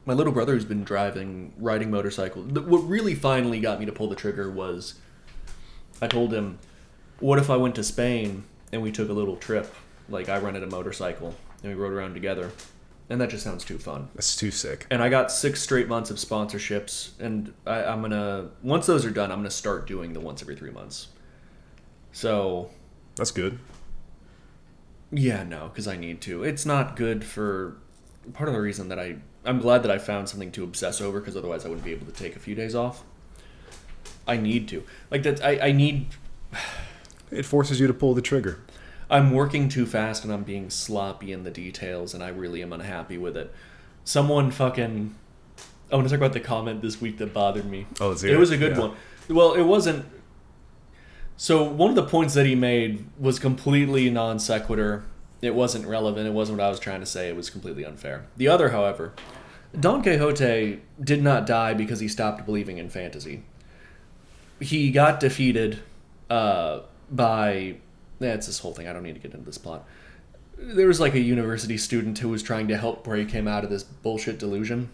my little brother who's been riding motorcycle. What really finally got me to pull the trigger was I told him, what if I went to Spain and we took a little trip? Like, I rented a motorcycle and we rode around together. And that just sounds too fun. That's too sick. And I got 6 straight months of sponsorships, and I'm going to, once those are done, I'm going to start doing the once every 3 months. So. That's good. Yeah, no, because I need to. It's not good for, part of the reason that I'm glad that I found something to obsess over, because otherwise I wouldn't be able to take a few days off. I need to. Like, that, I need. It forces you to pull the trigger. I'm working too fast and I'm being sloppy in the details, and I really am unhappy with it. Someone fucking... I want to talk about the comment this week that bothered me. Oh, it's It was a good one. Well, it wasn't... So one of the points that he made was completely non sequitur. It wasn't relevant. It wasn't what I was trying to say. It was completely unfair. The other, however, Don Quixote did not die because he stopped believing in fantasy. He got defeated by... Yeah, it's this whole thing. I don't need to get into this plot. There was like a university student who was trying to help break him out of this bullshit delusion.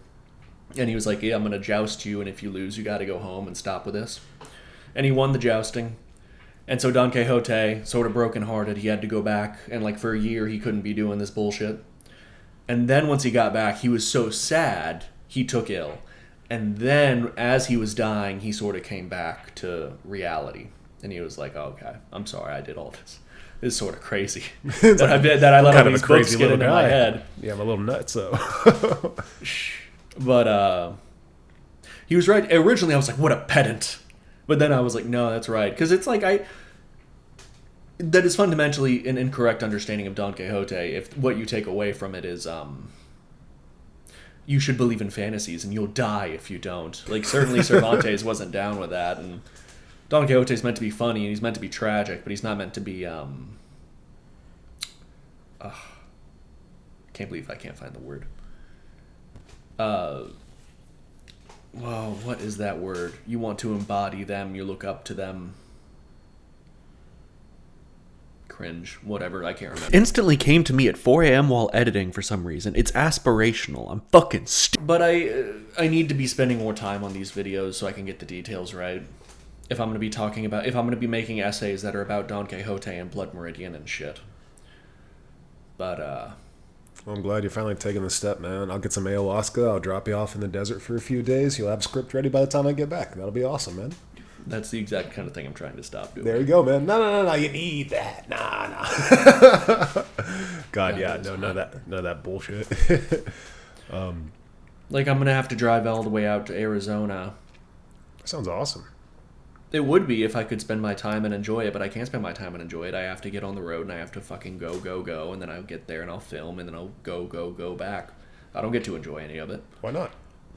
And he was like, yeah, I'm going to joust you, and if you lose, you got to go home and stop with this. And he won the jousting. And so Don Quixote, sort of brokenhearted, he had to go back. And like for a year, he couldn't be doing this bullshit. And then once he got back, he was so sad, he took ill. And then as he was dying, he sort of came back to reality. And he was like, oh, okay, I'm sorry I did all this. This is sort of crazy. that I let all these books get into my head. Yeah, I'm a little nuts, so. But he was right. Originally, I was like, what a pedant. But then I was like, no, that's right. Because it's like, that is fundamentally an incorrect understanding of Don Quixote if what you take away from it is you should believe in fantasies and you'll die if you don't. Like, certainly Cervantes wasn't down with that, and Don Quixote is meant to be funny and he's meant to be tragic, but he's not meant to be can't believe I can't find the word. Whoa, what is that word? You want to embody them, you look up to them. Cringe, whatever, I can't remember. Instantly came to me at 4 a.m. while editing for some reason. It's aspirational. I'm fucking stupid. But I need to be spending more time on these videos so I can get the details right. If I'm going to be making essays that are about Don Quixote and Blood Meridian and shit. But, Well, I'm glad you're finally taking the step, man. I'll get some ayahuasca. I'll drop you off in the desert for a few days. You'll have a script ready by the time I get back. That'll be awesome, man. That's the exact kind of thing I'm trying to stop doing. There you go, man. No. You need that. Nah. God, yeah. No, none of that bullshit. Like, I'm going to have to drive all the way out to Arizona. That sounds awesome. It would be if I could spend my time and enjoy it, but I can't spend my time and enjoy it. I have to get on the road, and I have to fucking go, and then I'll get there, and I'll film, and then I'll go back. I don't get to enjoy any of it. Why not?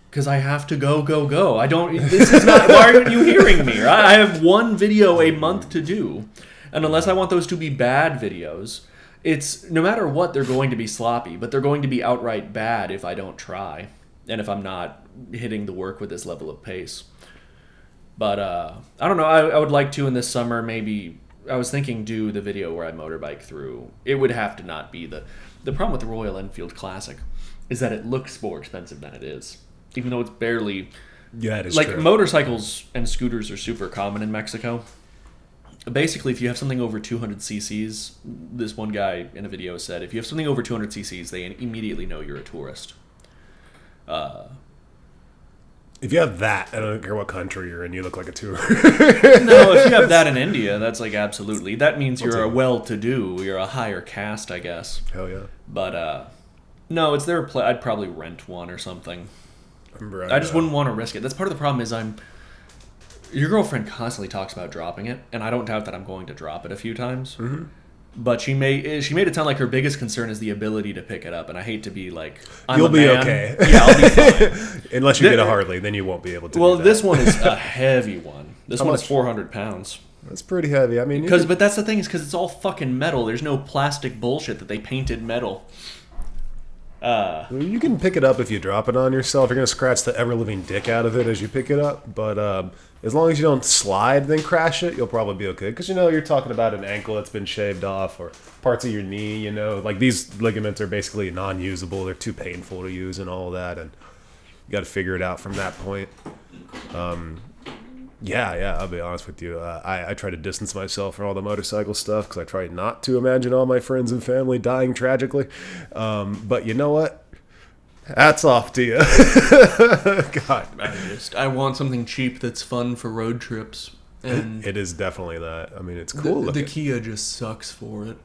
Because I have to go. I don't... This is not... Why aren't you hearing me, right? I have one video a month to do, and unless I want those to be bad videos, it's... No matter what, they're going to be sloppy, but they're going to be outright bad if I don't try, and if I'm not hitting the work with this level of pace. But, I don't know, I would like to in this summer, maybe, I was thinking do the video where I motorbike through. It would have to not be the problem with the Royal Enfield Classic is that it looks more expensive than it is. Even though it's barely... Yeah, it is like, true. Motorcycles and scooters are super common in Mexico. Basically, if you have something over 200 cc's, this one guy in a video said, if you have something over 200 cc's, they immediately know you're a tourist. If you have that, I don't care what country you're in, you look like a tourist. No, if you have that in India, that's like absolutely. That means you're a well-to-do. You're a higher caste, I guess. Hell yeah. But, no, it's their I'd probably rent one or something. I just wouldn't want to risk it. That's part of the problem is your girlfriend constantly talks about dropping it, and I don't doubt that I'm going to drop it a few times. Mm-hmm. But she made it sound like her biggest concern is the ability to pick it up, and I hate to be like, You'll be okay. Yeah, I'll be fine. Unless you get a Harley, then you won't be able to. Well, do that. this one is a heavy one. This How one much? is 400 pounds. That's pretty heavy. I mean, But that's the thing, is because it's all fucking metal. There's no plastic bullshit that they painted metal. You can pick it up if you drop it on yourself. You're gonna scratch the ever living dick out of it as you pick it up. But as long as you don't slide then crash it, you'll probably be okay. Because you're talking about an ankle that's been shaved off or parts of your knee. Like these ligaments are basically non-usable. They're too painful to use and all that, and you got to figure it out from that point. Yeah, I'll be honest with you. I try to distance myself from all the motorcycle stuff because I try not to imagine all my friends and family dying tragically. But you know what? Hats off to you. God. I want something cheap that's fun for road trips. And it is definitely that. I mean, it's cool the looking. Kia just sucks for it.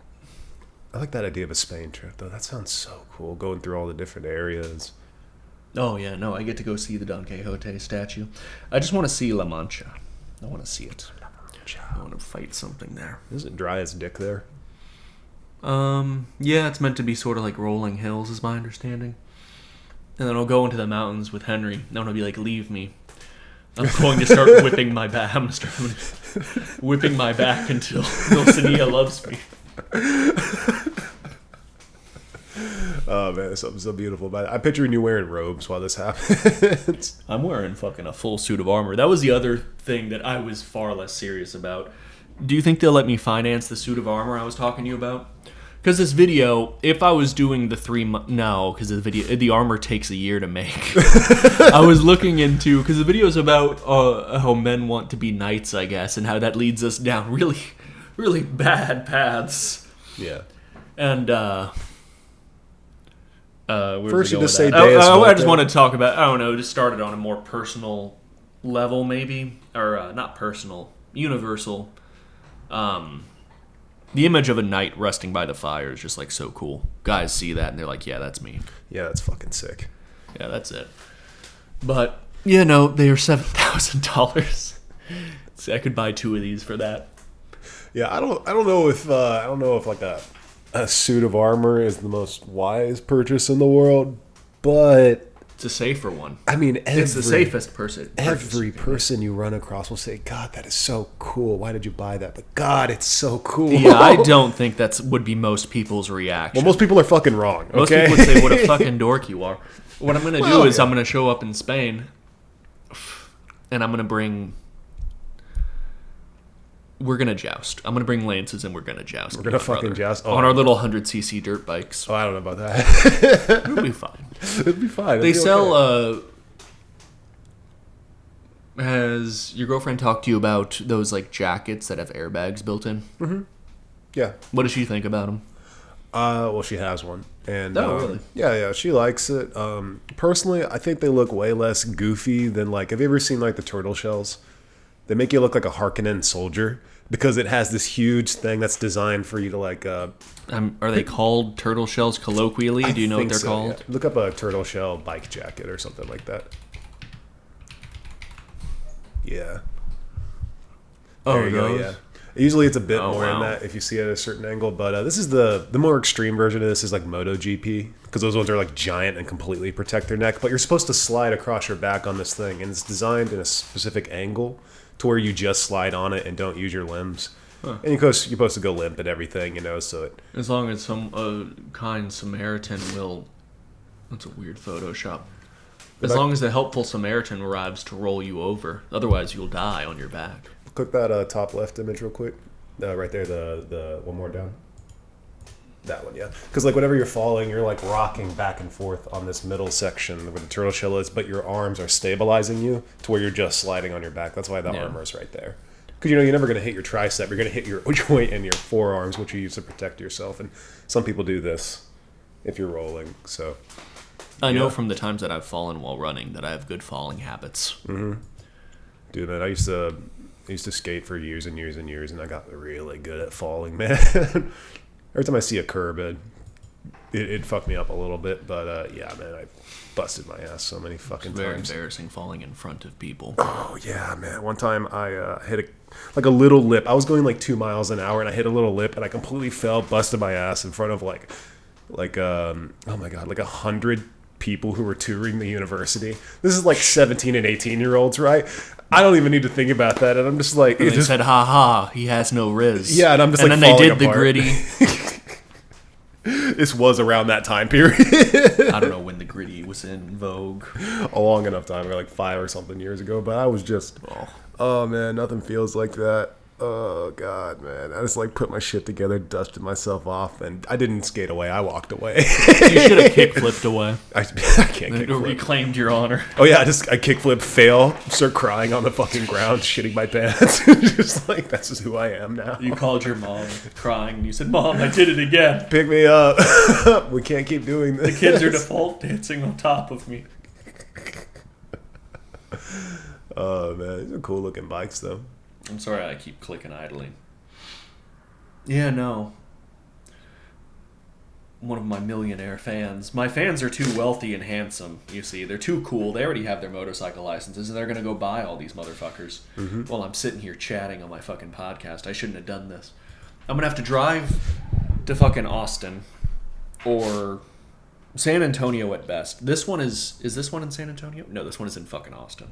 I like that idea of a Spain trip, though. That sounds so cool, going through all the different areas. Oh, yeah, no, I get to go see the Don Quixote statue. I just want to see La Mancha. I want to see it. I want to fight something there. Is it dry as dick there? Yeah, it's meant to be sort of like rolling hills, is my understanding. And then I'll go into the mountains with Henry. And I'm going to be like, leave me. I'm going to start whipping my back. I'm going to start whipping my back until Dulcinea loves me. Oh, man, it's something so beautiful about it. I'm picturing you wearing robes while this happens. I'm wearing fucking a full suit of armor. That was the other thing that I was far less serious about. Do you think they'll let me finance the suit of armor I was talking to you about? Because this video, if I was doing the no, because the armor takes a year to make. I was looking into, because the video is about how men want to be knights, I guess, and how that leads us down really, really bad paths. Yeah. And first you just say I just want to talk about, I don't know, just started on a more personal level maybe, or not personal, universal. The image of a knight resting by the fire is just like so cool. Guys see that and they're like, yeah, that's me. Yeah, that's fucking sick. Yeah, that's it. But they are $7,000. See, I could buy 2 of these for that. Yeah, I don't know if like a suit of armor is the most wise purchase in the world, but it's a safer one. I mean, it's the safest person. Every person you run across will say, "God, that is so cool. Why did you buy that?" But God, it's so cool. Yeah, I don't think would be most people's reaction. Well, most people are fucking wrong. Okay? Most people would say, "What a fucking dork you are." What I'm gonna do is I'm gonna show up in Spain, and I'm gonna bring. We're gonna joust. I'm gonna bring lances and we're gonna joust. We're gonna fucking joust on our little 100cc dirt bikes. Oh, I don't know about that. It'll be fine. It'll be fine. They sell. Has your girlfriend talked to you about those like jackets that have airbags built in? Mm-hmm. Yeah. What does she think about them? Well, she has one, and really? Yeah, she likes it. Personally, I think they look way less goofy than like. Have you ever seen like the turtle shells? They make you look like a Harkonnen soldier because it has this huge thing that's designed for you to like. Are they called turtle shells colloquially? Do you know what they're called? Yeah. Look up a turtle shell bike jacket or something like that. Yeah. Oh, there you go. Yeah. Usually it's a bit more in that if you see it at a certain angle, but this is the more extreme version of this is like MotoGP because those ones are like giant and completely protect their neck. But you're supposed to slide across your back on this thing, and it's designed in a specific angle to where you just slide on it and don't use your limbs. Huh. And you're supposed to go limp and everything, so it. As long as some kind Samaritan will. That's a weird Photoshop. As long as the helpful Samaritan arrives to roll you over, otherwise you'll die on your back. Click that top left image real quick. Right there, the one more down. That one, yeah. Because like whenever you're falling, you're like rocking back and forth on this middle section where the turtle shell is, but your arms are stabilizing you to where you're just sliding on your back. That's why the armor is right there. Because you're never going to hit your tricep. You're going to hit your joint and your forearms, which you use to protect yourself. And some people do this if you're rolling. So I know from the times that I've fallen while running that I have good falling habits. Mm-hmm. Dude, man, I used to skate for years and years and years, and I got really good at falling, man. Every time I see a curb, it fucked me up a little bit. But yeah, man, I busted my ass so many fucking Very times. embarrassing falling in front of people. Oh yeah, man. One time I hit a little lip. I was going like 2 miles an hour, and I hit a little lip, and I completely fell, busted my ass in front of like oh my god, like 100 people who were touring the university. This is like 17 and 18-year-olds, right? I don't even need to think about that, and I'm just like, And they said, "Ha ha, he has no riz." Yeah, and I'm just and like, then they falling did the apart. gritty. This was around that time period. I don't know when the gritty was in vogue. A long enough time, like 5 or something years ago. But I was just, oh man, nothing feels like that. Oh god, man. I just like put my shit together, dusted myself off, and I didn't skate away. I walked away. You should have kick-flipped away. I can't Or kickflip. reclaimed your honor. Oh yeah, I kickflip, fail, start crying on the fucking ground, shitting my pants. Just like, that's just who I am now. You called your mom crying, and you said, "Mom, I did it again. Pick me up. We can't keep doing this. The kids are default dancing on top of me." Oh man, these are cool looking bikes though. I'm sorry I keep clicking idly. Yeah, no. One of my millionaire fans. My fans are too wealthy and handsome, you see. They're too cool. They already have their motorcycle licenses, and they're going to go buy all these motherfuckers. Mm-hmm. While I'm sitting here chatting on my fucking podcast. I shouldn't have done this. I'm going to have to drive to fucking Austin or San Antonio at best. This one is this one in San Antonio? No, this one is in fucking Austin.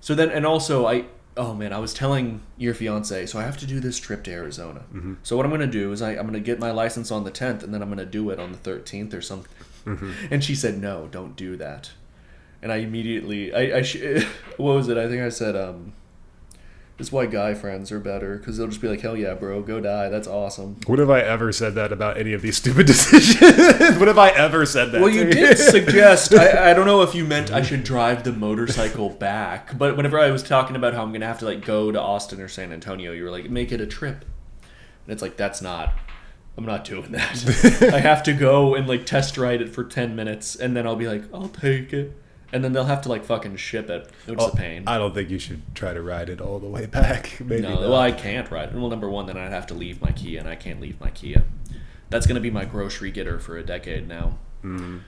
So then, and also oh man, I was telling your fiance, so I have to do this trip to Arizona. Mm-hmm. So what I'm going to do is I'm going to get my license on the 10th, and then I'm going to do it on the 13th or something. Mm-hmm. And she said, no, don't do that. And I immediately, what was it? I think I said, this is why guy friends are better, because they'll just be like, hell yeah, bro, go die. That's awesome. When have I ever said that about any of these stupid decisions? When have I ever said that? Well, you did suggest, I don't know if you meant I should drive the motorcycle back, but whenever I was talking about how I'm going to have to like go to Austin or San Antonio, you were like, make it a trip. And it's like, I'm not doing that. I have to go and like test ride it for 10 minutes, and then I'll be like, I'll take it. And then they'll have to like fucking ship it, which is a pain. I don't think you should try to ride it all the way back. Maybe no, well, I can't ride it. Well, number one, then I'd have to leave my Kia, and I can't leave my Kia. That's going to be my grocery getter for a decade now. Mm.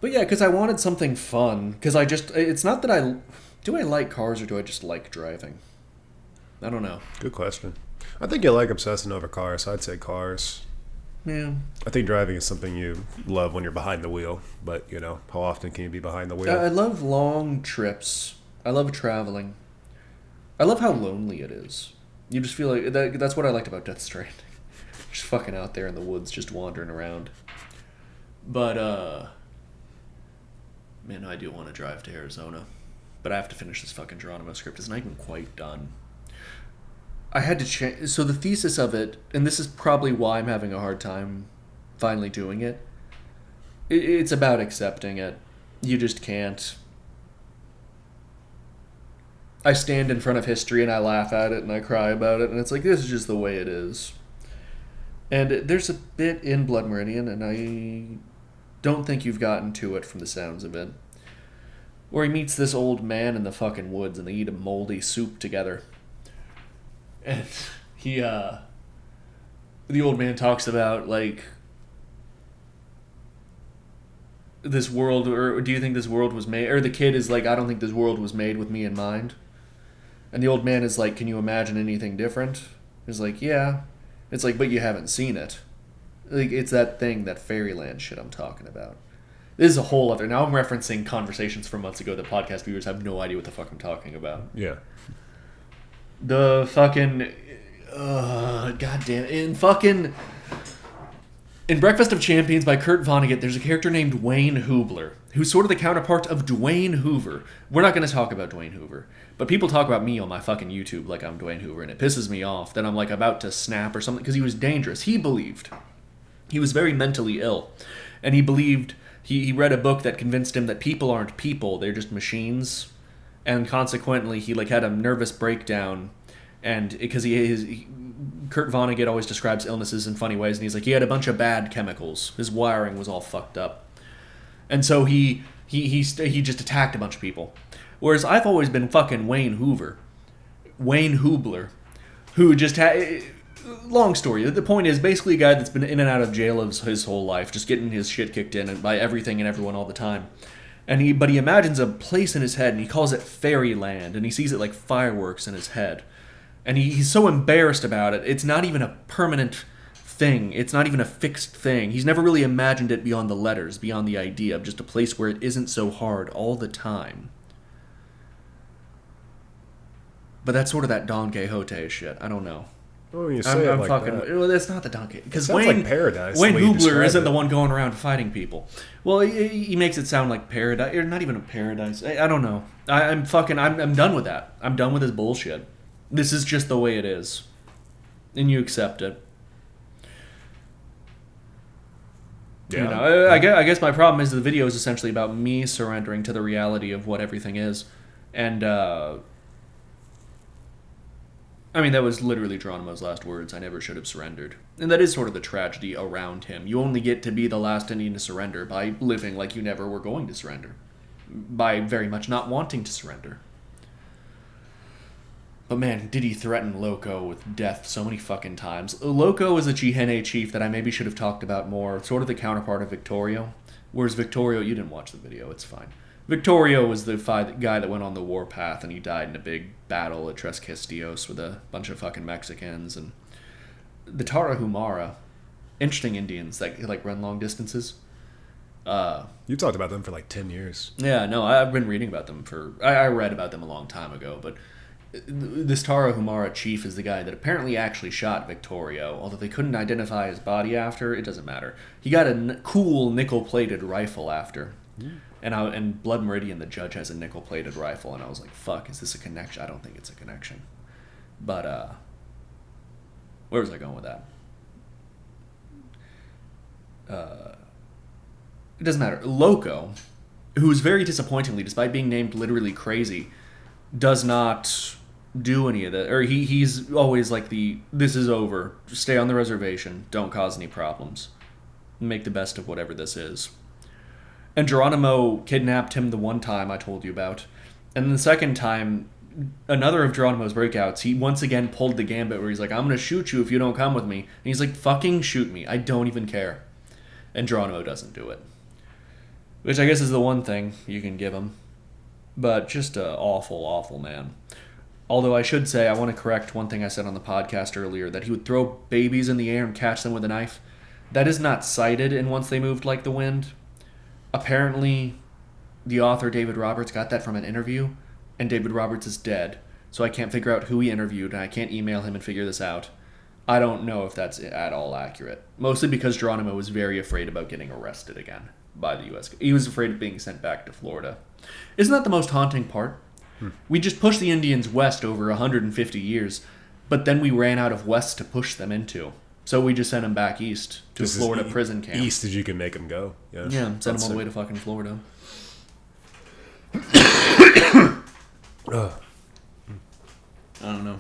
But yeah, because I wanted something fun. Because it's not that do I like cars or do I just like driving? I don't know. Good question. I think you like obsessing over cars, so I'd say cars. Yeah. I think driving is something you love when you're behind the wheel, but how often can you be behind the wheel? I love long trips. I love traveling. I love how lonely it is. You just feel like that's what I liked about Death Stranding. Just fucking out there in the woods, just wandering around. But man, I do want to drive to Arizona, but I have to finish this fucking Geronimo script. It's not even quite done. I had to change. So the thesis of it, and this is probably why I'm having a hard time finally doing it. It's about accepting it. You just can't. I stand in front of history and I laugh at it and I cry about it, and it's like, this is just the way it is. And there's a bit in Blood Meridian, and I don't think you've gotten to it from the sounds of it, where he meets this old man in the fucking woods and they eat a moldy soup together. And the old man talks about, like, this world, or do you think this world was made, or the kid is like, I don't think this world was made with me in mind. And the old man is like, can you imagine anything different? He's like, yeah. It's like, but you haven't seen it. Like, it's that thing, that fairyland shit I'm talking about. This is a whole other, now I'm referencing conversations from months ago that podcast viewers have no idea what the fuck I'm talking about. Yeah. The fucking, goddamn, in Breakfast of Champions by Kurt Vonnegut, there's a character named Wayne Hoobler, who's sort of the counterpart of Dwayne Hoover. We're not going to talk about Dwayne Hoover, but people talk about me on my fucking YouTube like I'm Dwayne Hoover, and it pisses me off that I'm like about to snap or something, because he was dangerous. He believed. He was very mentally ill, and he believed, he read a book that convinced him that people aren't people, they're just machines. And consequently, he like had a nervous breakdown, and because Kurt Vonnegut always describes illnesses in funny ways, and he's like, he had a bunch of bad chemicals. His wiring was all fucked up, and so he just attacked a bunch of people. Whereas I've always been fucking Wayne Hoobler, who just had long story. The point is basically a guy that's been in and out of jail his whole life, just getting his shit kicked in by everything and everyone all the time. But he imagines a place in his head, and he calls it fairyland, and he sees it like fireworks in his head. And he's so embarrassed about it. It's not even a permanent thing. It's not even a fixed thing. He's never really imagined it beyond the letters, beyond the idea of just a place where it isn't so hard all the time. But that's sort of that Don Quixote shit. I don't know. Well, when you say I'm like fucking. that. Well, that's not the Don Quixote. Because Sounds Wayne like paradise. Wayne the way you Hoobler describe isn't it. the one going around fighting people. Well, he makes it sound like paradise, or not even a paradise. I don't know. I'm done with that. I'm done with his bullshit. This is just the way it is, and you accept it. Yeah. You know, I guess my problem is the video is essentially about me surrendering to the reality of what everything is, and I mean, that was literally Geronimo's last words. I never should have surrendered. And that is sort of the tragedy around him. You only get to be the last Indian to surrender by living like you never were going to surrender. By very much not wanting to surrender. But man, did he threaten Loco with death so many fucking times. Loco is a Chihene chief that I maybe should have talked about more. Sort of the counterpart of Victorio. Whereas Victorio, you didn't watch the video, it's fine. Victorio was the guy that went on the warpath, and he died in a big battle at Tres Castillos with a bunch of fucking Mexicans. And the Tarahumara, interesting Indians that like run long distances. You talked about them for like 10 years. Yeah, no, I've been reading about them I read about them a long time ago, but this Tarahumara chief is the guy that apparently actually shot Victorio, although they couldn't identify his body after. It doesn't matter. He got a cool nickel-plated rifle after. Mm. And Blood Meridian, the judge, has a nickel-plated rifle, and I was like, fuck, is this a connection? I don't think it's a connection. But, where was I going with that? It doesn't matter. Loco, who is very disappointingly, despite being named literally crazy, does not do any of that. Or he's always like this is over. Just stay on the reservation. Don't cause any problems. Make the best of whatever this is. And Geronimo kidnapped him the one time I told you about. And the second time, another of Geronimo's breakouts, he once again pulled the gambit where he's like, I'm going to shoot you if you don't come with me. And he's like, fucking shoot me. I don't even care. And Geronimo doesn't do it. Which I guess is the one thing you can give him. But just an awful, awful man. Although I should say, I want to correct one thing I said on the podcast earlier, that he would throw babies in the air and catch them with a knife. That is not cited in Once They Moved Like the Wind. Apparently, the author David Roberts got that from an interview, and David Roberts is dead, so I can't figure out who he interviewed, and I can't email him and figure this out. I don't know if that's at all accurate. Mostly because Geronimo was very afraid about getting arrested again by the U.S. He was afraid of being sent back to Florida. Isn't that the most haunting part? We just pushed the Indians west over 150 years, but then we ran out of west to push them into. So we just sent them back east to a Florida prison camp. East as you can make them go. Yeah, send them all the way to fucking Florida. I don't know.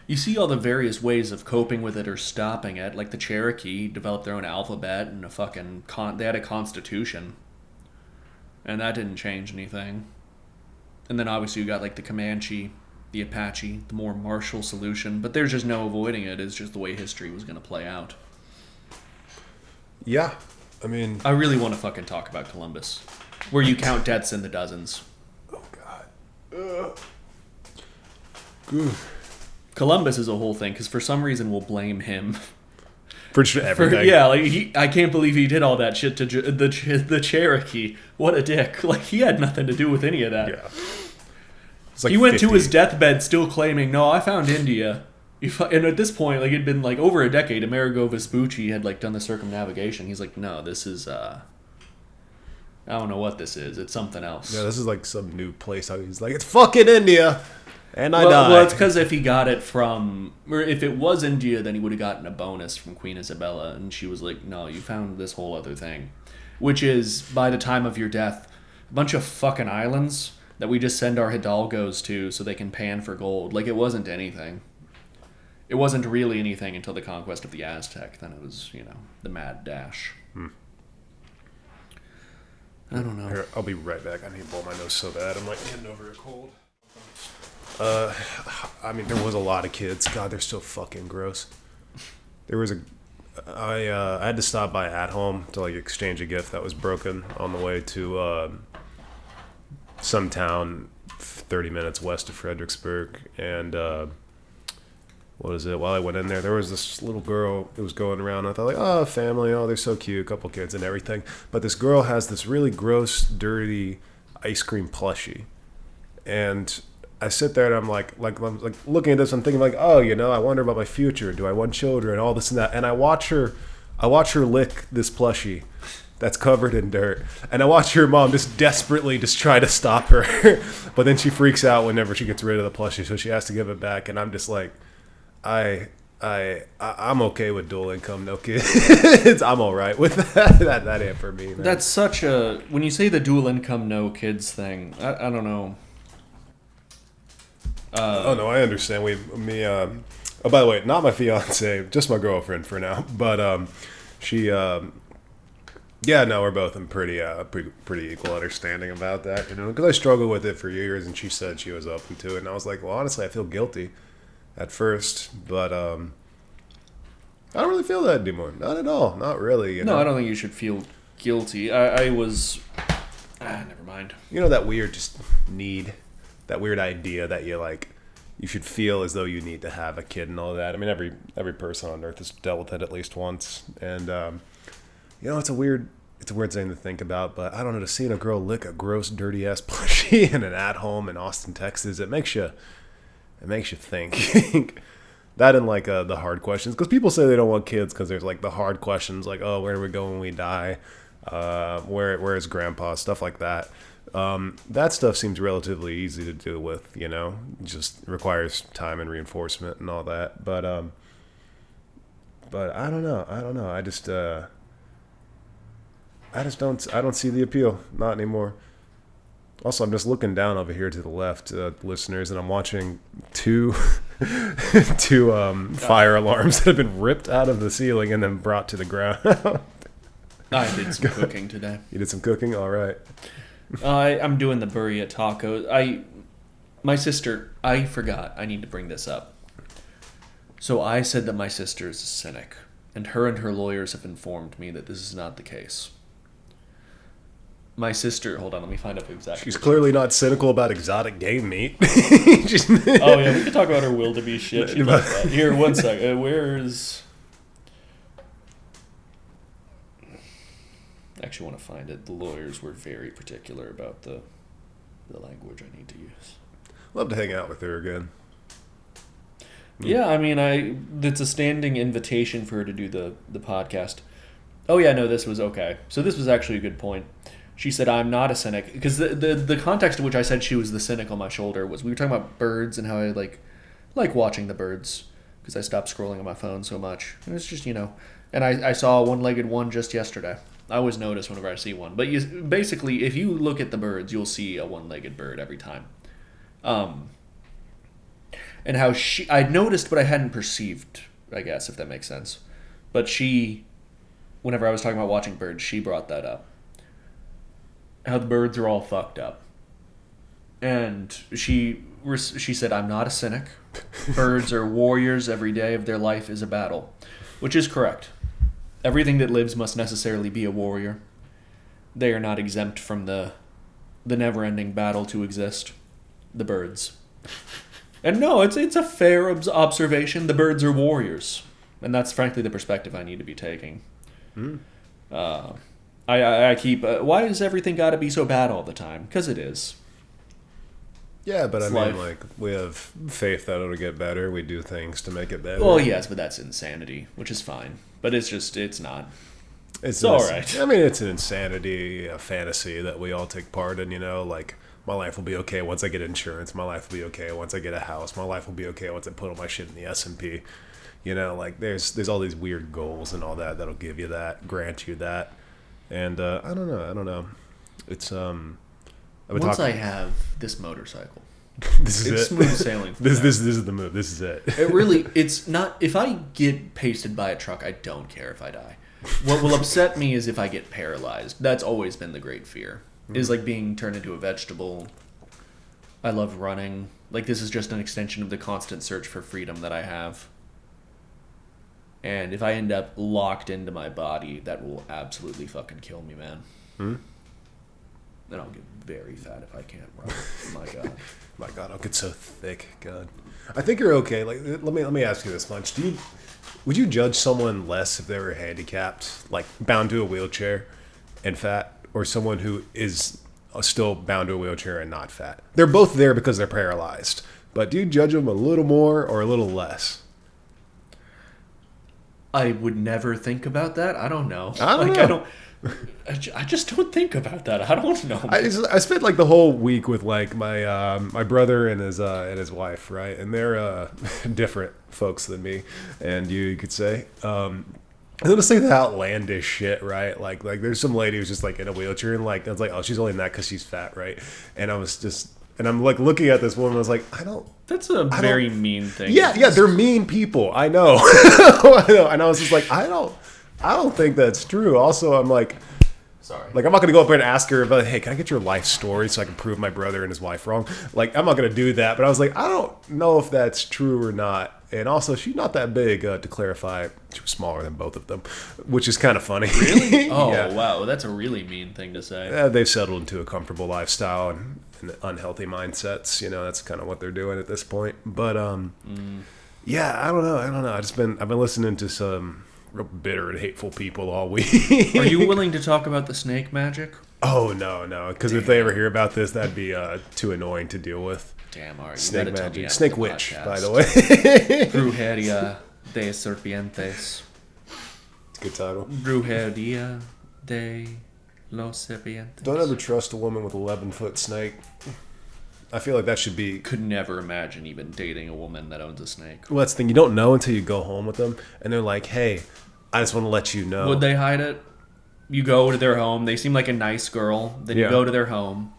You see all the various ways of coping with it or stopping it. Like the Cherokee developed their own alphabet and a fucking... they had a constitution. And that didn't change anything. And then obviously you got like the Comanche, the Apache, the more martial solution. But there's just no avoiding it. It's just the way history was going to play out. Yeah. I mean... I really want to fucking talk about Columbus. Where you count deaths in the dozens. Oh, God. Columbus is a whole thing, because for some reason we'll blame him. For everything. I can't believe he did all that shit to the Cherokee. What a dick. Like, he had nothing to do with any of that. Yeah. Like he went 50. to his deathbed still claiming, no, I found India. And at this point, like, it'd been like over a decade, Amerigo Vespucci had like done the circumnavigation. He's like, no, this is I don't know what this is. It's something else. Yeah, this is like some new place. He's like, it's fucking India. And I died. Well, it's because if he got it from... Or if it was India, then he would have gotten a bonus from Queen Isabella. And she was like, no, you found this whole other thing. Which is, by the time of your death, a bunch of fucking islands that we just send our hidalgos to so they can pan for gold. Like, it wasn't anything. It wasn't really anything until the conquest of the Aztec. Then it was, the mad dash. I don't know. Here, I'll be right back. I need to blow my nose so bad. I'm like getting over a cold. I mean, there was a lot of kids. God, they're so fucking gross. There was I had to stop by At Home to like exchange a gift that was broken on the way to some town 30 minutes west of Fredericksburg, and what is it? While I went in there was this little girl who was going around. I thought like, oh, family, oh, they're so cute, couple kids and everything. But this girl has this really gross, dirty ice cream plushie, and I sit there and I'm like looking at this. I'm thinking like, oh, I wonder about my future. Do I want children? All this and that. And I watch her lick this plushie that's covered in dirt, and I watch her mom just desperately just try to stop her, but then she freaks out whenever she gets rid of the plushie, so she has to give it back. And I'm just like, I'm okay with dual income, no kids. I'm all right with that. That ain't for me, man. That's such a when you say the dual income, no kids thing. I don't know. Oh no, I understand. Oh, by the way, not my fiance, just my girlfriend for now. But she, yeah, no, we're both in pretty equal understanding about that, because I struggled with it for years, and she said she was open to it, and I was like, well, honestly, I feel guilty at first, but I don't really feel that anymore. Not at all. Not really. No, I don't think you should feel guilty. I was, never mind. That weird just need. That weird idea that you should feel as though you need to have a kid and all that. I mean, every person on earth has dealt with it at least once, and it's a weird thing to think about. But I don't know, to seeing a girl lick a gross, dirty ass plushie in an At Home in Austin, Texas, it makes you think. That and the hard questions, because people say they don't want kids because there's the hard questions like, oh, where do we go when we die? Where is grandpa? Stuff like that. That stuff seems relatively easy to deal with, just requires time and reinforcement and all that. But I don't know. I don't see the appeal. Not anymore. Also, I'm just looking down over here to the left, listeners, and I'm watching two fire alarms that have been ripped out of the ceiling and then brought to the ground. I did some cooking today. You did some cooking? All right. I'm doing the burrito tacos. My sister, I forgot. I need to bring this up. So I said that my sister is a cynic, and her lawyers have informed me that this is not the case. My sister, hold on, let me find out exactly. She's clearly not cynical about exotic game meat. Oh yeah, we could talk about her wildebeest shit. She loves that. Here, one sec. Where's? I actually want to find it. The lawyers were very particular about the language I need to use. Love to hang out with her again. Yeah, I mean, it's a standing invitation for her to do the podcast. Oh yeah, no, this was okay. So this was actually a good point. She said, I'm not a cynic. Because the context in which I said she was the cynic on my shoulder was we were talking about birds and how I like watching the birds because I stopped scrolling on my phone so much. And it's just, and I saw a one-legged one just yesterday. I always notice whenever I see one. But basically, if you look at the birds, you'll see a one-legged bird every time. And how I'd noticed, but I hadn't perceived, I guess, if that makes sense. But whenever I was talking about watching birds, she brought that up. How the birds are all fucked up. And she said, I'm not a cynic. Birds are warriors. Every day of their life is a battle. Which is correct. Everything that lives must necessarily be a warrior. They are not exempt from the never-ending battle to exist. The birds. And no, it's a fair observation. The birds are warriors. And that's frankly the perspective I need to be taking. I keep... why does everything got to be so bad all the time? Because it is. Yeah, but we have faith that it'll get better. We do things to make it better. Well, yes, but that's insanity, which is fine. But it's not. It's all right. I mean, it's an insanity, a fantasy that we all take part in, my life will be okay once I get insurance. My life will be okay once I get a house. My life will be okay once I put all my shit in the S&P. There's all these weird goals and all that that'll give you that, grant you that. And I don't know. It's once I have this motorcycle, this is it's smooth sailing. This is the move. This is it. It's not. If I get pasted by a truck, I don't care if I die. What will upset me is if I get paralyzed. That's always been the great fear. Is being turned into a vegetable. I love running. Like, this is just an extension of the constant search for freedom that I have. And if I end up locked into my body, that will absolutely fucking kill me, man. Then I'll get very fat if I can't run. My God. My God, I'll get so thick. God, I think you're okay. Like, let me ask you this much: would you judge someone less if they were handicapped, like bound to a wheelchair, and fat, or someone who is still bound to a wheelchair and not fat? They're both there because they're paralyzed, but do you judge them a little more or a little less? I would never think about that. I don't know. I just don't think about that. I don't know. I spent like the whole week with like my brother and his wife, right? And they're different folks than me, and you could say. And they'll just say the outlandish shit, right? Like there's some lady who's just like in a wheelchair, and like I was like, oh, she's only in that because she's fat, right? And I'm like looking at this woman, I was like, That's a very mean thing. Yeah, they're mean people. I know. I know. And I was just like, I don't think that's true. Also, I'm like, sorry. Like, I'm not going to go up there and ask her about, hey, can I get your life story so I can prove my brother and his wife wrong? Like, I'm not going to do that. But I was like, I don't know if that's true or not. And also, she's not that big, to clarify. She was smaller than both of them, which is kind of funny. Really? Oh, yeah. Wow. That's a really mean thing to say. They've settled into a comfortable lifestyle and unhealthy mindsets. You know, that's kind of what they're doing at this point. But, yeah, I don't know. I've been listening to some real bitter and hateful people all week. Are you willing to talk about the snake magic? Oh, no. Because if they ever hear about this, that'd be too annoying to deal with. Damn, all right. Snake magic. Snake witch, by the way. Brujeria de serpientes. It's a good title. Brujeria de los serpientes. Don't ever trust a woman with an 11-foot snake. I feel like that should be... Could never imagine even dating a woman that owns a snake. Well, that's the thing. You don't know until you go home with them, and they're like, hey, I just want to let you know. Would they hide it? You go to their home. They seem like a nice girl. Then you go to their home,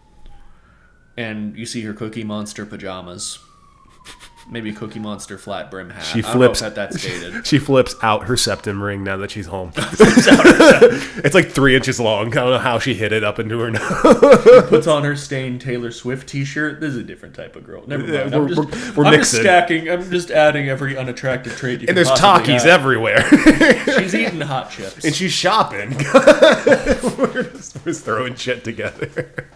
and you see her Cookie Monster pajamas. Maybe a Cookie Monster flat brim hat. She flips, I don't know if that's dated. She flips out her septum ring now that she's home. It's like 3 inches long. I don't know how she hid it up into her nose. Puts on her stained Taylor Swift t-shirt. This is a different type of girl. Never mind. We're I'm mixing. Just stacking. I'm just adding every unattractive trait you can And there's possibly Takis have. everywhere. She's eating hot chips. And she's shopping. We're just throwing shit together.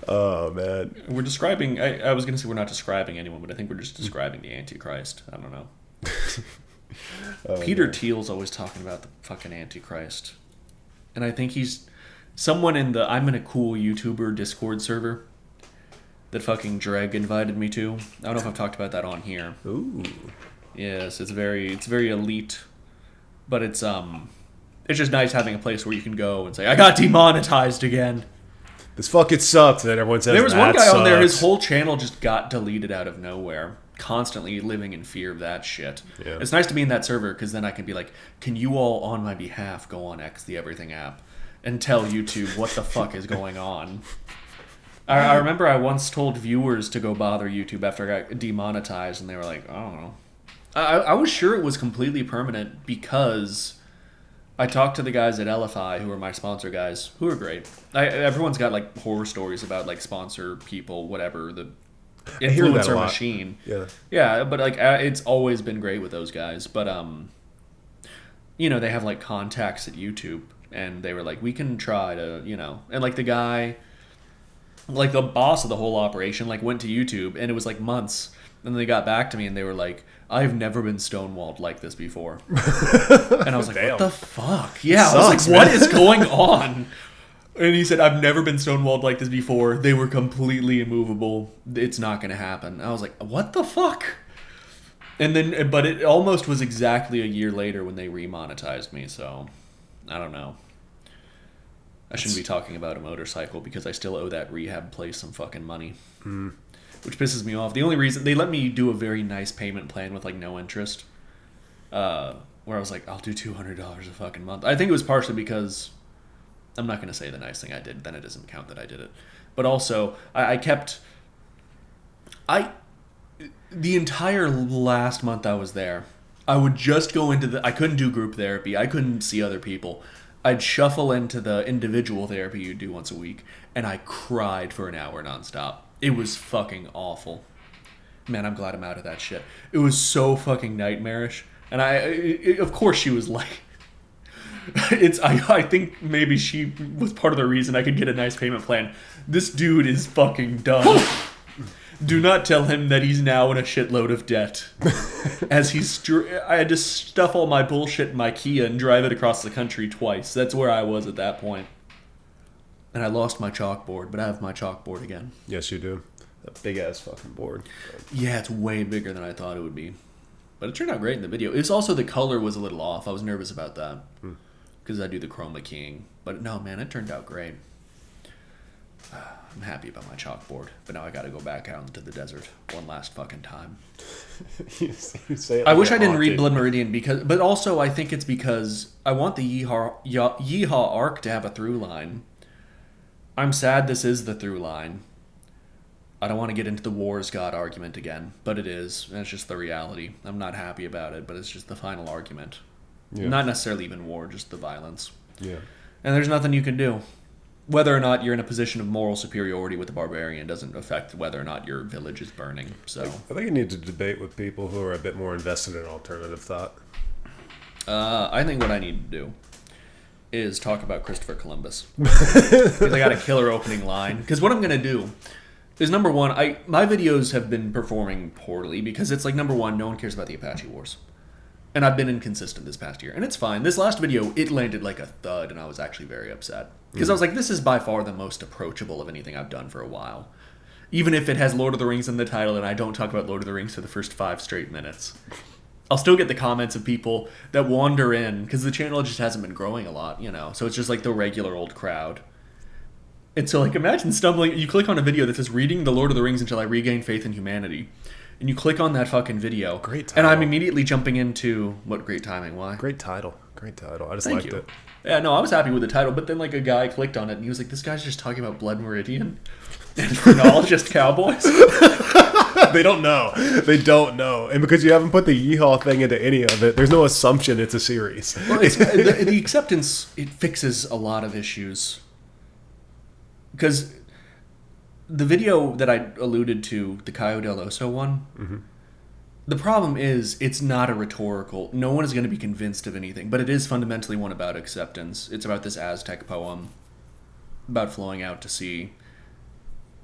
Oh, man. We're describing... I was going to say we're not describing anyone, but I think we're just describing the Antichrist. I don't know. Peter Thiel's always talking about the fucking Antichrist. And I think he's... Someone in the I'm in a cool YouTuber Discord server that fucking Dreg invited me to. I don't know if I've talked about that on here. Ooh. Yes, it's very elite. But it's just nice having a place where you can go and say, I got demonetized again. This fucking sucks. And everyone says there was that one guy sucks. on there, his whole channel just got deleted out of nowhere. Constantly living in fear of that shit. Yeah. It's nice to be in that server because then I can be like, can you all on my behalf go on X the Everything app and tell YouTube what the fuck is going on? I remember I once told viewers to go bother YouTube after I got demonetized and they were like, I don't know. I was sure it was completely permanent because... I talked to the guys at LFI, who are my sponsor guys, who are great. Everyone's got like horror stories about like sponsor people, whatever, the influencer machine. Yeah, but like it's always been great with those guys. But you know, they have like contacts at YouTube, and they were like, we can try to, you know, and like the guy, like the boss of the whole operation, like went to YouTube, and it was like months. And then they got back to me and they were like, I've never been stonewalled like this before. And I was like, what the fuck? Yeah, I was like, what is going on? And he said, I've never been stonewalled like this before. They were completely immovable. It's not going to happen. I was like, what the fuck? And then, but it almost was exactly a year later when they remonetized me. So, I don't know. I shouldn't be talking about a motorcycle because I still owe that rehab place some fucking money. Which pisses me off. The only reason they let me do a very nice payment plan with like no interest, where I was like, I'll do $200 a fucking month. I think it was partially because I'm not going to say the nice thing I did, then it doesn't count that I did it. But also, the entire last month I was there, I would just go into I couldn't do group therapy. I couldn't see other people. I'd shuffle into the individual therapy you do once a week, and I cried for an hour nonstop. It was fucking awful. Man, I'm glad I'm out of that shit. It was so fucking nightmarish. And of course she was like... I think maybe she was part of the reason I could get a nice payment plan. This dude is fucking done. Do not tell him that he's now in a shitload of debt. I had to stuff all my bullshit in my Kia and drive it across the country twice. That's where I was at that point. And I lost my chalkboard, but I have my chalkboard again. Yes, you do. A big-ass fucking board. Yeah, it's way bigger than I thought it would be. But it turned out great in the video. It's also the color was a little off. I was nervous about that. Because I do the chroma keying. But no, man, it turned out great. I'm happy about my chalkboard. But now I gotta go back out into the desert one last fucking time. you say it I like wish I didn't read haunted. Blood Meridian, but also I think it's because I want the Yeehaw arc to have a through line. I'm sad this is the through line. I don't want to get into the War's God argument again, but it is. And it's just the reality. I'm not happy about it, but it's just the final argument. Yeah. Not necessarily even war, just the violence. Yeah. And there's nothing you can do. Whether or not you're in a position of moral superiority with the barbarian doesn't affect whether or not your village is burning. So I think you need to debate with people who are a bit more invested in alternative thought. I think what I need to do is talk about Christopher Columbus. Because I got a killer opening line. Because what I'm going to do is, number one, my videos have been performing poorly because it's like, number one, no one cares about the Apache Wars. And I've been inconsistent this past year. And it's fine. This last video, it landed like a thud, and I was actually very upset. Because I was like, this is by far the most approachable of anything I've done for a while. Even if it has Lord of the Rings in the title and I don't talk about Lord of the Rings for the first 5 straight minutes. I'll still get the comments of people that wander in, because the channel just hasn't been growing a lot, you know? So it's just like the regular old crowd. And so, like, imagine stumbling... You click on a video that says, reading the Lord of the Rings until I regain faith in humanity. And you click on that fucking video. Great title. And I'm immediately jumping into... What great timing, why? Great title. Great title. I just Thank liked you. it. Yeah, no, I was happy with the title, but then, like, a guy clicked on it, and he was like, this guy's just talking about Blood Meridian? And phrenologist cowboys? They don't know. They don't know. And because you haven't put the yeehaw thing into any of it, there's no assumption it's a series. Well, the acceptance, it fixes a lot of issues. Because the video that I alluded to, the Cayo del Oso one, the problem is it's not a rhetorical... No one is going to be convinced of anything, but it is fundamentally one about acceptance. It's about this Aztec poem, about flowing out to sea.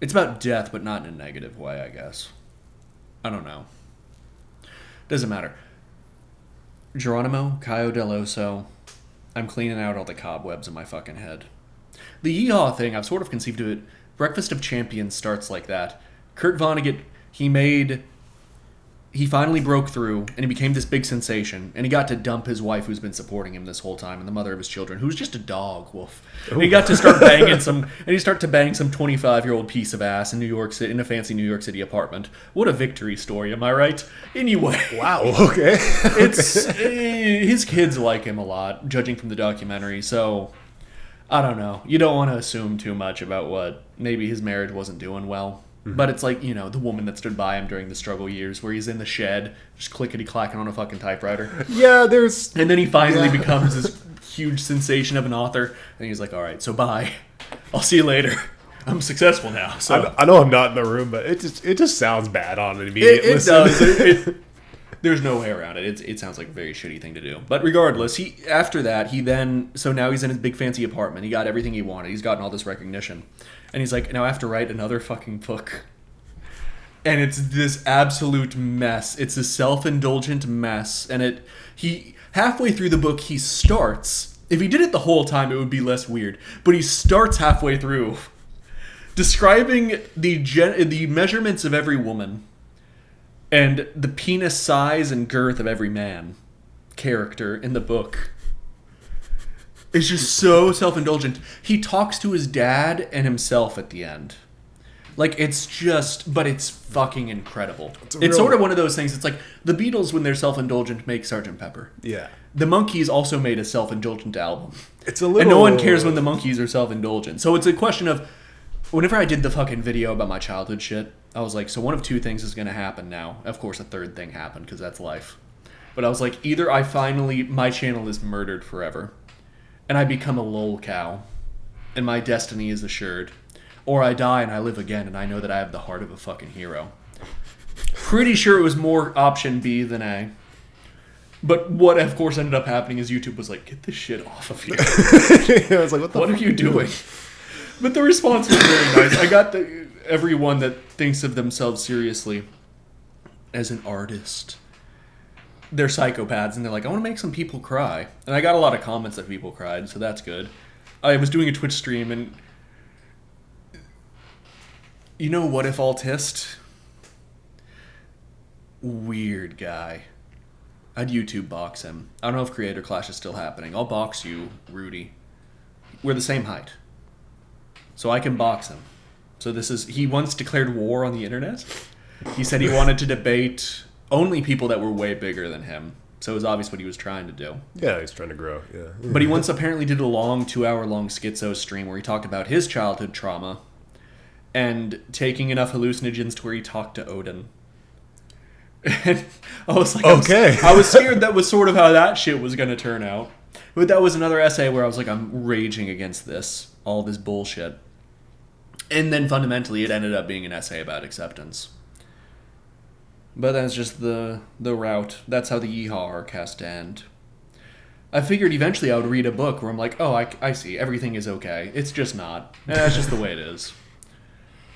It's about death, but not in a negative way, I guess. I don't know. Doesn't matter. Geronimo, Cayo del Oso, I'm cleaning out all the cobwebs in my fucking head. The yeehaw thing, I've sort of conceived of it. Breakfast of Champions starts like that. Kurt Vonnegut, he finally broke through, and he became this big sensation, and he got to dump his wife who's been supporting him this whole time, and the mother of his children, who's just a dog wolf. And he got to start banging some 25-year-old piece of ass in New York City, in a fancy New York City apartment. What a victory story, am I right? Anyway. Wow, okay. It's his kids like him a lot, judging from the documentary, so I don't know. You don't want to assume too much about what maybe his marriage wasn't doing well. But it's like, you know, the woman that stood by him during the struggle years where he's in the shed, just clickety-clacking on a fucking typewriter. Yeah, there's... And then he finally becomes this huge sensation of an author. And he's like, all right, so bye. I'll see you later. I'm successful now. So I know I'm not in the room, but it just sounds bad on an immediate it listen. does. There's no way around it. It sounds like a very shitty thing to do. But regardless, so now he's in his big fancy apartment. He got everything he wanted. He's gotten all this recognition. And he's like, now I have to write another fucking book. And it's this absolute mess. It's a self-indulgent mess. And he halfway through the book, he starts. If he did it the whole time, it would be less weird. But he starts halfway through describing the measurements of every woman and the penis size and girth of every man character in the book. It's just so self-indulgent. He talks to his dad and himself at the end. Like, it's fucking incredible. It's sort of one of those things. It's like the Beatles, when they're self-indulgent, make Sgt. Pepper. Yeah. The Monkees also made a self-indulgent album. It's a little... And no one cares when the Monkees are self-indulgent. So it's a question of... Whenever I did the fucking video about my childhood shit, I was like, so one of two things is going to happen now. Of course, a third thing happened, because that's life. But I was like, either my channel is murdered forever, and I become a lol cow, and my destiny is assured. or I die and I live again and I know that I have the heart of a fucking hero. Pretty sure it was more option B than A. But what, of course, ended up happening is YouTube was like, get this shit off of here. I was like, what are you doing? But the response was very nice. I got everyone that thinks of themselves seriously as an artist. They're psychopaths, and they're like, I want to make some people cry. And I got a lot of comments that people cried, so that's good. I was doing a Twitch stream, and you know what if autist? Weird guy. I'd YouTube box him. I don't know if Creator Clash is still happening. I'll box you, Rudy. We're the same height. So I can box him. So he once declared war on the internet. He said he wanted to debate only people that were way bigger than him. So it was obvious what he was trying to do. Yeah, he's trying to grow, yeah. But he once apparently did a long 2-hour-long schizo stream where he talked about his childhood trauma and taking enough hallucinogens to where he talked to Odin. And I was like, okay. I was scared that was sort of how that shit was going to turn out. But that was another essay where I was like, I'm raging against all this bullshit. And then fundamentally, it ended up being an essay about acceptance. But that's just the route. That's how the Yeehaw arc has to end. I figured eventually I would read a book where I'm like, oh, I see. Everything is okay. It's just not. That's just the way it is.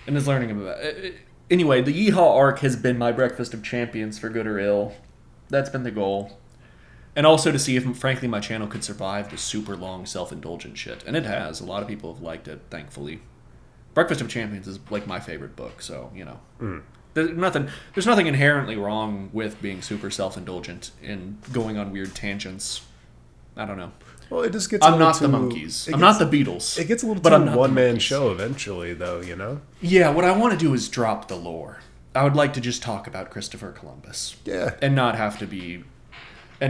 And it's learning about it. Anyway, the Yeehaw arc has been my breakfast of champions for good or ill. That's been the goal. And also to see if, frankly, my channel could survive the super long self-indulgent shit. And it has. A lot of people have liked it, thankfully. Breakfast of Champions is like my favorite book, so, you know. There's nothing inherently wrong with being super self-indulgent and going on weird tangents. I don't know. Well, it just gets. I'm not the Monkees. I'm not the Beatles. It gets a little too one-man show eventually, though. You know. Yeah, what I want to do is drop the lore. I would like to just talk about Christopher Columbus. Yeah. And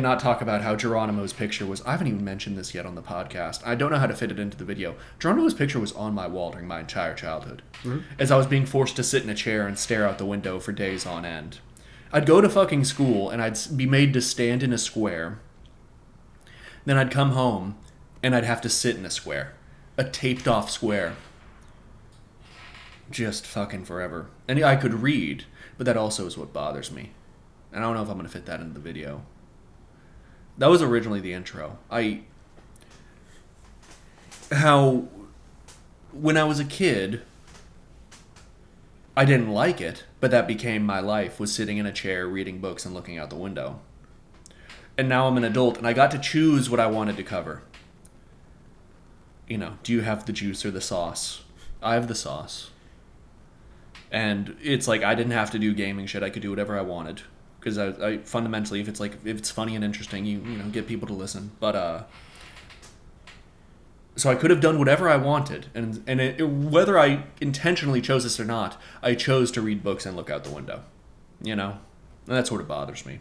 not talk about how Geronimo's picture was. I haven't even mentioned this yet on the podcast. I don't know how to fit it into the video. Geronimo's picture was on my wall during my entire childhood, as I was being forced to sit in a chair and stare out the window for days on end. I'd go to fucking school and I'd be made to stand in a square. Then I'd come home, and I'd have to sit in a square. A taped-off square. Just fucking forever. And I could read, but that also is what bothers me. And I don't know if I'm going to fit that into the video. That was originally the intro. When I was a kid, I didn't like it, but that became my life, was sitting in a chair, reading books, and looking out the window. And now I'm an adult, and I got to choose what I wanted to cover. You know, do you have the juice or the sauce? I have the sauce. And it's like, I didn't have to do gaming shit. I could do whatever I wanted. Because I fundamentally, if it's funny and interesting, you know, get people to listen. But, so I could have done whatever I wanted. And whether I intentionally chose this or not, I chose to read books and look out the window. You know? And that sort of bothers me.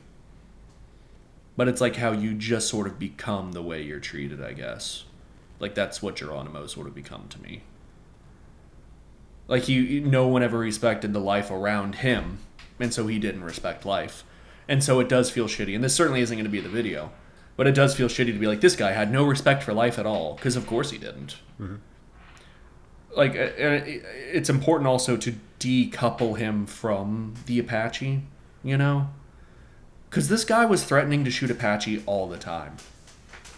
But it's like how you just sort of become the way you're treated, I guess. Like, that's what Geronimo sort of become to me. Like, no one ever respected the life around him, and so he didn't respect life. And so it does feel shitty. And this certainly isn't going to be the video. But it does feel shitty to be like, this guy had no respect for life at all. Because of course he didn't. Mm-hmm. Like, it's important also to decouple him from the Apache, you know? Because this guy was threatening to shoot Apache all the time.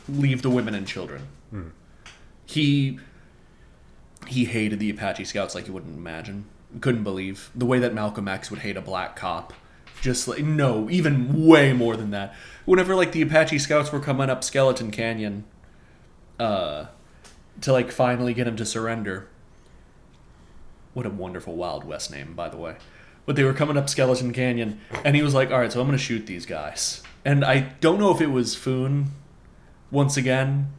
Leave the women and children. Mm. He hated the Apache Scouts like you wouldn't imagine. Couldn't believe. The way that Malcolm X would hate a black cop. Just like, no, even way more than that. Whenever, like, the Apache Scouts were coming up Skeleton Canyon to, like, finally get him to surrender. What a wonderful Wild West name, by the way. But they were coming up Skeleton Canyon, and he was like, all right, so I'm going to shoot these guys. And I don't know if it was Foon, once again,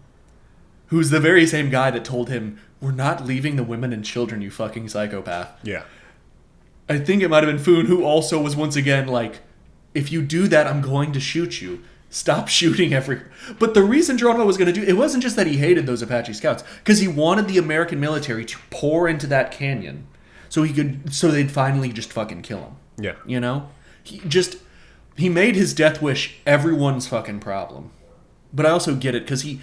who's the very same guy that told him, we're not leaving the women and children, you fucking psychopath. Yeah. I think it might have been Foon, who also was once again like, if you do that, I'm going to shoot you. Stop shooting But the reason Geronimo was going to do it wasn't just that he hated those Apache Scouts, because he wanted the American military to pour into that canyon. So they'd finally just fucking kill him. Yeah. You know? He made his death wish everyone's fucking problem. But I also get it, because he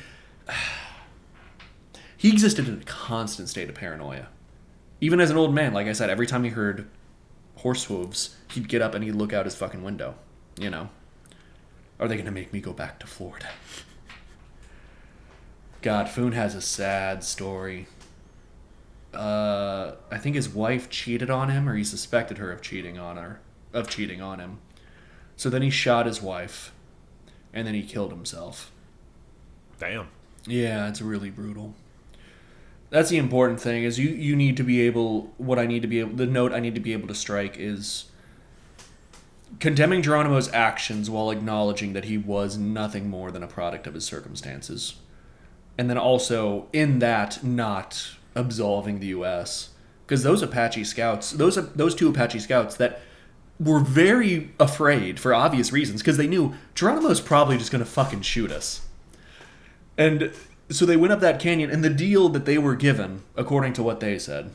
existed in a constant state of paranoia. Even as an old man, like I said, every time he heard horse hooves, he'd get up and he'd look out his fucking window. You know, are they gonna make me go back to Florida? God, Foon has a sad story. I think his wife cheated on him, or he suspected her of cheating on him. So then he shot his wife, and then he killed himself. Damn. Yeah, it's really brutal. That's the important thing. Is you need to be able. What I need to be able. The note I need to be able to strike is condemning Geronimo's actions while acknowledging that he was nothing more than a product of his circumstances, and then also in that not absolving the U.S. because those Apache scouts, those two Apache scouts that were very afraid for obvious reasons because they knew Geronimo's probably just going to fucking shoot us. And so they went up that canyon, and the deal that they were given, according to what they said,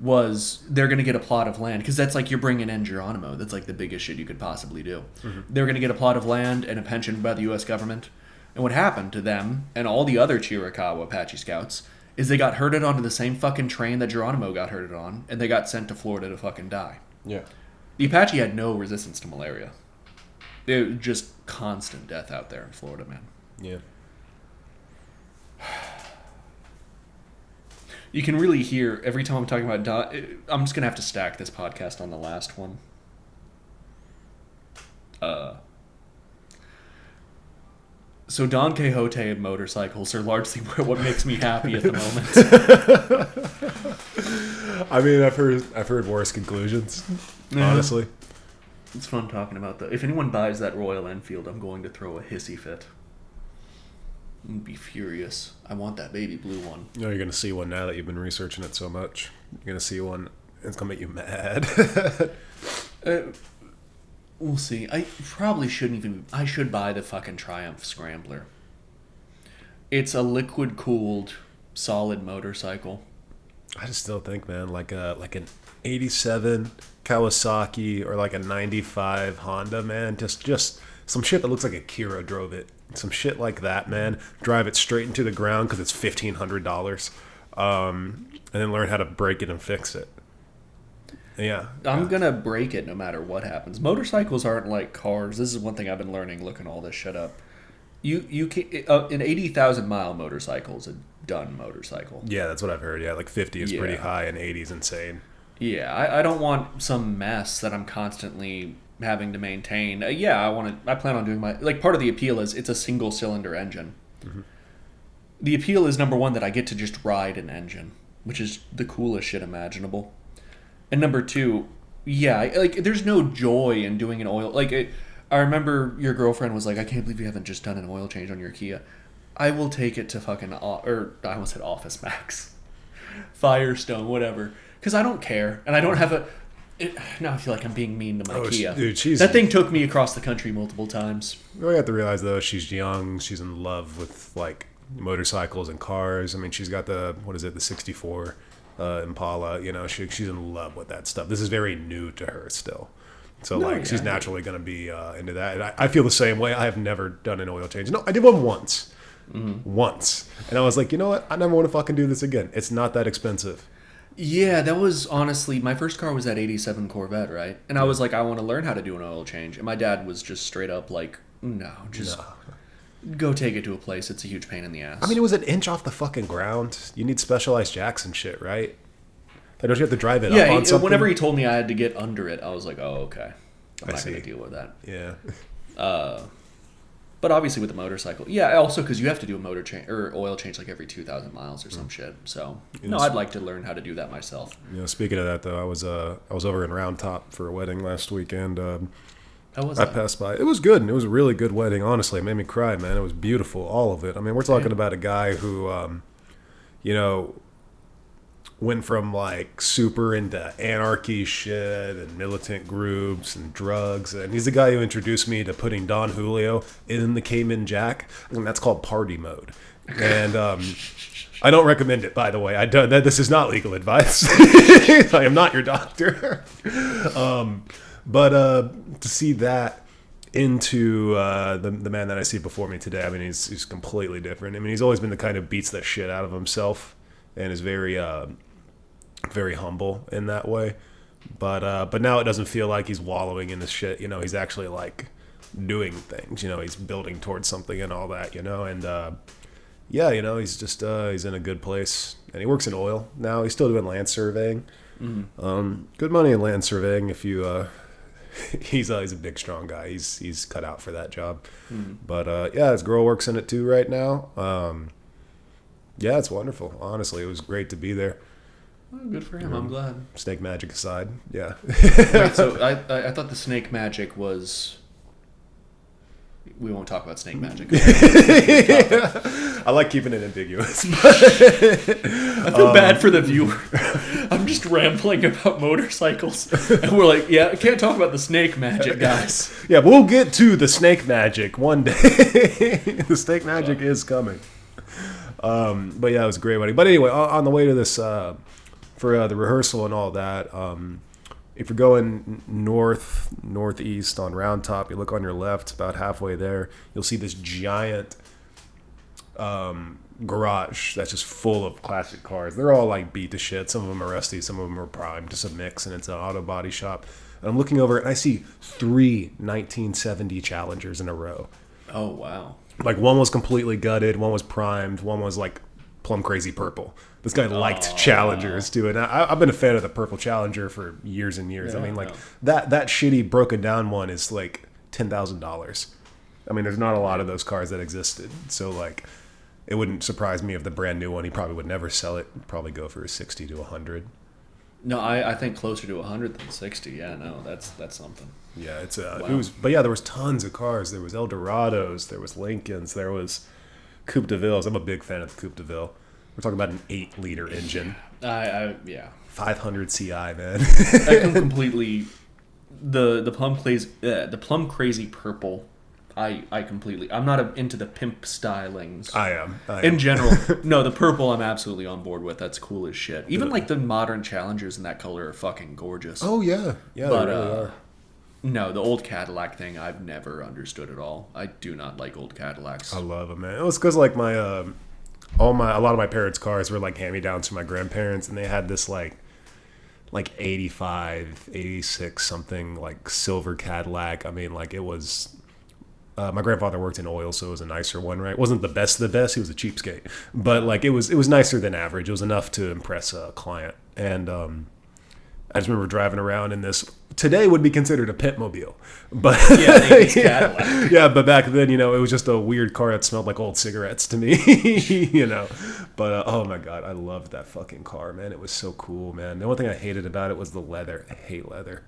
was they're going to get a plot of land, because that's like you're bringing in Geronimo. That's like the biggest shit you could possibly do. Mm-hmm. They're going to get a plot of land and a pension by the U.S. government. And what happened to them and all the other Chiricahua Apache scouts is they got herded onto the same fucking train that Geronimo got herded on, and they got sent to Florida to fucking die. Yeah. The Apache had no resistance to malaria. It was just constant death out there in Florida, man. Yeah. You can really hear every time I'm talking about I'm just going to have to stack this podcast on the last one. So Don Quixote and motorcycles are largely what makes me happy at the moment. I mean, I've heard worse conclusions, honestly. It's fun talking about that. If anyone buys that Royal Enfield, I'm going to throw a hissy fit. I'm going to be furious. I want that baby blue one. You know, you're going to see one now that you've been researching it so much. You're going to see one, and it's going to make you mad. We'll see. I probably shouldn't even... I should buy the fucking Triumph Scrambler. It's a liquid-cooled, solid motorcycle. I just still think, man, like an 87 Kawasaki or like a 95 Honda, man, just some shit that looks like Akira drove it. Some shit like that, man. Drive it straight into the ground because it's $1,500. And then learn how to break it and fix it. Yeah. I'm going to break it no matter what happens. Motorcycles aren't like cars. This is one thing I've been learning looking all this shit up. You can, an 80,000 mile motorcycle is a done motorcycle. Yeah, that's what I've heard. Yeah, like 50 is pretty high and 80 is insane. Yeah, I don't want some mess that I'm constantly having to maintain. I plan on doing part of the appeal is it's a single cylinder engine. Mm-hmm. The appeal is number one that I get to just ride an engine, which is the coolest shit imaginable. And number two, there's no joy in doing an oil. I remember your girlfriend was like, I can't believe you haven't just done an oil change on your Kia. I will take it to fucking, or I almost said Office Max. Firestone, whatever. Because I don't care. And I don't have now I feel like I'm being mean to my Kia. Dude, that thing took me across the country multiple times. You have to realize, though, she's young. She's in love with, motorcycles and cars. I mean, she's got the 64 Impala. You know, she's in love with that stuff. This is very new to her still. So, she's naturally going to be into that. And I feel the same way. I have never done an oil change. No, I did one once. Mm-hmm. Once. And I was like, you know what? I never want to fucking do this again. It's not that expensive. Yeah, that was honestly, my first car was that 87 Corvette, right? And I was like, I want to learn how to do an oil change. And my dad was just straight up like, no. Go take it to a place. It's a huge pain in the ass. I mean, it was an inch off the fucking ground. You need specialized jacks and shit, right? Don't you have to drive it up on something? Whenever he told me I had to get under it, I was like, oh, okay. I'm not going to deal with that. Yeah. But obviously with the motorcycle, also because you have to do a motor change or oil change like every 2,000 miles or some shit. So I'd like to learn how to do that myself. Speaking of that though, I was over in Round Top for a wedding last weekend. How was that? I passed by. It was good. It was a really good wedding. Honestly, it made me cry, man. It was beautiful, all of it. I mean, we're talking about a guy who, went from super into anarchy shit and militant groups and drugs, and he's the guy who introduced me to putting Don Julio in the Cayman Jack, and that's called party mode. And I don't recommend it, by the way. This is not legal advice. I am not your doctor. But to see that into the man that I see before me today, I mean, he's completely different. I mean, he's always been the kind of beats the shit out of himself and is very very humble in that way. But now it doesn't feel like he's wallowing in this shit. He's actually like doing things. He's building towards something and all that. And yeah, he's just he's in a good place, and he works in oil now. He's still doing land surveying. Good money in land surveying if you. He's a big strong guy. He's cut out for that job. But yeah, his girl works in it too right now. Yeah, it's wonderful. Honestly, it was great to be there. Oh, good for him. I'm glad. Snake magic aside, yeah. Wait, so I thought the snake magic was. We won't talk about snake magic. I like keeping it ambiguous. I feel bad for the viewer. I'm just rambling about motorcycles, and we're like, yeah, I can't talk about the snake magic, guys. Yeah, we'll get to the snake magic one day. The snake magic is coming. But yeah, it was a great wedding. But anyway, on the way to this, for the rehearsal and all that, if you're going northeast on Round Top, you look on your left, about halfway there, you'll see this giant garage that's just full of classic cars. They're all like beat to shit. Some of them are rusty, some of them are primed, just a mix, and it's an auto body shop. And I'm looking over and I see 3 1970 Challengers in a row. Oh, wow. Like one was completely gutted, one was primed, one was like plum crazy purple. This guy liked Challengers too, and I've been a fan of the purple Challenger for years and years. Yeah, I mean, like that shitty broken down one is like $10,000. I mean, there's not a lot of those cars that existed, so like it wouldn't surprise me if the brand new one, he probably would never sell it. He'd probably go for 60 to 100. No, I think closer to 100 than 60. Yeah, no, that's something. Yeah, it's wow. It was, but yeah, there was tons of cars. There was Eldorados, there was Lincolns, there was Coupe de Villes. I'm a big fan of the Coupe de Ville. We're talking about an 8-liter engine. Yeah. 500 CI, man. I can completely the plum crazy purple. I completely. I'm not into the pimp stylings. I am. In general, no, the purple I'm absolutely on board with. That's cool as shit. Even like the modern Challengers in that color are fucking gorgeous. Oh yeah, but they really are. No, the old Cadillac thing I've never understood at all. I do not like old Cadillacs. I love them, man. It was because like a lot of my parents' cars were like hand-me-downs from my grandparents, and they had this like 85, 86 something like silver Cadillac. I mean, like it was. My grandfather worked in oil, so it was a nicer one, right? It wasn't the best of the best. He was a cheapskate, but like it was nicer than average. It was enough to impress a client, and I just remember driving around in this. Today would be considered a pitmobile, but yeah, but back then, it was just a weird car that smelled like old cigarettes to me, But oh my god, I loved that fucking car, man. It was so cool, man. The only thing I hated about it was the leather. I hate leather.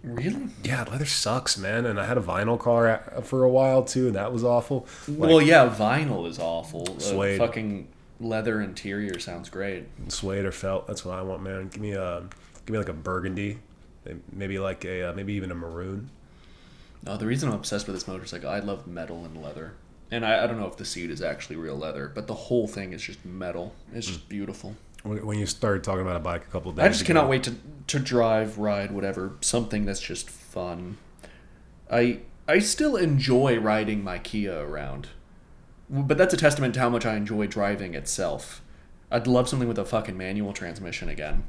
Really? Yeah, leather sucks, man. And I had a vinyl car for a while too, and that was awful. Well, yeah, vinyl is awful. Suede. Fucking leather interior sounds great. Suede or felt, that's what I want, man. Give me like a burgundy, maybe like maybe even a maroon. No, the reason I'm obsessed with this motorcycle, I love metal and leather. And I don't know if the seat is actually real leather, but the whole thing is just metal. It's just beautiful. When you started talking about a bike a couple of days I just cannot wait to drive, ride, whatever, something that's just fun. I still enjoy riding my Kia around, but that's a testament to how much I enjoy driving itself. I'd love something with a fucking manual transmission again.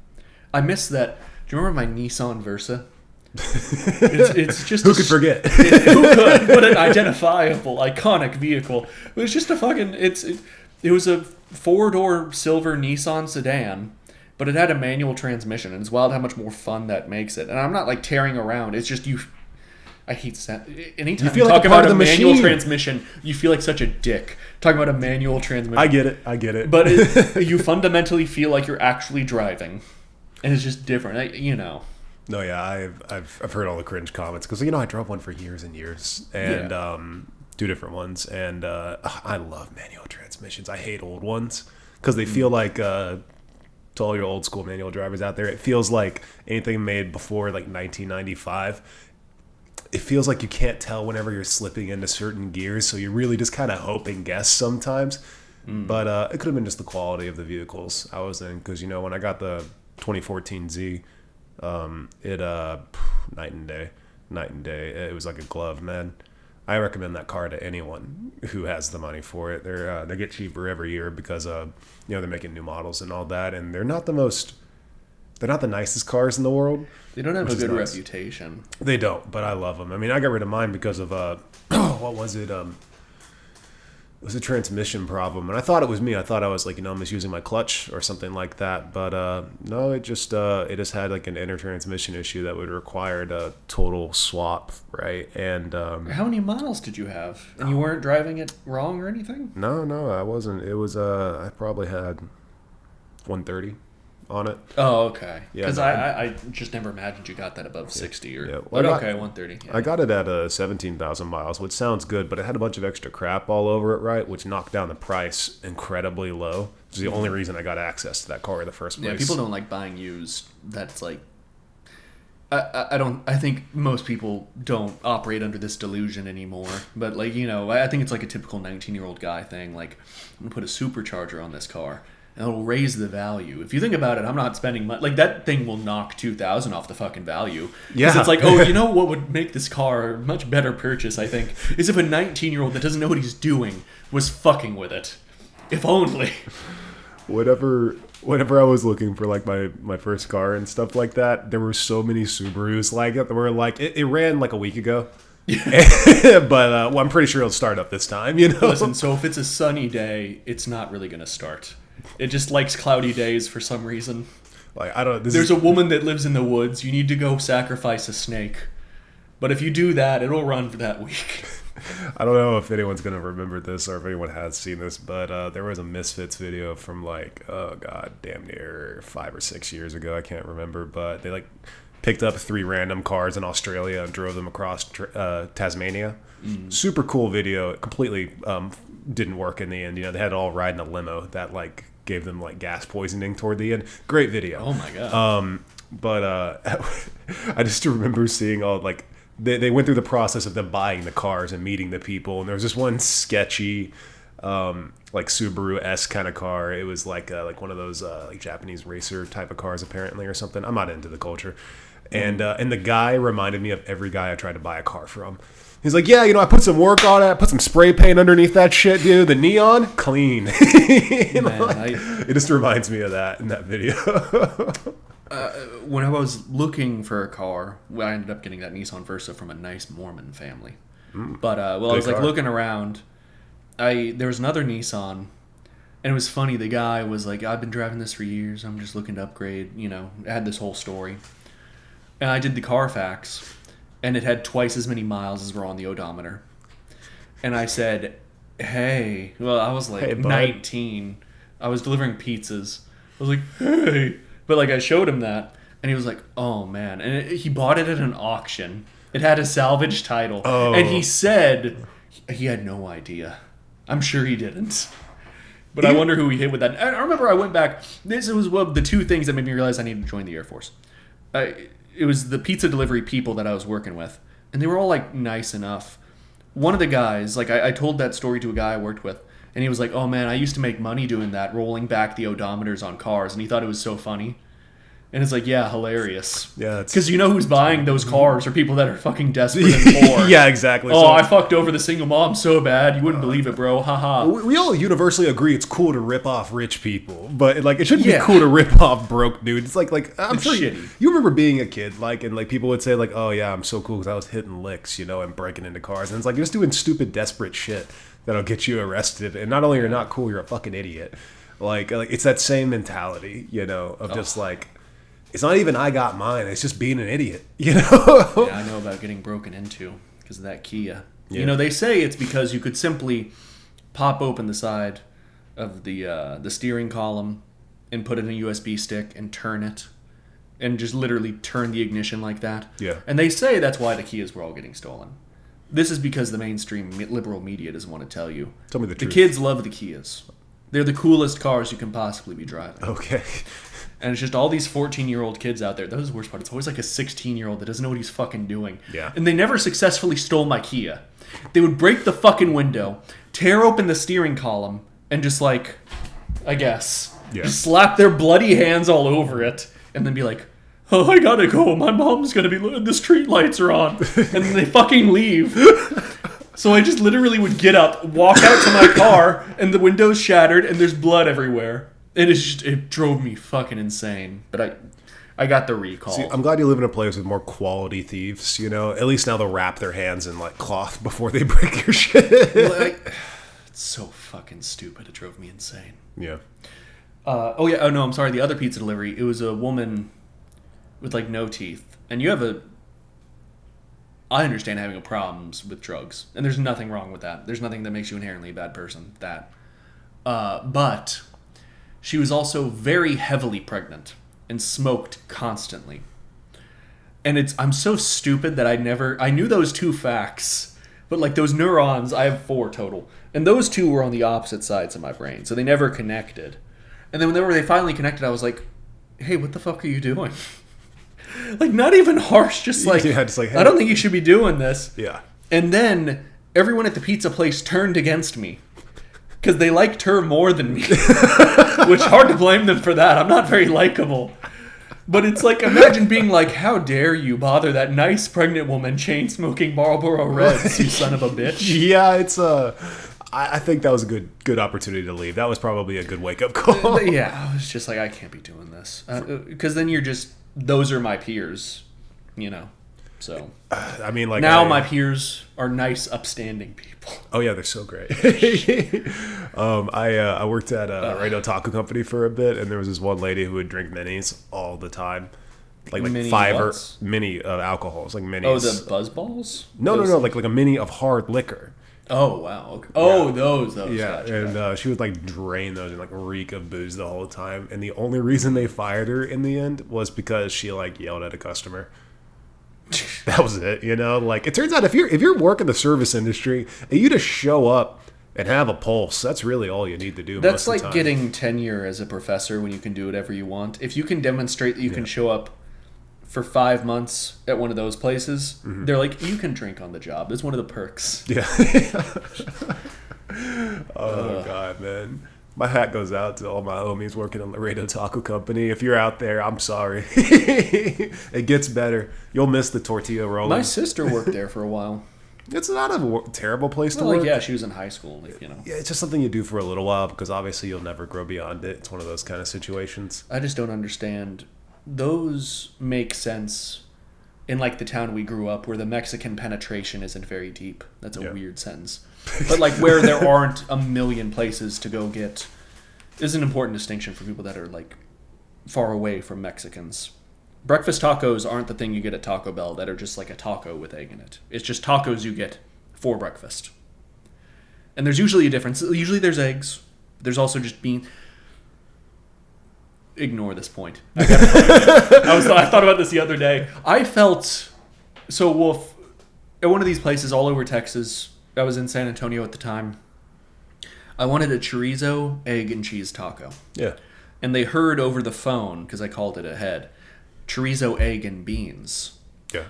I miss that. Do you remember my Nissan Versa? It's just who could forget? Who could? What an identifiable, iconic vehicle. It was just a fucking. It was a 4-door silver Nissan sedan, but it had a manual transmission, and it's wild how much more fun that makes it. And I'm not like tearing around. It's just you. I hate that. Anytime you feel talk like about a machine. manual transmission, you feel like such a dick. Talking about a manual transmission. I get it. But you fundamentally feel like you're actually driving, and it's just different. No, yeah, I've heard all the cringe comments because I drove one for years and years, and 2 different ones, and I love manual transmissions. I hate old ones because they feel like to all your old school manual drivers out there, it feels like anything made before like 1995. It feels like you can't tell whenever you're slipping into certain gears, so you really just kind of hope and guess sometimes. But it could have been just the quality of the vehicles I was in, because when I got the 2014 Z, it night and day. It was like a glove, man. I recommend that car to anyone who has the money for it. They get cheaper every year because they're making new models and all that, and they're not the most they're not the nicest cars in the world. They don't have a good reputation. They don't, but I love them. I mean, I got rid of mine because of what was it? It was a transmission problem, and I thought it was me. I thought I was like, misusing my clutch or something like that. But no, it just had like an inner transmission issue that would require a total swap, right? And how many miles did you have? And you weren't driving it wrong or anything? No, I wasn't. It was I probably had 130 on it. Oh, okay. Yeah, because I just never imagined you got that above 60 or. Yeah. Well, okay, 130. Yeah. I got it at 17,000 miles, which sounds good, but it had a bunch of extra crap all over it, right? Which knocked down the price incredibly low. Which is the only reason I got access to that car in the first place. Yeah, people don't like buying used. That's like. I think most people don't operate under this delusion anymore. But like, I think it's like a typical 19-year-old guy thing. Like, I'm gonna put a supercharger on this car. And it'll raise the value. If you think about it, I'm not spending money. Like, that thing will knock $2,000 off the fucking value. Yeah. It's like, oh, you know what would make this car a much better purchase, I think, is if a 19-year-old that doesn't know what he's doing was fucking with it. If only. Whenever I was looking for like my first car and stuff like that, there were so many Subarus like it that were like, it ran like a week ago. Yeah. But I'm pretty sure it'll start up this time, Listen, so if it's a sunny day, it's not really going to start. It just likes cloudy days for some reason. Like, I don't. There's a woman that lives in the woods. You need to go sacrifice a snake. But if you do that, it'll run for that week. I don't know if anyone's going to remember this or if anyone has seen this, but there was a Misfits video from like, oh God, damn near 5 or 6 years ago. I can't remember, but they like picked up 3 random cars in Australia and drove them across Tasmania. Super cool video. It completely didn't work in the end. They had it all ride in a limo that like gave them like gas poisoning toward the end. Great video. Oh my God. But I just remember seeing all like they went through the process of them buying the cars and meeting the people, and there was this one sketchy like Subaru-esque kind of car. It was like one of those like Japanese racer type of cars apparently or something. I'm not into the culture. And the guy reminded me of every guy I tried to buy a car from. He's like, yeah, I put some work on it. I put some spray paint underneath that shit, dude. The neon, clean. Man, it just reminds me of that in that video. When I was looking for a car, I ended up getting that Nissan Versa from a nice Mormon family. But I was like looking around. There was another Nissan, and it was funny. The guy was like, I've been driving this for years. I'm just looking to upgrade. It had this whole story. And I did the Carfax, and it had twice as many miles as were on the odometer. And I said, hey. Well, I was like 19. I was delivering pizzas. I was like, hey. But like I showed him that, and he was like, oh, man. And he bought it at an auction. It had a salvage title. Oh. And he said he had no idea. I'm sure he didn't. But I wonder who he hit with that. I remember I went back. This was one of the 2 things that made me realize I needed to join the Air Force. It was the pizza delivery people that I was working with. And they were all, like, nice enough. One of the guys, like, I told that story to a guy I worked with. And he was like, oh, man, I used to make money doing that, rolling back the odometers on cars. And he thought it was so funny. And it's like, yeah, hilarious. Yeah, because who's buying those cars are people that are fucking desperate and poor. Yeah, exactly. Oh, I fucked over the single mom so bad, you wouldn't believe it, bro. Haha. We all universally agree it's cool to rip off rich people, but like it shouldn't be cool to rip off broke dudes. It's like I'm sure you remember being a kid, and like people would say like, oh yeah, I'm so cool because I was hitting licks, and breaking into cars, and it's like you're just doing stupid, desperate shit that'll get you arrested, and not only you're not cool, you're a fucking idiot. Like it's that same mentality, of just like. It's not even I got mine. It's just being an idiot, Yeah, I know about getting broken into because of that Kia. Yeah. They say it's because you could simply pop open the side of the steering column and put it in a USB stick and turn it and just literally turn the ignition like that. Yeah. And they say that's why the Kias were all getting stolen. This is because the mainstream liberal media doesn't want to tell you. Tell me the truth. The kids love the Kias. They're the coolest cars you can possibly be driving. Okay. And it's just all these 14-year-old kids out there. That was the worst part. It's always like a 16-year-old that doesn't know what he's fucking doing. Yeah. And they never successfully stole my Kia. They would break the fucking window, tear open the steering column, and just like, I guess, just slap their bloody hands all over it, and then be like, oh, I gotta go. My mom's gonna be, the street lights are on. And then they fucking leave. So I just literally would get up, walk out to my car, and the window's shattered, and there's blood everywhere. It drove me fucking insane. But I got the recall. See, I'm glad you live in a place with more quality thieves, you know? At least now they'll wrap their hands in, like, cloth before they break your shit. It's so fucking stupid. It drove me insane. Yeah. Oh, no, I'm sorry. The other pizza delivery, it was a woman with, like, no teeth. And you have I understand having problems with drugs. And there's nothing wrong with that. There's nothing that makes you inherently a bad person. But she was also very heavily pregnant and smoked constantly. And I'm so stupid that I knew those two facts, but like those neurons, I have 4 total. And those two were on the opposite sides of my brain, so they never connected. And then whenever they finally connected, I was like, hey, what the fuck are you doing? Like, not even harsh, just like, hey, I don't think you should be doing this. Yeah. And then everyone at the pizza place turned against me. Because they liked her more than me. Which, hard to blame them for that. I'm not very likable. But it's like, imagine being like, how dare you bother that nice pregnant woman chain-smoking Marlboro Reds, you son of a bitch. Yeah, it's I think that was a good opportunity to leave. That was probably a good wake-up call. Yeah, I was just like, I can't be doing this. Because then those are my peers, you know. So, I mean, like now my peers are nice, upstanding people. Oh yeah, they're so great. I worked at a radio taco company for a bit, and there was this one lady who would drink minis all the time, like mini 5 buzz? or mini alcohols, like minis. Oh, the buzz balls? No, like a mini of hard liquor. Oh wow. Okay. Oh, yeah. Those. Yeah, gotcha. And she would like drain those and like reek of booze the whole time. And the only reason they fired her in the end was because she like yelled at a customer. That was it, you know. Like, it turns out if you're working the service industry and you just show up and have a pulse, that's really all you need to do. That's most of the like time. getting tenure as a professor when you can do whatever you want. If you can demonstrate that you can show up for 5 months at one of those places, they're like, you can drink on the job. It's one of the perks. Yeah. Oh God, man. My hat goes out to all my homies working on the Radio Taco Company. If you're out there, I'm sorry. It gets better. You'll miss the tortilla rolling. My sister worked there for a while. It's not a terrible place to Like, work. yeah, she was in high school, like, you know. Yeah, it's just something you do for a little while because obviously you'll never grow beyond it. It's one of those kind of situations. I just don't understand. Those make sense in, like, the town we grew up where the Mexican penetration isn't very deep. That's a weird sentence. But, like, where there aren't a million places to go get... This is an important distinction for people that are, like, far away from Mexicans. Breakfast tacos aren't the thing you get at Taco Bell that are just like a taco with egg in it. It's just tacos you get for breakfast. And there's usually a difference. Usually there's eggs. There's also just beans. Ignore this point. I thought about this the other day. I felt so wolf at one of these places all over Texas. I was in San Antonio at the time. I wanted a chorizo, egg, and cheese taco. Yeah. And they heard over the phone, because I called it ahead, chorizo, egg, and beans. Yeah.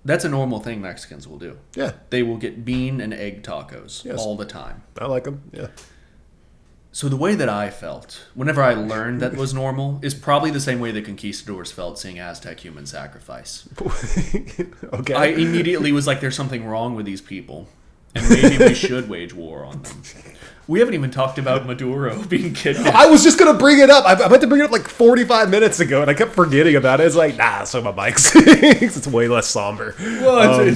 That's a normal thing Mexicans will do. Yeah. They will get bean and egg tacos all the time. I like them. Yeah. So the way that I felt, whenever I learned that was normal, is probably the same way the conquistadors felt seeing Aztec human sacrifice. Okay. I immediately was like, there's something wrong with these people. And maybe we should wage war on them. We haven't even talked about Maduro being kidnapped. I was just going to bring it up. I meant to bring it up like 45 minutes ago, and I kept forgetting about it. It's like, nah, so my bike's it's way less somber. Well,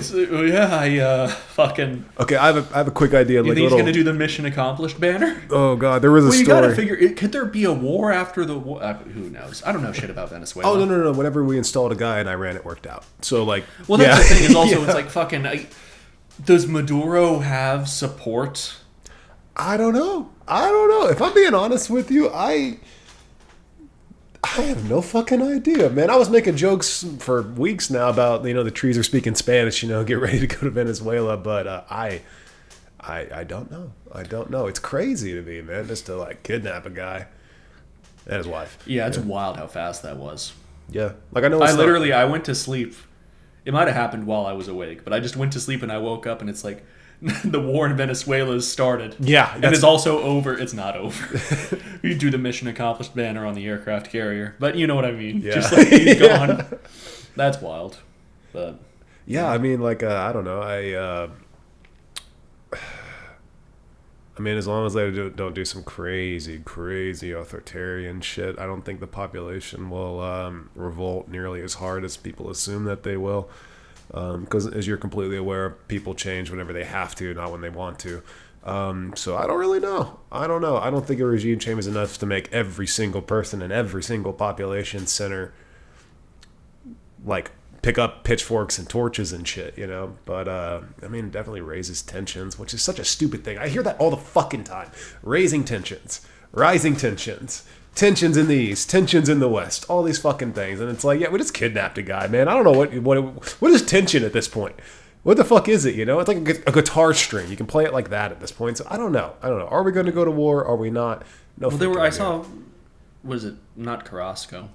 fucking... Okay, I have a quick idea. You think he's going to do the mission accomplished banner? Oh, God, there was a story. You got to figure... Could there be a war after the war? Who knows? I don't know shit about Venezuela. Oh, no. Whenever we installed a guy in Iran, it worked out. So, like... Well, that's the thing is also, it's like fucking... does Maduro have support? I don't know. If I'm being honest with you, I have no fucking idea, man. I was making jokes for weeks now about, the trees are speaking Spanish, get ready to go to Venezuela, but I don't know. I don't know. It's crazy to me, man, just to like kidnap a guy and his wife. Yeah, it's wild how fast that was. Yeah. Like I know I went to sleep. It might have happened while I was awake, but I just went to sleep and I woke up and it's like the war in Venezuela has started. Yeah. And it's also over. It's not over. You do the mission accomplished banner on the aircraft carrier. But you know what I mean. Yeah. Just like he's gone. That's wild. But yeah, I mean, like, I don't know. I mean, as long as they don't do some crazy authoritarian shit, I don't think the population will revolt nearly as hard as people assume that they will. Because as you're completely aware, people change whenever they have to, not when they want to. So I don't really know. I don't know. I don't think a regime change is enough to make every single person in every single population center like pick up pitchforks and torches and shit, you know. But I mean, it definitely raises tensions, which is such a stupid thing. I hear that all the fucking time. Raising tensions, rising tensions, tensions in the east, tensions in the west, all these fucking things. And it's like, yeah, we just kidnapped a guy, man. I don't know what is tension at this point. What the fuck is it, you know? It's like a guitar string. You can play it like that at this point. So I don't know. Are we going to go to war? Are we not? No. Well, I saw, what is it? Not Carrasco.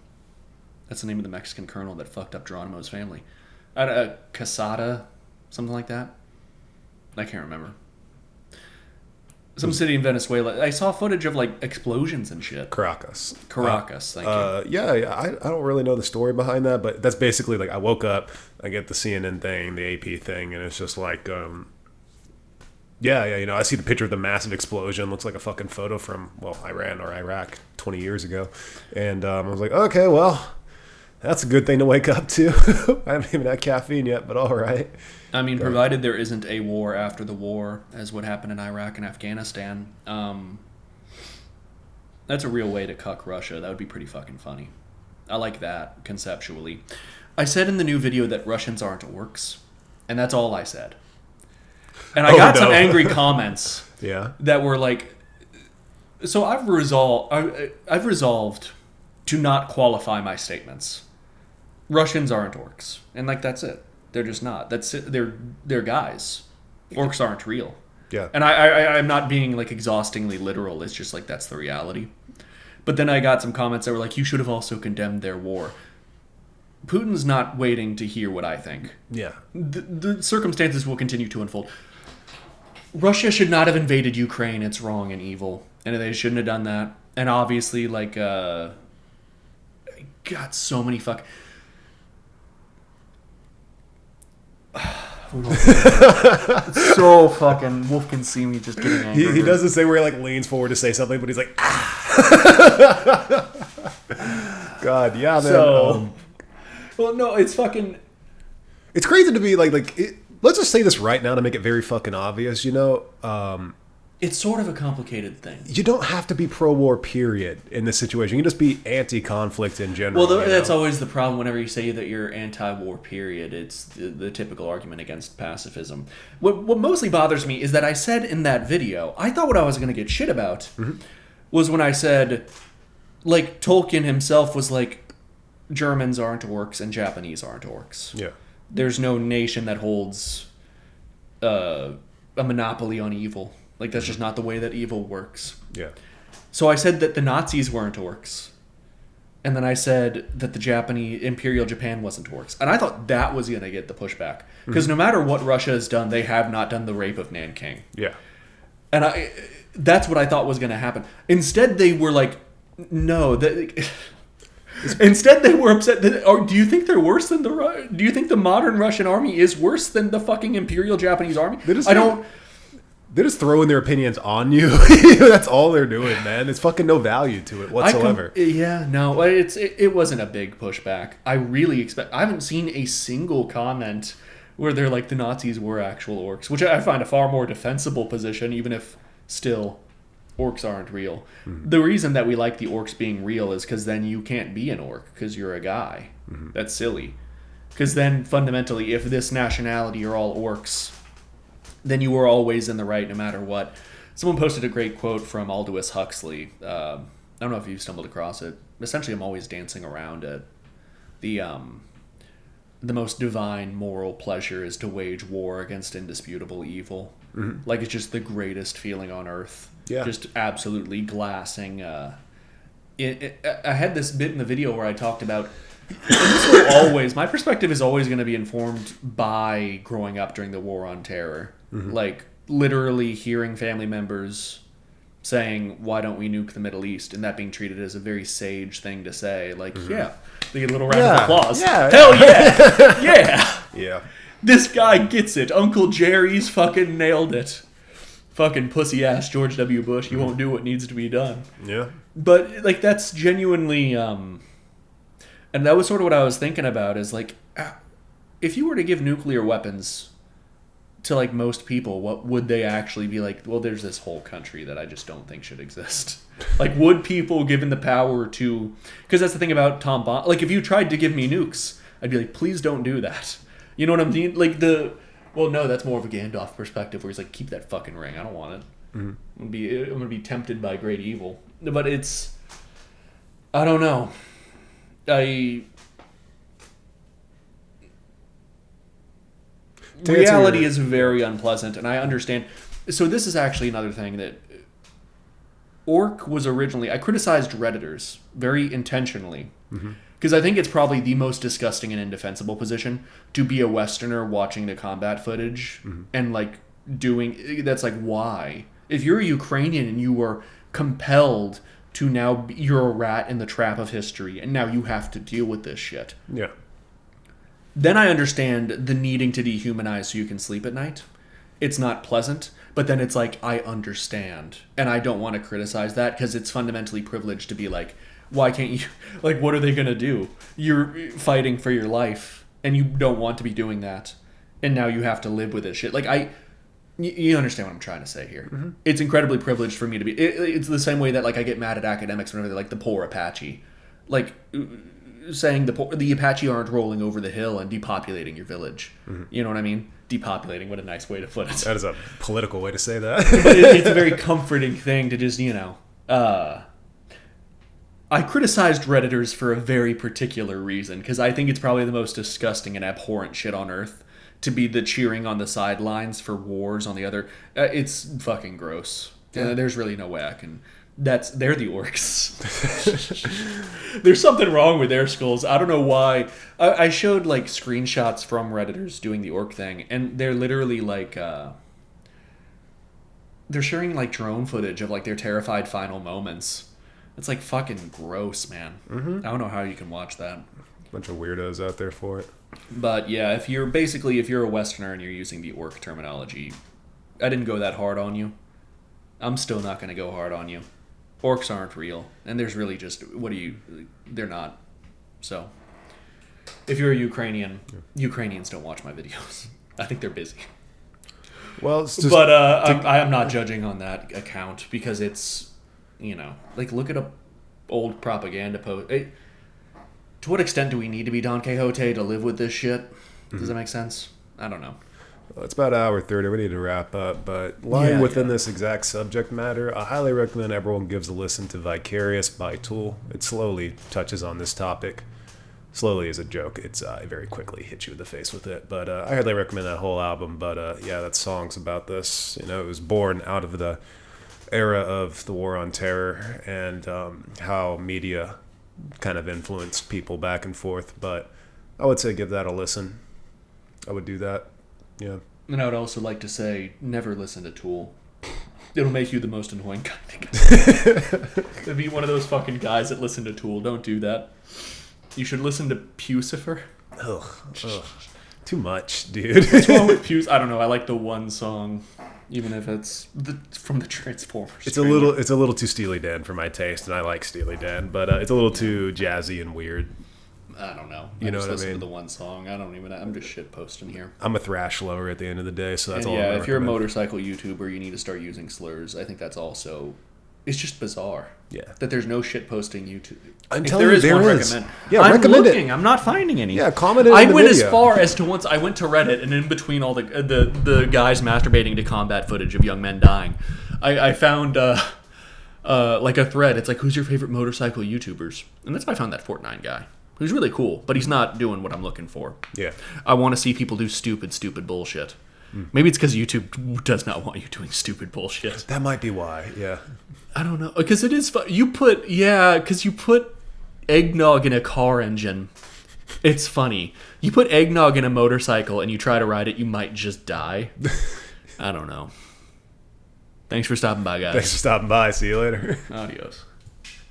That's the name of the Mexican colonel that fucked up Geronimo's family. Quesada, something like that. I can't remember. Some city in Venezuela. I saw footage of like explosions and shit. Caracas. Thank you. Yeah. I don't really know the story behind that, but that's basically like I woke up, I get the CNN thing, the AP thing, and it's just like, yeah. You know, I see the picture of the massive explosion. Looks like a fucking photo from Iran or Iraq 20 years ago, and I was like, okay, well, that's a good thing to wake up to. I haven't even had caffeine yet, but all right. I mean, provided there isn't a war after the war, as what happened in Iraq and Afghanistan, that's a real way to cuck Russia. That would be pretty fucking funny. I like that, conceptually. I said in the new video that Russians aren't orcs, and that's all I said. And I got some angry comments that were like... So I've resolved to not qualify my statements. Russians aren't orcs. And, like, that's it. They're just not. That's it. They're guys. Orcs aren't real. Yeah. And I'm not being, like, exhaustingly literal. It's just, like, that's the reality. But then I got some comments that were like, you should have also condemned their war. Putin's not waiting to hear what I think. Yeah. The circumstances will continue to unfold. Russia should not have invaded Ukraine. It's wrong and evil. And they shouldn't have done that. And obviously, like, got so many so fucking Wolf can see me just getting angry. He does this thing where he like leans forward to say something, but he's like, God, yeah, man. So, well, no, it's fucking. It's crazy to be like. Let's just say this right now to make it very fucking obvious. You know, it's sort of a complicated thing. You don't have to be pro-war, period, in this situation. You can just be anti-conflict in general. Well, that's always the problem whenever you say that you're anti-war, period. It's the typical argument against pacifism. What mostly bothers me is that I said in that video, I thought what I was going to get shit about was when I said, like, Tolkien himself was like, Germans aren't orcs and Japanese aren't orcs. Yeah. There's no nation that holds a monopoly on evil. Like, that's just not the way that evil works. Yeah. So I said that the Nazis weren't orcs. And then I said that the Japanese, Imperial Japan wasn't orcs. And I thought that was going to get the pushback. Because no matter what Russia has done, they have not done the rape of Nanking. Yeah. And that's what I thought was going to happen. Instead, they were like, no. Instead, they were upset. Do you think they're worse than do you think the modern Russian army is worse than the fucking Imperial Japanese army? They're just throwing their opinions on you. That's all they're doing, man. There's fucking no value to it whatsoever. It wasn't a big pushback. I haven't seen a single comment where they're like the Nazis were actual orcs, which I find a far more defensible position, even if still orcs aren't real. The reason that we like the orcs being real is because then you can't be an orc because you're a guy. That's silly. Because then fundamentally, if this nationality are all orcs, then you were always in the right no matter what. Someone posted a great quote from Aldous Huxley. I don't know if you've stumbled across it. Essentially, I'm always dancing around it. The most divine moral pleasure is to wage war against indisputable evil. Like, it's just the greatest feeling on earth. Yeah. Just absolutely glassing. I had this bit in the video where I talked about... my perspective is always going to be informed by growing up during the War on Terror. Like, literally hearing family members saying, why don't we nuke the Middle East? And that being treated as a very sage thing to say. Like, yeah. They get a little round of applause. Yeah. Hell yeah. Yeah. Yeah. This guy gets it. Uncle Jerry's fucking nailed it. fucking pussy ass George W. Bush. He won't do what needs to be done. Yeah. But like that's genuinely, and that was sort of what I was thinking about. Is like, if you were to give nuclear weapons to like most people, what would they actually be like? Well, there's this whole country that I just don't think should exist. Like, would people given the power to? Because that's the thing about Tom Bomb. Like, if you tried to give me nukes, I'd be like, please don't do that. You know what I'm mean? Like well, no, that's more of a Gandalf perspective where he's like, keep that fucking ring. I don't want it. Mm-hmm. I'm gonna be tempted by great evil. But it's, I don't know. Reality is very unpleasant, and I understand. So this is actually another thing that Orc was originally... I criticized Redditors very intentionally, because I think it's probably the most disgusting and indefensible position to be a Westerner watching the combat footage and like doing... That's like, why? If you're a Ukrainian and you were compelled to now... You're a rat in the trap of history, and now you have to deal with this shit. Yeah. Then I understand the needing to dehumanize so you can sleep at night. It's not pleasant, but then it's like, I understand. And I don't want to criticize that because it's fundamentally privileged to be like, why can't you... Like, what are they going to do? You're fighting for your life, and you don't want to be doing that. And now you have to live with this shit. Like, you understand what I'm trying to say here. Mm-hmm. It's incredibly privileged for me to be... It's the same way that, like, I get mad at academics whenever they're like, the poor Apache. Like... saying the Apache aren't rolling over the hill and depopulating your village. You know what I mean? Depopulating, what a nice way to put it. That is a political way to say that. But it's a very comforting thing to just, you know... I criticized Redditors for a very particular reason, because I think it's probably the most disgusting and abhorrent shit on Earth to be the cheering on the sidelines for wars on the other... it's fucking gross. Yeah. There's really no way I can... They're the orcs. There's something wrong with their skulls. I don't know why. I showed like screenshots from Redditors doing the orc thing, and they're literally like they're sharing like drone footage of like their terrified final moments. It's like fucking gross, man. I don't know how you can watch that. Bunch of weirdos out there for it. But yeah, if you're a Westerner and you're using the orc terminology, I didn't go that hard on you. I'm still not going to go hard on you. Orcs aren't real, and there's really just they're not. So if you're a Ukrainian, Ukrainians don't watch my videos. I think they're busy. Well, it's just but I'm not judging on that account because it's, you know, like look at a old propaganda post. To what extent do we need to be Don Quixote to live with this shit? Does that make sense? I don't know. Well, it's about an hour 30. We need to wrap up. But lying within this exact subject matter, I highly recommend everyone gives a listen to Vicarious by Tool. It slowly touches on this topic. Slowly is a joke. It's very quickly hits you in the face with it. But I highly recommend that whole album. But yeah, that song's about this. You know, it was born out of the era of the War on Terror and how media kind of influenced people back and forth. But I would say give that a listen. I would do that. Yeah. And I would also like to say, never listen to Tool. It'll make you the most annoying guy. To be one of those fucking guys that listen to Tool. Don't do that. You should listen to Pucifer. Ugh. Too much, dude. What's wrong with Pucifer? I don't know. I like the one song, even if it's from the Transformers. It's a little too Steely Dan for my taste, and I like Steely Dan, but it's a little too jazzy and weird. I don't know. You know what I mean? Listen to the one song. I'm just shit posting here. I'm a thrash lover at the end of the day, so that's all. Yeah, if you're a motorcycle YouTuber, you need to start using slurs. I think that's also. It's just bizarre. Yeah. That there's no shit posting YouTube. I'm telling you, there is. Yeah, I'm recommend looking. it. I'm not finding any. Yeah, comment it. I went as far as to once I went to Reddit, and in between all the guys masturbating to combat footage of young men dying, I found like a thread. It's like, who's your favorite motorcycle YouTubers? And that's why I found that Fortnite guy. Who's really cool, but he's not doing what I'm looking for. Yeah. I want to see people do stupid bullshit. Maybe it's because YouTube does not want you doing stupid bullshit. That might be why, yeah. I don't know. Because it is fun. You put eggnog in a car engine. It's funny. You put eggnog in a motorcycle and you try to ride it, you might just die. I don't know. Thanks for stopping by, guys. Thanks for stopping by. See you later. Adios.